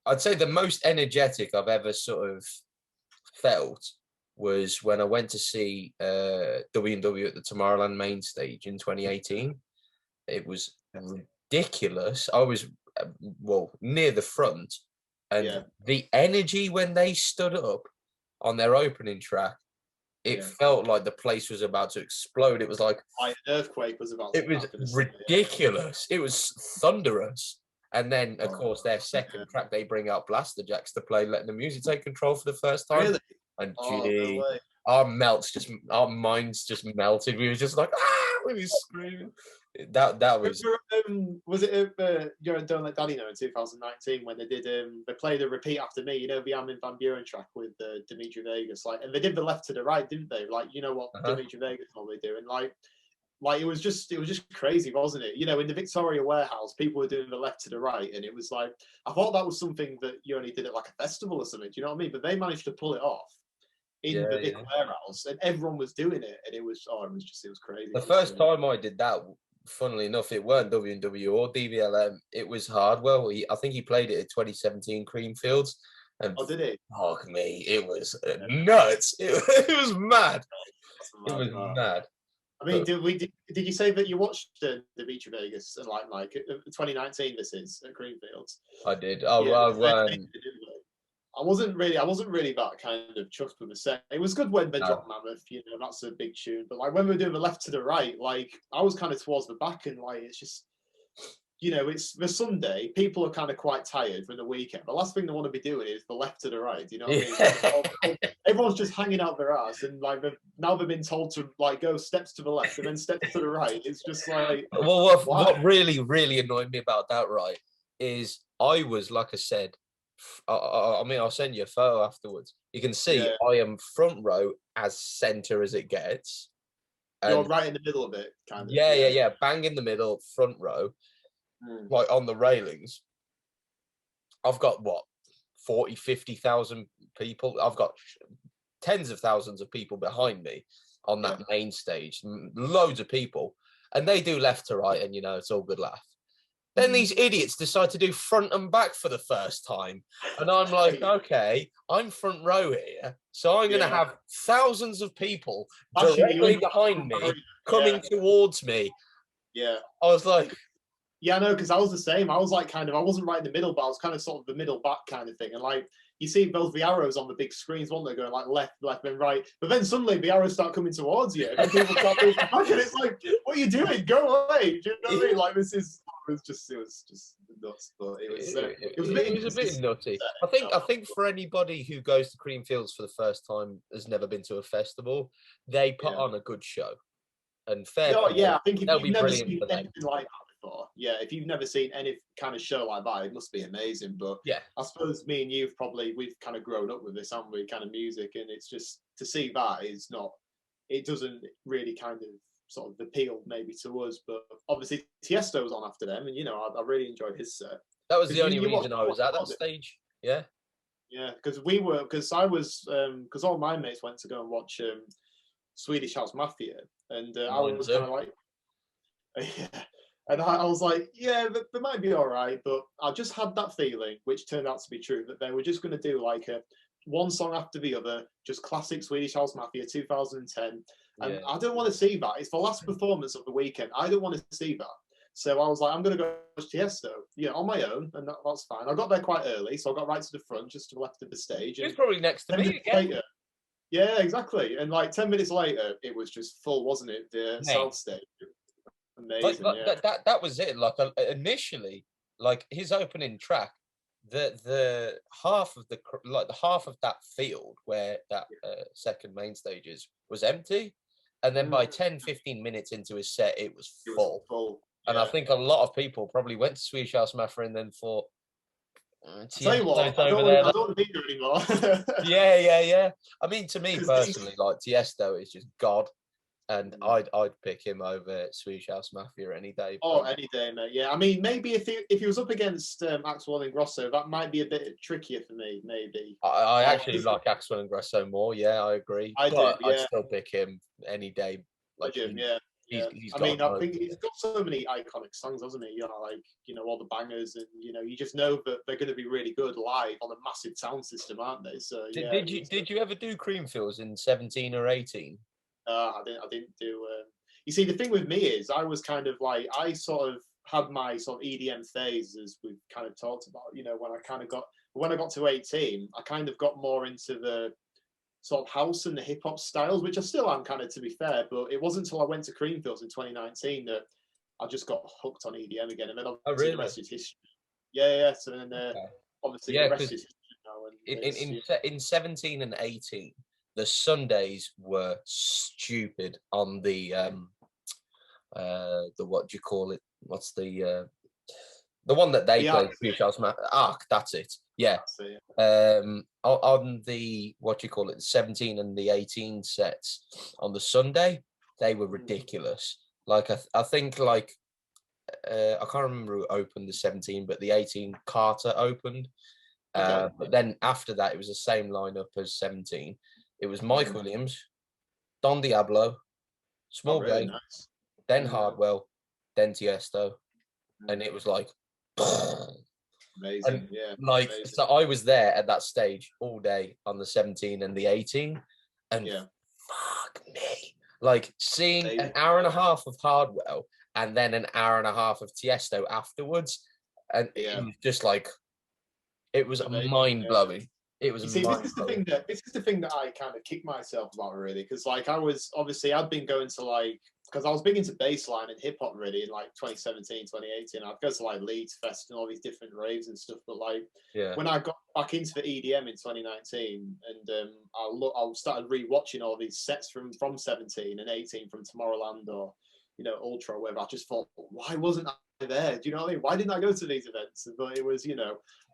I'd say the most energetic I've ever sort of felt was when I went to see W&W at the Tomorrowland main stage in 2018. It was ridiculous. I was near the front, and the energy when they stood up on their opening track, it felt like the place was about to explode. It was like an earthquake was about to happen. It was ridiculous. It was thunderous. And then, of course, their second track, they bring out Blaster Jacks to play, letting the music take control for the first time. Really? And no way. our minds just melted. We were just like, we were screaming. That was it Don't Let Daddy Know in 2019 when they did they played a Repeat After Me, the Armin van Buuren track with Dimitri Vegas, like, and they did the left to the right, didn't they? Like, what Dimitri Vegas normally doing, like it was just crazy, wasn't it? In the Victoria Warehouse, people were doing the left to the right, and it was like, I thought that was something that you only did at like a festival or something. Do you know what I mean? But they managed to pull it off in the big warehouse, and everyone was doing it, and it was crazy. The first time I did that, funnily enough, it weren't W&W or DVLM. It was Hardwell. I think he played it at 2017 Creamfields. And did he? Fuck me, it was nuts. It was mad. It was mad. I mean, did you say that you watched Dimitri Vegas and like 2019? This is at Creamfields. I did. I wasn't really that kind of chuffed with the set. It was good when they dropped Mammoth, that's a big tune. But like when we were doing the left to the right, like I was kind of towards the back, and like it's just, it's the Sunday. People are kind of quite tired from the weekend. The last thing they want to be doing is the left to the right. You know what I mean? Everyone's just hanging out their ass, and like now they've been told to like go steps to the left and then steps to the right. It's just like, well, what really, really annoyed me about that, right, is I was, like I said, I mean, I'll send you a photo afterwards. You can see I am front row as center as it gets. You're right in the middle of it, kind of. Yeah. Bang in the middle, front row, like on the railings. I've got 40, 50,000 people. I've got tens of thousands of people behind me on that main stage, loads of people, and they do left to right, and it's all good laugh. Then these idiots decide to do front and back for the first time. And I'm like, okay, I'm front row here. So I'm going to have thousands of people directly behind me coming towards me. Yeah. I was like... Yeah, no, because I was the same. I was like I wasn't right in the middle, but I was kind of sort of the middle back kind of thing. And like, you see both the arrows on the big screens, one they're going like left, and right. But then suddenly the arrows start coming towards you, and then people start moving back, and it's like, what are you doing? Go away! Do you know what I mean? Like it was just nuts. But it was a bit nutty. I think for anybody who goes to Creamfields for the first time, has never been to a festival, they put on a good show. And fair. I think if you've never seen for them. anything like that. If you've never seen any kind of show like that, it must be amazing. But I suppose me and you've kind of grown up with this, haven't we? Kind of music, and it's just to see that is not. It doesn't really kind of sort of appeal maybe to us, but obviously Tiesto was on after them, and I really enjoyed his set. That was the only reason I was at that stage. Yeah, because all my mates went to go and watch Swedish House Mafia, and I was kind of like, And I was like, yeah, they might be all right, but I just had that feeling, which turned out to be true, that they were just going to do like a one song after the other, just classic Swedish House Mafia 2010. And Yeah. I don't want to see that. It's the last performance of the weekend. I don't want to see that. So I was like, I'm going to go watch Tiesto, on my own, and that's fine. I got there quite early, so I got right to the front, just to the left of the stage. It was probably next to 10 me minutes again. later, yeah, exactly. And like 10 minutes later, it was just full, wasn't it? The South Stage. Amazing, yeah. That was it. Like initially, like his opening track, the half of the half of that field where that second main stage is was empty, and then by 10-15 minutes into his set, it was full. And I think a lot of people probably went to Swedish House Mafia and then thought, tell you what, I don't want to be here anymore. yeah. I mean, to me personally, like Tiesto is just God. And I'd pick him over Swedish House Mafia any day. Oh, any day, mate. Yeah, I mean, maybe if he was up against Axwell and Grosso, that might be a bit trickier for me. Maybe. I actually like Axwell and Grosso more. Yeah, I agree. I'd still pick him any day. Like him, I mean, I think he's got so many iconic songs, hasn't he? All the bangers, and you just know that they're going to be really good live on a massive sound system, aren't they? So did you ever do Creamfields in 17 or 18? I didn't do. You see, the thing with me is, I was kind of like, I sort of had my sort of EDM phase, as we've kind of talked about. When I got to 18, I kind of got more into the sort of house and the hip hop styles, which I still am, kind of, to be fair. But it wasn't until I went to Creamfields in 2019 that I just got hooked on EDM again, and then obviously the rest is history. Yeah. So then obviously the rest is history now. In 17 and 18. The Sundays were stupid on the what do you call it? What's the one that they play? That's it. Yeah. On the what do you call it? 17 and the 18 sets on the Sunday, they were ridiculous. Like I think like I can't remember who opened the 17, but the 18 Carter opened. But then after that, it was the same lineup as 17. It was Mike Willems, Don Diablo, Small Gate, then Hardwell, then Tiesto, and it was like amazing. Amazing. So I was there at that stage all day on the 17 and the 18, and fuck me, like seeing an hour and a half of Hardwell and then an hour and a half of Tiesto afterwards, and it was just like it was mind blowing. It was. This is the thing that I kind of kick myself about, really, because like I'd been going to because I was big into bassline and hip hop really in like 2017, 2018. I'd go to like Leeds Fest and all these different raves and stuff. But when I got back into the EDM in 2019, and I started rewatching all these sets from 17 and 18 from Tomorrowland or Ultra or whatever. I just thought, why wasn't I there? Do you know what I mean? Why didn't I go to these events? But it was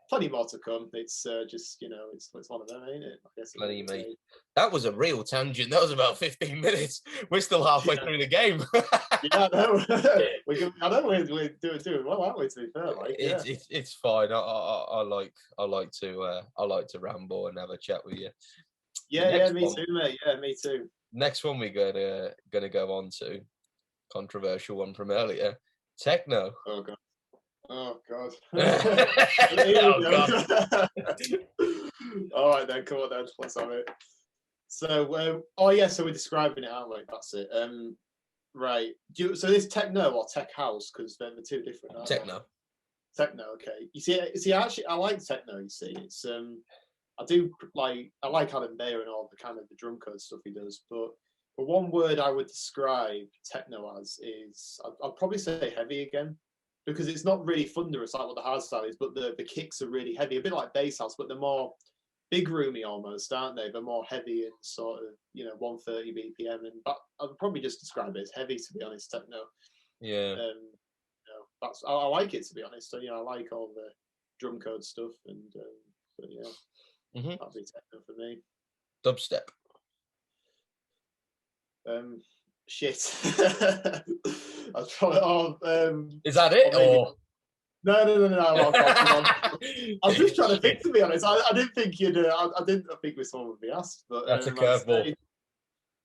plenty more to come. It's just it's one of them, ain't it? I guess. Plenty, mate. That was a real tangent. That was about 15 minutes. We're still halfway through the game. I know. I know we're doing well, aren't we? To be fair, it's fine. I like to ramble and have a chat with you. Yeah, me too, mate. Yeah, me too. Next one we're gonna go on to, controversial one from earlier, techno. Oh God. Oh God. All right then, come on then, let's have it. So, so we're describing it, aren't we? That's it. Right. So this techno or tech house, because they're the two different. Techno. Techno. Okay. You see, actually, I like techno. You see, it's I like Adam Bayer and all the kind of the drum code stuff he does, but one word I would describe techno as is I'd probably say heavy again. Because it's not really thunderous like what the hardstyle is, but the kicks are really heavy, a bit like bass house, but they're more big roomy almost, aren't they? They're more heavy and sort of 130 BPM, and I'd probably just describe it as heavy, to be honest. Techno. Yeah. I like it, to be honest. So I like all the drum code stuff, and but that'd be techno for me. Dubstep. Shit. I'll try. Is that it? Or no. I was just trying to think, to be honest. I didn't think you'd. I didn't think this one would be asked, but that's a curveball.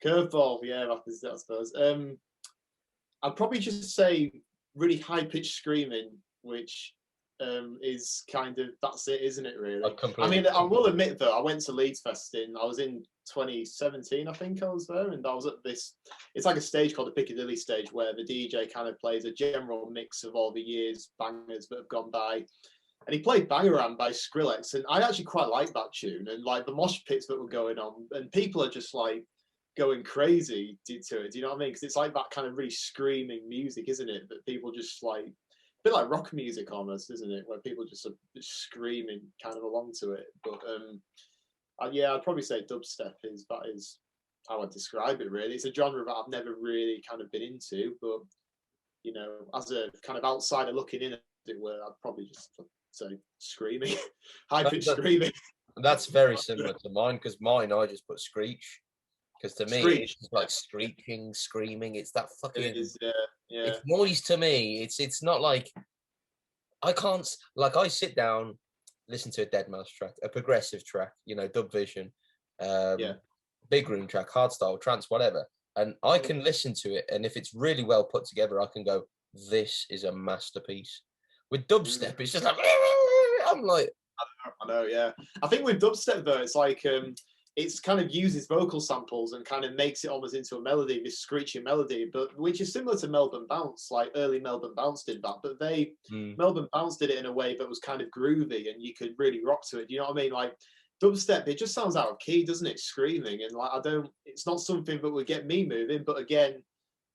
Curveball, yeah, that is, I suppose. I'd probably just say really high pitched screaming, which is kind of, that's it, isn't it? Really. I mean, I will admit that I went to Leeds Fest I was in 2017, I think I was there, and I was at this. It's like a stage called the Piccadilly stage where the DJ kind of plays a general mix of all the year's bangers that have gone by. And he played Bangarang by Skrillex, and I actually quite like that tune. And like the mosh pits that were going on, and people are just like going crazy to it. Do you know what I mean? Because it's like that kind of really screaming music, isn't it? That people just like, a bit like rock music almost, isn't it? Where people just are screaming kind of along to it. But yeah, I'd probably say dubstep is how I'd describe it. Really, it's a genre that I've never really kind of been into, but you know, as a kind of outsider looking in, as it were, I'd probably just say screaming, high pitched screaming. That's very similar to mine, because mine I just put screech, because to me it's like screeching, screaming. It's that fucking. It is, yeah. It's noise to me. It's not like I can't, like, I sit down, listen to a Deadmau5 track, a progressive track, you know, Dub Vision, big room track, hardstyle, trance, whatever, and I can listen to it, and if it's really well put together, I can go, this is a masterpiece. With dubstep, it's just like, I'm like, I know, yeah. I think with dubstep though, it's like it's kind of uses vocal samples and kind of makes it almost into a melody, this screeching melody, but which is similar to Melbourne Bounce. Like early Melbourne Bounce did that, but Melbourne Bounce did it in a way that was kind of groovy and you could really rock to it. Do you know what I mean? Like dubstep, it just sounds out of key, doesn't it? Screaming, and like it's not something that would get me moving. But again,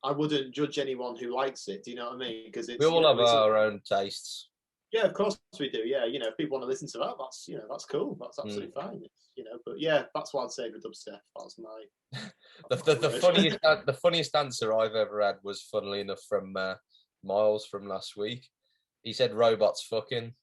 I wouldn't judge anyone who likes it. Do you know what I mean? Because we all have our own tastes. Yeah, of course we do. Yeah, you know, if people want to listen to that, that's cool. That's absolutely fine. You know, but yeah, that's what I'd say for dubstep. That's my the funniest answer I've ever had was, funnily enough, from Miles from last week. He said robots fucking.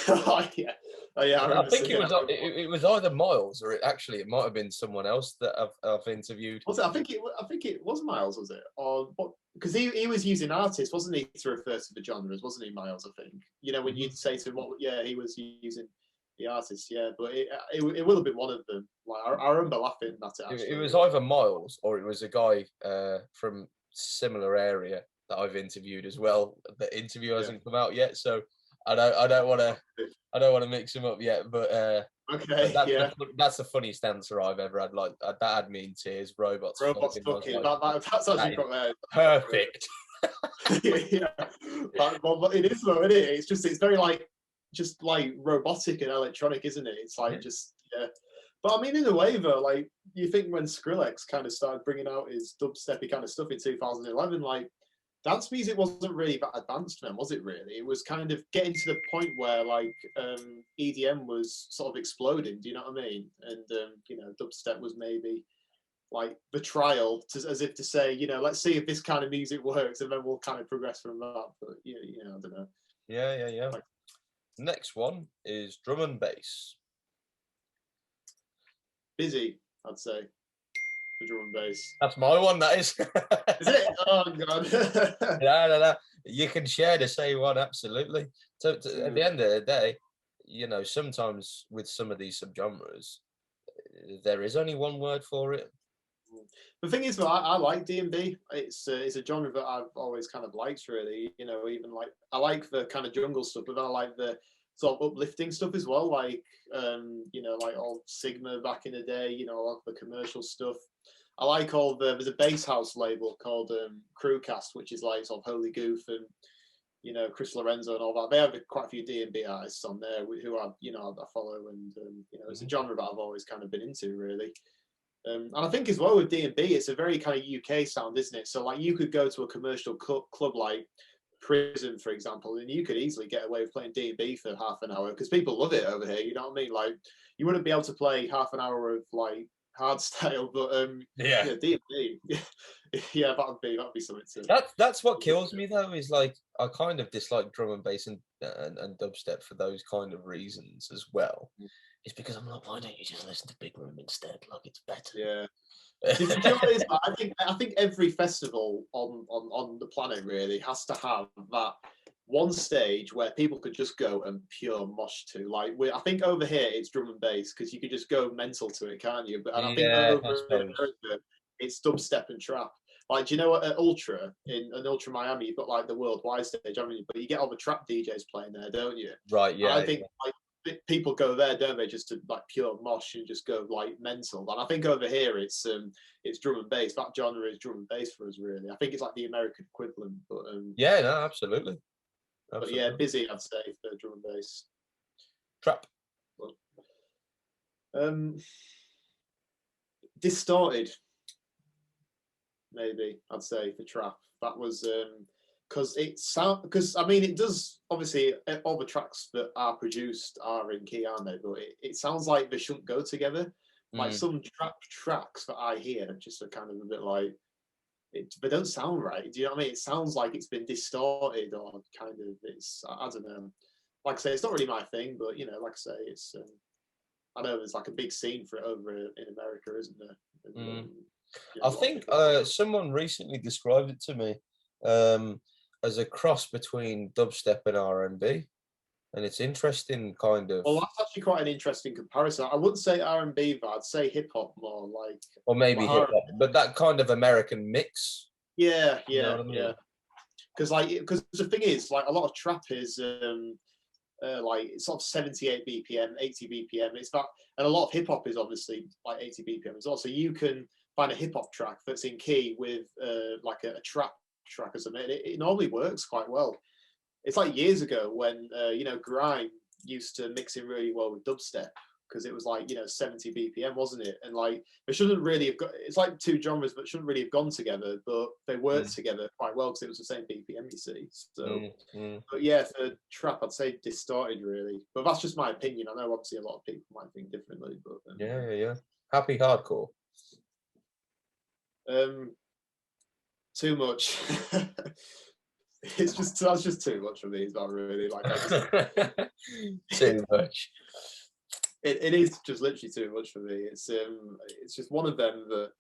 Oh yeah. I think it was either Miles or it might have been someone else that I've interviewed. Was it? I think it was Miles, was it? Or what? Because he was using artists, wasn't he, to refer to the genres, wasn't he, Miles? I think. You know, when you'd say to him, he was using the artists, yeah. But it will have been one of them. Like I remember laughing at it. Actually. It was either Miles or it was a guy from similar area that I've interviewed as well. The interview hasn't come out yet, so I don't want to mix them up yet. But okay, that's the funniest answer I've ever had. Like that had me in tears. Robots fucking. Like, that's actually perfect. Yeah, but it is though, isn't it? It's very like just like robotic and electronic, isn't it? It's like But I mean, in a way though, like you think when Skrillex kind of started bringing out his dubsteppy kind of stuff in 2011, like dance music wasn't really that advanced then, was it really? It was kind of getting to the point where like EDM was sort of exploding, do you know what I mean? And you know, dubstep was maybe like the trial, as if to say, you know, let's see if this kind of music works, and then we'll kind of progress from that. But yeah, you know, I don't know. Yeah. Like, next one is drum and bass. Busy, I'd say. For drum and bass. That's my one, that is. Is it? Oh god. No. You can share the same one, absolutely. So at the end of the day, you know, sometimes with some of these subgenres, there is only one word for it. The thing is, I like D&B. It's a genre that I've always kind of liked, really. You know, even like I like the kind of jungle stuff, but then I like the sort of uplifting stuff as well. Like you know, like all Sigma back in the day. You know, all the commercial stuff. I like there's a bass house label called Crewcast, which is like sort of Holy Goof and you know Chris Lorenzo and all that. They have quite a few D&B artists on there who I follow, and you know, it's a genre that I've always kind of been into, really. And I think as well with D&B, it's a very kind of UK sound, isn't it? So like you could go to a commercial club like Prison, for example, and you could easily get away with playing D&B for half an hour because people love it over here. You know what I mean? Like you wouldn't be able to play half an hour of like hardstyle, but D&B, yeah, that'd be something to. That's what kills me though. Is like I kind of dislike drum and bass and dubstep for those kind of reasons as well. It's because I'm like, why don't you just listen to Big Room instead? Like it's better. Yeah. You know what it is? I think every festival on the planet really has to have that one stage where people could just go and pure mosh to. Like I think over here it's drum and bass because you could just go mental to it, can't you? But I think over America it's dubstep and trap. Like, do you know what at Ultra in an Ultra Miami, you've got like the worldwide stage, haven't you? But you get all the trap DJs playing there, don't you? Right. And I Yeah. think like people go there, don't they, just to like pure mosh and just go like mental. And I think over here it's drum and bass. That genre is drum and bass for us, really. I think it's like the American equivalent, but Yeah. No. Absolutely. but yeah, busy, I'd say, for drum and bass. Trap. Distorted, maybe I'd say for trap. That was because I mean it does obviously all the tracks that are produced are in key, aren't they? But it sounds like they shouldn't go together. Like some trap tracks that I hear just are kind of a bit like they don't sound right. Do you know what I mean? It sounds like it's been distorted or kind of I don't know. Like I say, it's not really my thing, but you know, like I say, it's I know there's like a big scene for it over in America, isn't there? And, I think someone recently described it to me as a cross between dubstep and R&B, and it's interesting, kind of. Well, that's actually quite an interesting comparison. I wouldn't say R&B, but I'd say hip hop more, like, or maybe hip hop, but that kind of American mix. Yeah, You know what I mean? yeah. Because the thing is, like, a lot of trap is like it's sort of 78 BPM, 80 BPM. It's that, and a lot of hip hop is obviously like 80 BPM as well. So you can find a hip hop track that's in key with like a trap track or something. It normally works quite well. It's like years ago when you know, grime used to mix in really well with dubstep because it was like, you know, 70 BPM, wasn't it? And like they shouldn't really have got. It's like two genres, but shouldn't really have gone together. But they worked together quite well because it was the same BPM, you see. So, but yeah, for trap, I'd say distorted really. But that's just my opinion. I know obviously a lot of people might think differently. But yeah. Happy hardcore. Too much. That's just too much for me. It's not really like I just too much. It is just literally too much for me. It's just one of them that,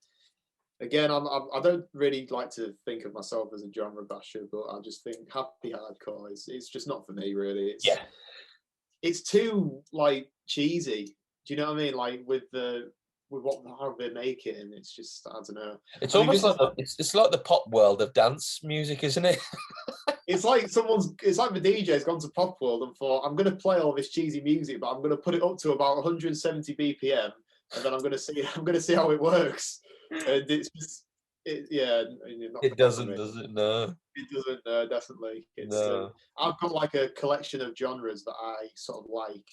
again, I don't really like to think of myself as a genre basher, but I just think happy hardcore it's just not for me really. It's too like cheesy. Do you know what I mean? Like with how they make it, and it's just, I don't know. It's almost like it's like the pop world of dance music, isn't it? It's like the DJ's gone to Pop World and thought, I'm going to play all this cheesy music, but I'm going to put it up to about 170 BPM, and then I'm going to see how it works. And it's just, it doesn't, does it? No, it doesn't. Definitely, it's. I've got like a collection of genres that I sort of like.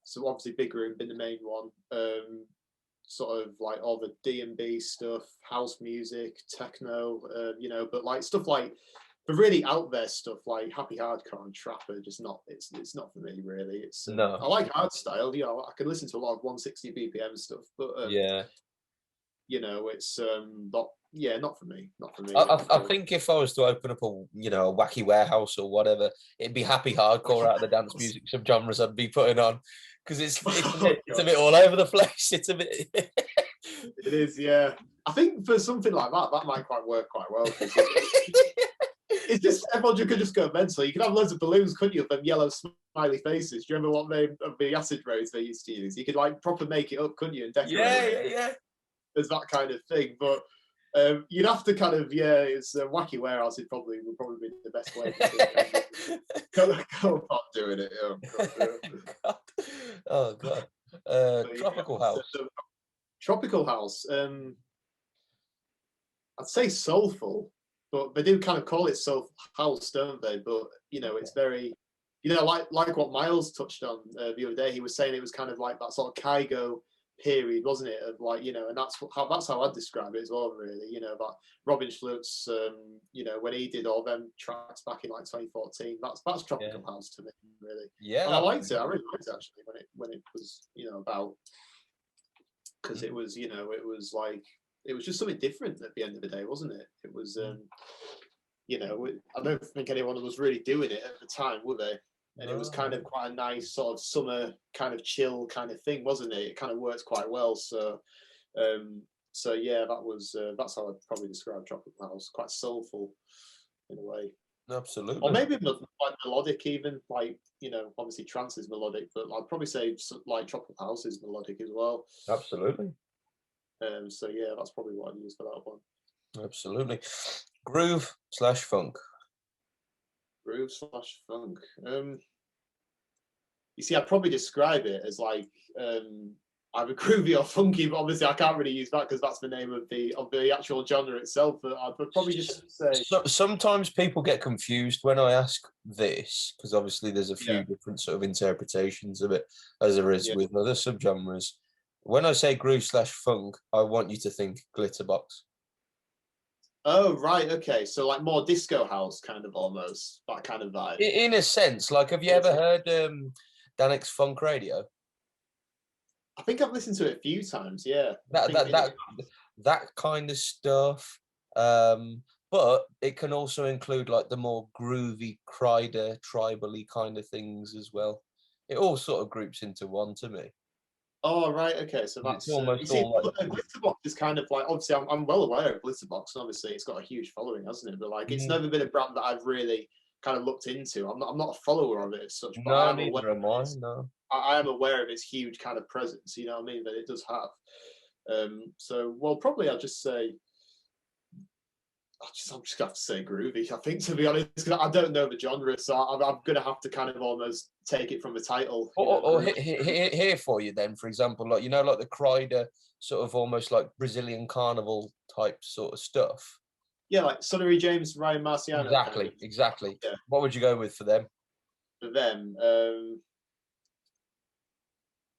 So obviously, Big Room being the main one. Sort of like all the D&B stuff, house music, techno, you know, but like stuff like the really out there stuff like happy hardcore and trap are just not. It's not for me really. It's no. I like hard style. You know, I can listen to a lot of 160 BPM stuff, but you know, it's not for me. Not for me. I think if I was to open up a wacky warehouse or whatever, it'd be happy hardcore out of the dance music subgenres I'd be putting on, because it's a bit all over the place. It's a bit. It is, yeah. I think for something like that might work quite well. It's just everyone could just go mental. You could have loads of balloons, couldn't you? Of them yellow smiley faces. Do you remember what name of the acid rays they used to use? You could like proper make it up, couldn't you? And decorate Yeah. There's that kind of thing, but you'd have to kind of it's a wacky warehouse. Would probably be the best way to go about doing it. Oh god. Tropical house. Tropical house. I'd say soulful, but they do kind of call it soulful house, don't they? But you know, it's very, you know, like what Miles touched on the other day. He was saying it was kind of like that sort of Kygo period, wasn't it? Of like, you know, and that's how I'd describe it as well, really. You know, that Robin Schultz, you know, when he did all them tracks back in like 2014, that's tropical house to me, really. Yeah, and I liked it. I really liked it actually when it was, you know, about, because it was, you know, it was like, it was just something different at the end of the day, wasn't it? It was, you know, I don't think anyone was really doing it at the time, were they? And it was kind of quite a nice sort of summer kind of chill kind of thing, wasn't it? It kind of works quite well. So, yeah, that's how I'd probably describe Tropical House. Quite soulful in a way. Absolutely. Or maybe like melodic, even, like, you know, obviously trance is melodic, but I'd probably say like Tropical House is melodic as well. Absolutely. So yeah, that's probably what I'd use for that one. Absolutely. Groove slash funk. Groove slash funk. You see, I'd probably describe it as like either groovy or funky, but obviously I can't really use that because that's the name of the actual genre itself. But I'd probably just say, So, sometimes people get confused when I ask this, because obviously there's a yeah, few different sort of interpretations of it, as there is yeah. with other subgenres. When I say groove slash funk, I want you to think glitterbox. Oh right, okay. So like more disco house kind of almost that kind of vibe. In a sense, like, have you ever heard Danix Funk Radio? I think I've listened to it a few times. Yeah, I That think that in the that that kind of stuff. Um, but it can also include like the more groovy, crider, tribally kind of things as well. It all sort of groups into one to me. Oh right, okay. So It's that's you almost see, all like, Glitterbox is kind of like obviously I'm well aware of Glitterbox, and obviously it's got a huge following, hasn't it? But like it's mhm. never been a brand that I've really kind of looked into. I'm not a follower of it as such, but No, neither am I. No. I am aware of its huge kind of presence. You know what I mean? That it does have. So well, probably I'll just say I'm just gonna have to say groovy. I think to be honest, because I don't know the genre, so I'm gonna have to kind of almost take it from the title. You know, groovy. Here for you then, for example, like, like the crider, sort of almost like Brazilian carnival type sort of stuff. Yeah, like Sonny James, Ryan Marciano kind of. Exactly. Yeah, What would you go with for them? for them.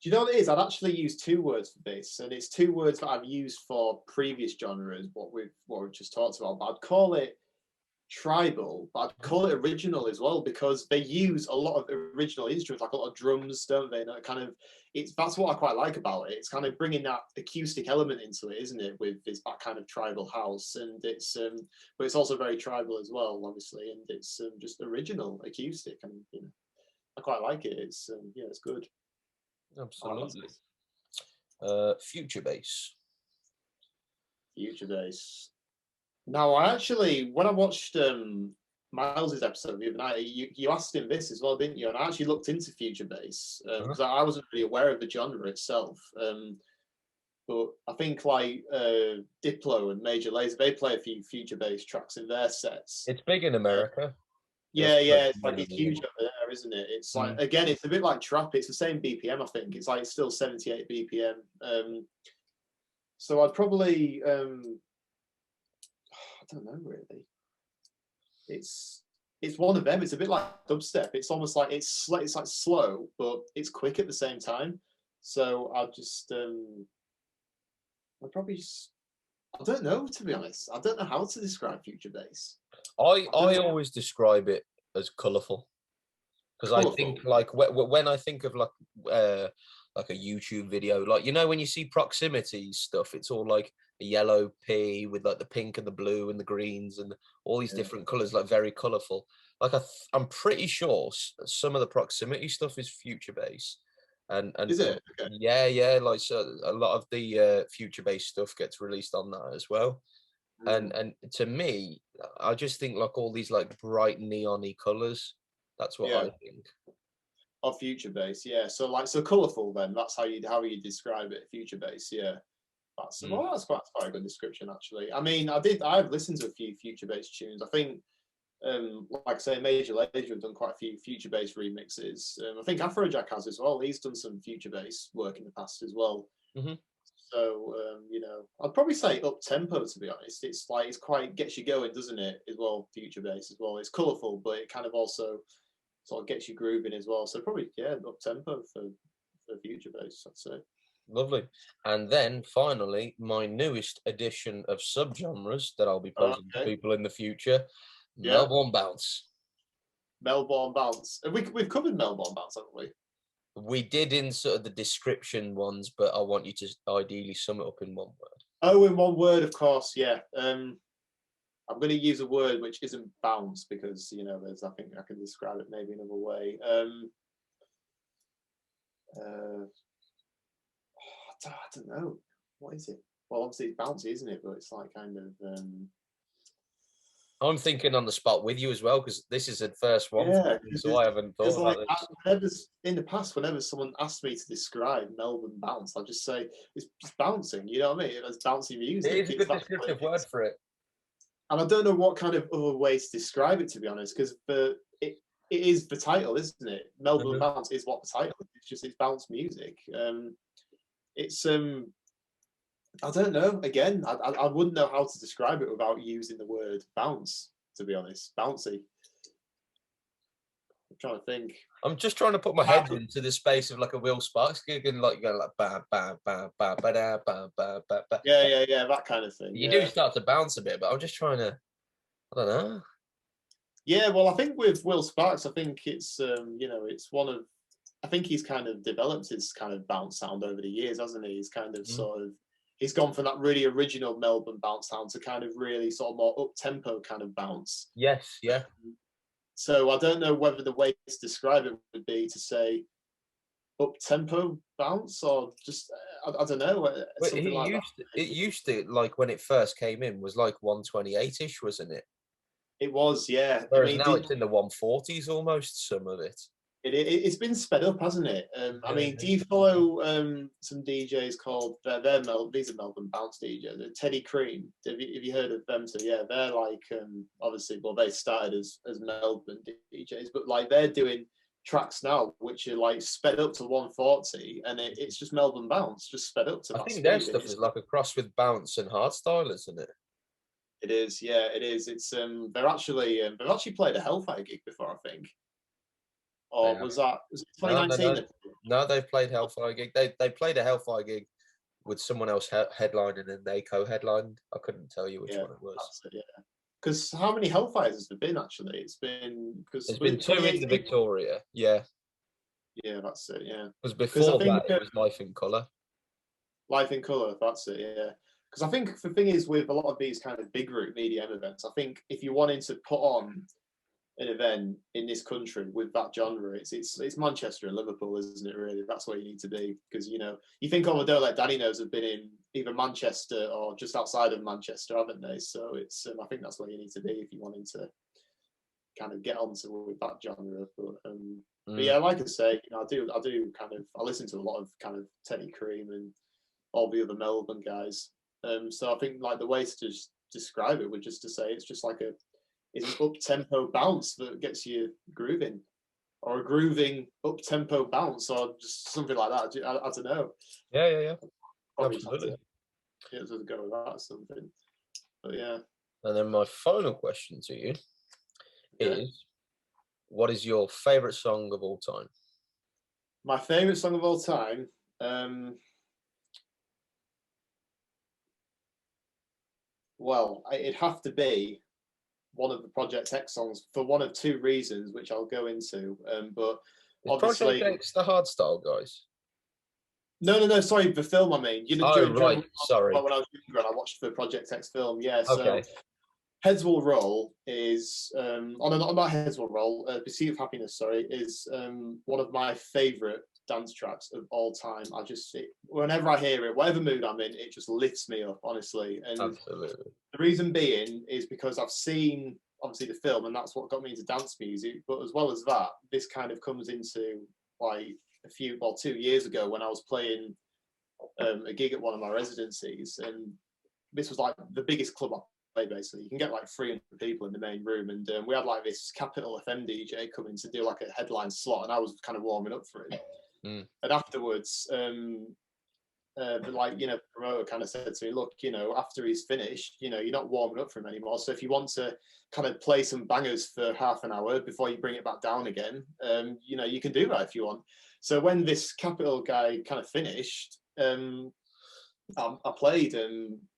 Do you know what it is? I'd actually use two words for this, and it's two words that I've used for previous genres, what we've just talked about. But I'd call it tribal, but I'd call it original as well because they use a lot of original instruments, like a lot of drums, don't they? And it kind of, it's that's what I quite like about it. It's kind of bringing that acoustic element into it, isn't it? With this that kind of tribal house, and it's but it's also very tribal as well, obviously, and it's just original acoustic, and I quite like it. It's yeah, it's good. Absolutely. Future bass. Future bass. Now, I actually, when I watched Miles's episode the other night, you asked him this as well, didn't you? And I actually looked into future bass Uh-huh. because I wasn't really aware of the genre itself. But I think like Diplo and Major Lazer, they play a few future bass tracks in their sets. It's big in America. Yeah, yeah, it's like Most it's huge over there, isn't it? It's like Mm. again, it's a bit like trap. It's the same BPM, I think. It's like still 78 BPM. So I'd probably I don't know really. It's it's one of them. It's a bit like dubstep. It's almost like it's like slow, but it's quick at the same time. So I'll just I'll probably just, I don't know to be honest. I don't know how to describe future bass. I I don't always describe it as colourful, because I colourful. think like when I think of like a YouTube video, like, when you see proximity stuff, it's all like a yellow P with like the pink and the blue and the greens and all these Yeah. different colours, like very colourful. Like, I'm pretty sure some of the proximity stuff is future bass, Is and it? Okay. yeah, like, so a lot of the future bass stuff gets released on that as well. Mm. And to me, I just think like all these like bright neon-y colours. That's what Yeah. I think. Of future bass, yeah. So like so colourful then, that's how you describe it, future bass, yeah. That's Mm. well, that's quite a good description actually. I mean, I've listened to a few future bass tunes. I think like I say, Major Lazer have done quite a few future bass remixes. I think Afrojack has as well. He's done some future bass work in the past as well. Mhm. So I'd probably say up tempo to be honest. It's like it's quite gets you going, doesn't it? As well, future bass as well. It's colourful, but it kind of also sort of gets you grooving as well. So probably up tempo for future bass. I'd say. Lovely. And then finally, my newest edition of subgenres that I'll be posing to Okay, people in the future, yeah. Melbourne Bounce. Melbourne bounce. We've covered Melbourne bounce, haven't we? We did in sort of the description ones, but I want you to ideally sum it up in one word. Oh, in one word, of course. Yeah. I'm going to use a word which isn't bounce because there's I think I can describe it maybe another way. Uh, I don't know. What is it? Well, obviously it's bouncy, isn't it? But it's like kind of I'm thinking on the spot with you as well, because this is the first one for yeah. me, so I haven't Because thought like about this. in the past, whenever someone asked me to describe Melbourne bounce, I just say it's bouncing. You know what I mean? It's bouncy It music. is a It's good that's what it descriptive word is. for it. And I don't know what kind of other way to describe it, to be honest, because it is the title, isn't it? Melbourne Mhm. Bounce is what the title is. It's just it's bounce music. It's I don't know. Again, I wouldn't know how to describe it without using the word bounce. To be honest, bouncy. I'm trying to think. I'm just trying to put my head into the space of like a Will Sparks gig and like go like ba ba ba ba ba da ba ba ba ba. Yeah, that kind of thing. You Yeah. do start to bounce a bit, but I'm just trying to. I don't know. Yeah, well, I think with Will Sparks, I think it's it's one of I think he's kind of developed his kind of bounce sound over the years, hasn't he? He's kind of Mm. sort of he's gone from that really original Melbourne bounce sound to kind of really sort of more up tempo kind of bounce. Yes, yeah. So I don't know whether the way to describe it would be to say up tempo bounce or just I don't know But something like that. it used to like when it first came in was like 128-ish, wasn't it? It was, yeah. I Whereas mean, now it's in the 140s almost, some of it. it's been sped up, hasn't it? I Yeah, mean, do you follow some DJs called these are Melbourne bounce DJs, Teddy Cream? Have you heard of them? So yeah, they're like obviously, well, they started as Melbourne DJs, but like they're doing tracks now which are like sped up to 140, and it's just Melbourne bounce, just sped up to I that think their speed, and stuff it's is like a cross with bounce and hardstyle, isn't it? it is, yeah, it is. It's they've actually played a Hellfire gig before, I think, They or have. was it No, no, 2019? no. No, they've played Hellfire gig. They played a Hellfire gig with someone else headlining and they co-headlined. I couldn't tell you which Yeah, one it was. that's it. Yeah, because how many Hellfires has there been actually? It's been because There's was been it two in the 2018? Victoria, yeah. Yeah, that's it. Yeah, Because because I before think that it was Life in Colour. Life in Colour. That's it. Yeah, because I think the thing is with a lot of these kind of big route EDM events, I think if you're wanting to put on an event in this country with that genre, it's Manchester and Liverpool, isn't it? Really, that's where you need to be because you think oh, Don't Let Daddy Knows have been in either Manchester or just outside of Manchester, haven't they? So it's I think that's where you need to be if you wanting to kind of get onto with that genre. But Mm. yeah, like I say, I do kind of I listen to a lot of kind of Teddy Cream and all the other Melbourne guys. So I think like the way to just describe it would just to say it's just like it's an up tempo bounce that gets you grooving, or a grooving up tempo bounce, or just something like that. I don't know. Yeah, yeah, yeah. Probably just Absolutely. have to go with that or something. But yeah. And then my final question to you Okay. is, what is your favourite song of all time? My favorite song of all time. Um, well, it'd have to be one of the Project X songs for one of two reasons, which I'll go into. But Is Project obviously, X the hardstyle guys? no. Sorry, the film. I mean, Oh, during right. Sorry. when I was younger, I watched the Project X film. Yeah, so Okay. Heads Will Roll is oh no, not Heads Will Roll. Pursuit of Happiness, sorry, is one of my favourite dance tracks of all time. Whenever I hear it, whatever mood I'm in, it just lifts me up, honestly. And Absolutely. the reason being is because I've seen obviously the film, and that's what got me into dance music. But as well as that, this kind of comes into like 2 years ago when I was playing a gig at one of my residencies, and this was like the biggest club I played. Basically, you can get like 300 people in the main room, and we had like this Capital FM DJ coming to do like a headline slot, and I was kind of warming up for it. Mm. And afterwards, the promoter kind of said to me, look, after he's finished, you're not warming up for him anymore. So if you want to kind of play some bangers for half an hour before you bring it back down again, you can do that if you want. So when this Capital guy kind of finished, I played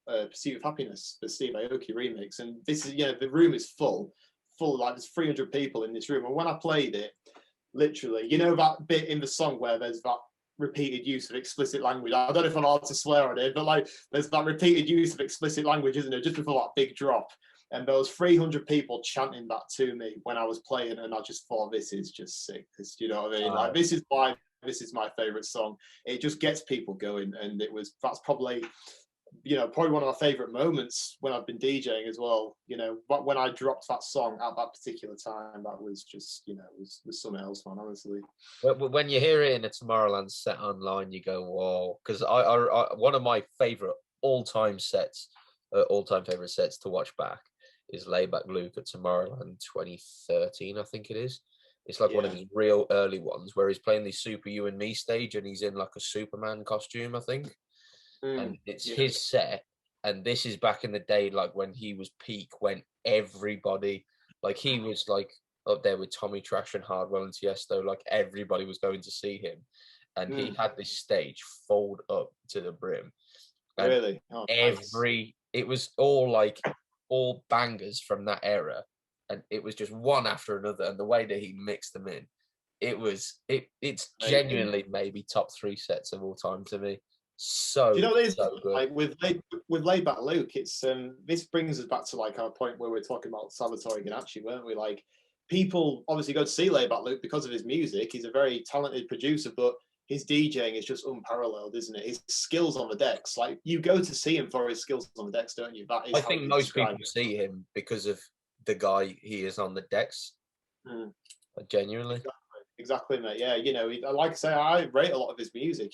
Pursuit of Happiness, the Steve Aoki remix, and this is the room is full, like there's 300 people in this room, and when I played it, literally, that bit in the song where there's that repeated use of explicit language. I don't know if I'm allowed to swear on it, but like there's that repeated use of explicit language, isn't it? Just before that big drop. And there was 300 people chanting that to me when I was playing, and I just thought, this is just sick. You know what I mean? Like this is my favorite song. It just gets people going, and that's probably one of my favorite moments when I've been DJing as well. But when I dropped that song at that particular time, that was just was something else, man. Honestly. When you hear it in a Tomorrowland set online, you go, "Whoa!" Because I one of my favorite all-time favorite sets to watch back is Layback Luke at Tomorrowland 2013, I think it is. It's like one of Yeah. his real early ones where he's playing the Super You and Me stage and he's in like a Superman costume, I think. And it's Yeah. his set. And this is back in the day, like when he was peak, when everybody, like he was like up there with Tommy Trash and Hardwell and Tiesto, like everybody was going to see him. And he had this stage fold up to the brim. And Really? Oh, nice. it was all like all bangers from that era. And it was just one after another. And the way that he mixed them in, it's genuinely maybe top 3 sets of all time to me. So, Do you know what it is? so good. Like with Layback Luke, it's this brings us back to like our point where we are talking about Salvatore Ganacci, weren't we? Like people obviously go to see Layback Luke because of his music. He's a very talented producer, but his DJing is just unparalleled, isn't it? His skills on the decks, like you go to see him for his skills on the decks, don't you? That is I how think you most describe people see him because of the guy he is on the decks. Genuinely. Exactly, mate. Yeah, you know, like I say, I rate a lot of his music.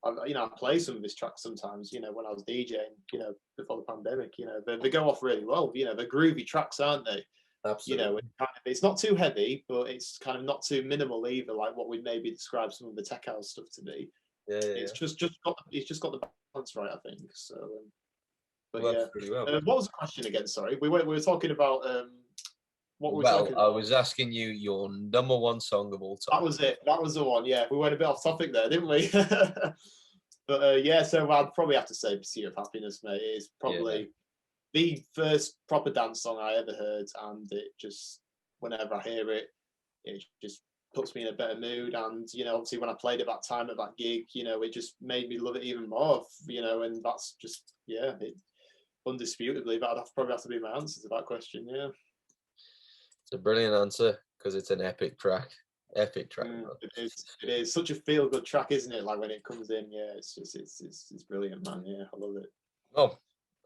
I play some of his tracks sometimes. When I was DJing, before the pandemic, they go off really well. They're groovy tracks, aren't they? Absolutely. It's not too heavy, but it's kind of not too minimal either, like what we maybe describe some of the tech house stuff to be. Yeah. It's just got the balance right, I think. So, but Well, yeah. pretty well. What was the question again? Sorry, we were talking about what were we talking I about? was asking you your number 1 song of all time. That was it. That was the one. Yeah, we went a bit off topic there, didn't we? But yeah, so I'd probably have to say "Pursuit of Happiness," mate. It is probably the first proper dance song I ever heard, and it just, whenever I hear it, it just puts me in a better mood. And obviously when I played it that time at that gig, it just made me love it even more. And that's just it undisputably. That'd probably have to be my answer to that question. Yeah, it's a brilliant answer because it's an epic track. Epic track. It is such a feel good track, isn't it? Like when it comes in, it's just it's brilliant, man. Yeah, I love it. Oh,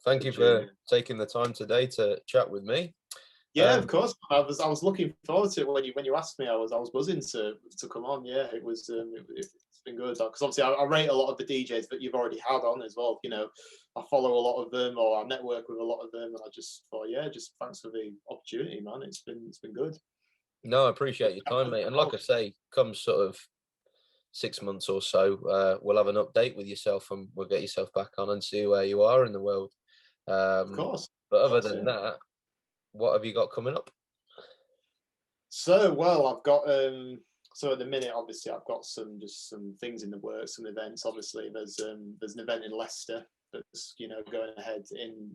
thank you for taking the time today to chat with me. Yeah, of course. I was looking forward to it when you asked me. I was buzzing to come on. Yeah, it was. It's been good because obviously I rate a lot of the DJs that you've already had on as well. I follow a lot of them, or I network with a lot of them, and I just thought, just thanks for the opportunity, man. It's been good. No, I appreciate your time, mate. And like I say, come sort of 6 months or so, we'll have an update with yourself and we'll get yourself back on and see where you are in the world. Of course. But other than that, what have you got coming up? So, well, I've got so at the minute, obviously, I've got some things in the works, some events. Obviously, there's an event in Leicester that's going ahead in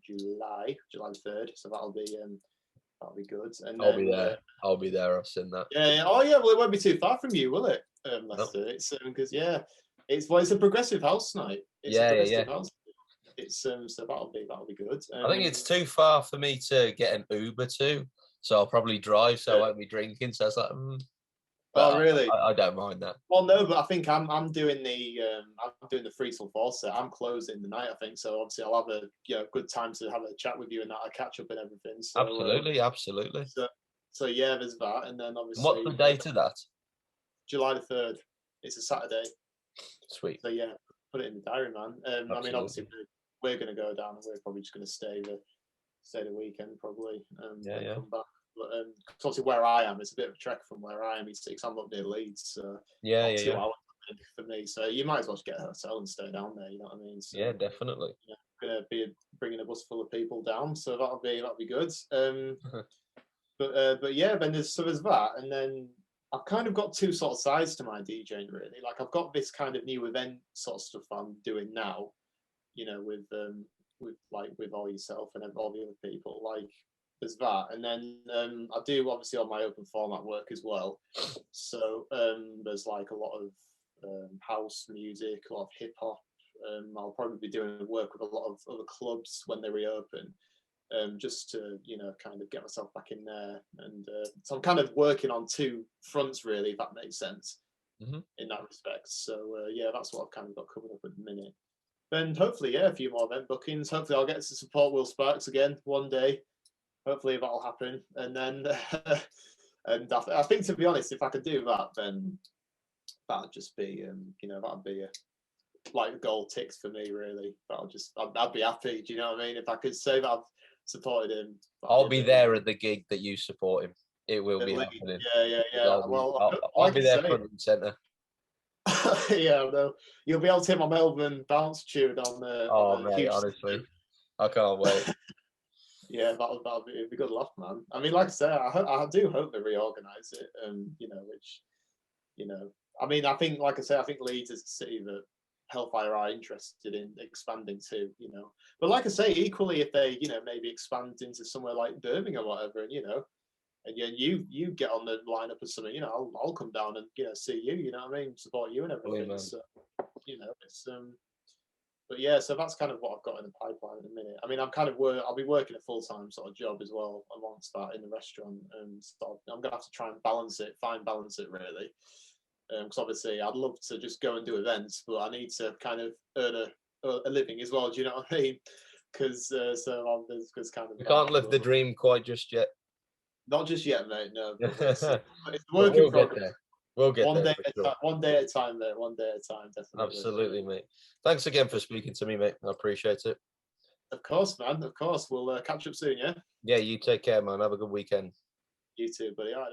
July the 3rd. So that'll be good. And I'll be there. I'll be there. I've seen that. Yeah. Oh yeah. Well, it won't be too far from you, will it, Leicester? No. It's because it's a progressive house night. It's a progressive house. It's so that'll be good. I think it's too far for me to get an Uber to, so I'll probably drive. So I won't be drinking. So it's like, oh really? I don't mind that. Well, no, but I think I'm doing the 3 till 4 set. I'm closing the night, I think. So obviously I'll have a good time to have a chat with you and that, a catch up and everything. So, absolutely. So yeah, there's that, and then obviously. And what's the date of that? July the 3rd. It's a Saturday. Sweet. So yeah, put it in the diary, man. I mean, obviously we're going to go down, and we're probably just going to stay the weekend probably. Come back. But obviously where I am, it's a bit of a trek from where I am. I'm up near Leeds. So 2 hours for me. So you might as well just get a hotel and stay down there. You know what I mean? So, yeah, definitely. Going to be bringing a bus full of people down, so that'll be good. But yeah, then there's that, and then I've kind of got 2 sort of sides to my DJing really. Like I've got this kind of new event sort of stuff I'm doing now, with all yourself and all the other people. Like there's that, and then I do obviously all my open format work as well. So there's like a lot of house music, a lot of hip hop. I'll probably be doing work with a lot of other clubs when they reopen. Just to kind of get myself back in there, and so I'm kind of working on 2 fronts really, if that makes sense, in that respect. So yeah, that's what I've kind of got coming up at the minute. Then hopefully, a few more event bookings. Hopefully, I'll get to support Will Sparks again one day. Hopefully, that'll happen. And then, and I think, to be honest, if I could do that, then that'd just be, that'd be like goal ticks for me. Really, I'd be happy. Do you know what I mean? If I could say that supported him. I'll be there at the gig that you support him. It will be happening. Yeah. Well, I'll like be I there say, front and centre. yeah, no, you'll be able to hear my Melbourne bounce tune on Oh, the mate, huge. honestly, I can't wait. Yeah, that'll be it'd be good laugh, man. I mean, like I say, I do hope they reorganise it, you know, which, you know, I mean, I think, like I say, I think Leeds is a city that Hellfire are interested in expanding to, you know. But like I say, equally, if they, you know, maybe expand into somewhere like Birmingham or whatever, and you know, and you get on the lineup or something, you know, I'll come down and, you know, see you, you know what I mean, support you and everything. Man. So, you know, it's but yeah, so that's kind of what I've got in the pipeline at the minute. I mean, I'll be working a full-time sort of job as well amongst that in the restaurant, and so I'm gonna have to try and balance it really. Because obviously I'd love to just go and do events, but I need to kind of earn a living as well. Do you know what I mean? Because because kind of You that, can't live the but dream quite just yet. not just yet, mate. No, but it's a But work in we'll get progress. there. We'll get One there day for at a sure. time. One day at a time, mate. One day at a time, definitely. Absolutely, mate. Thanks again for speaking to me, mate. I appreciate it. Of course, man. Of course. We'll catch up soon, yeah? Yeah, you take care, man. Have a good weekend. You too, buddy. All right.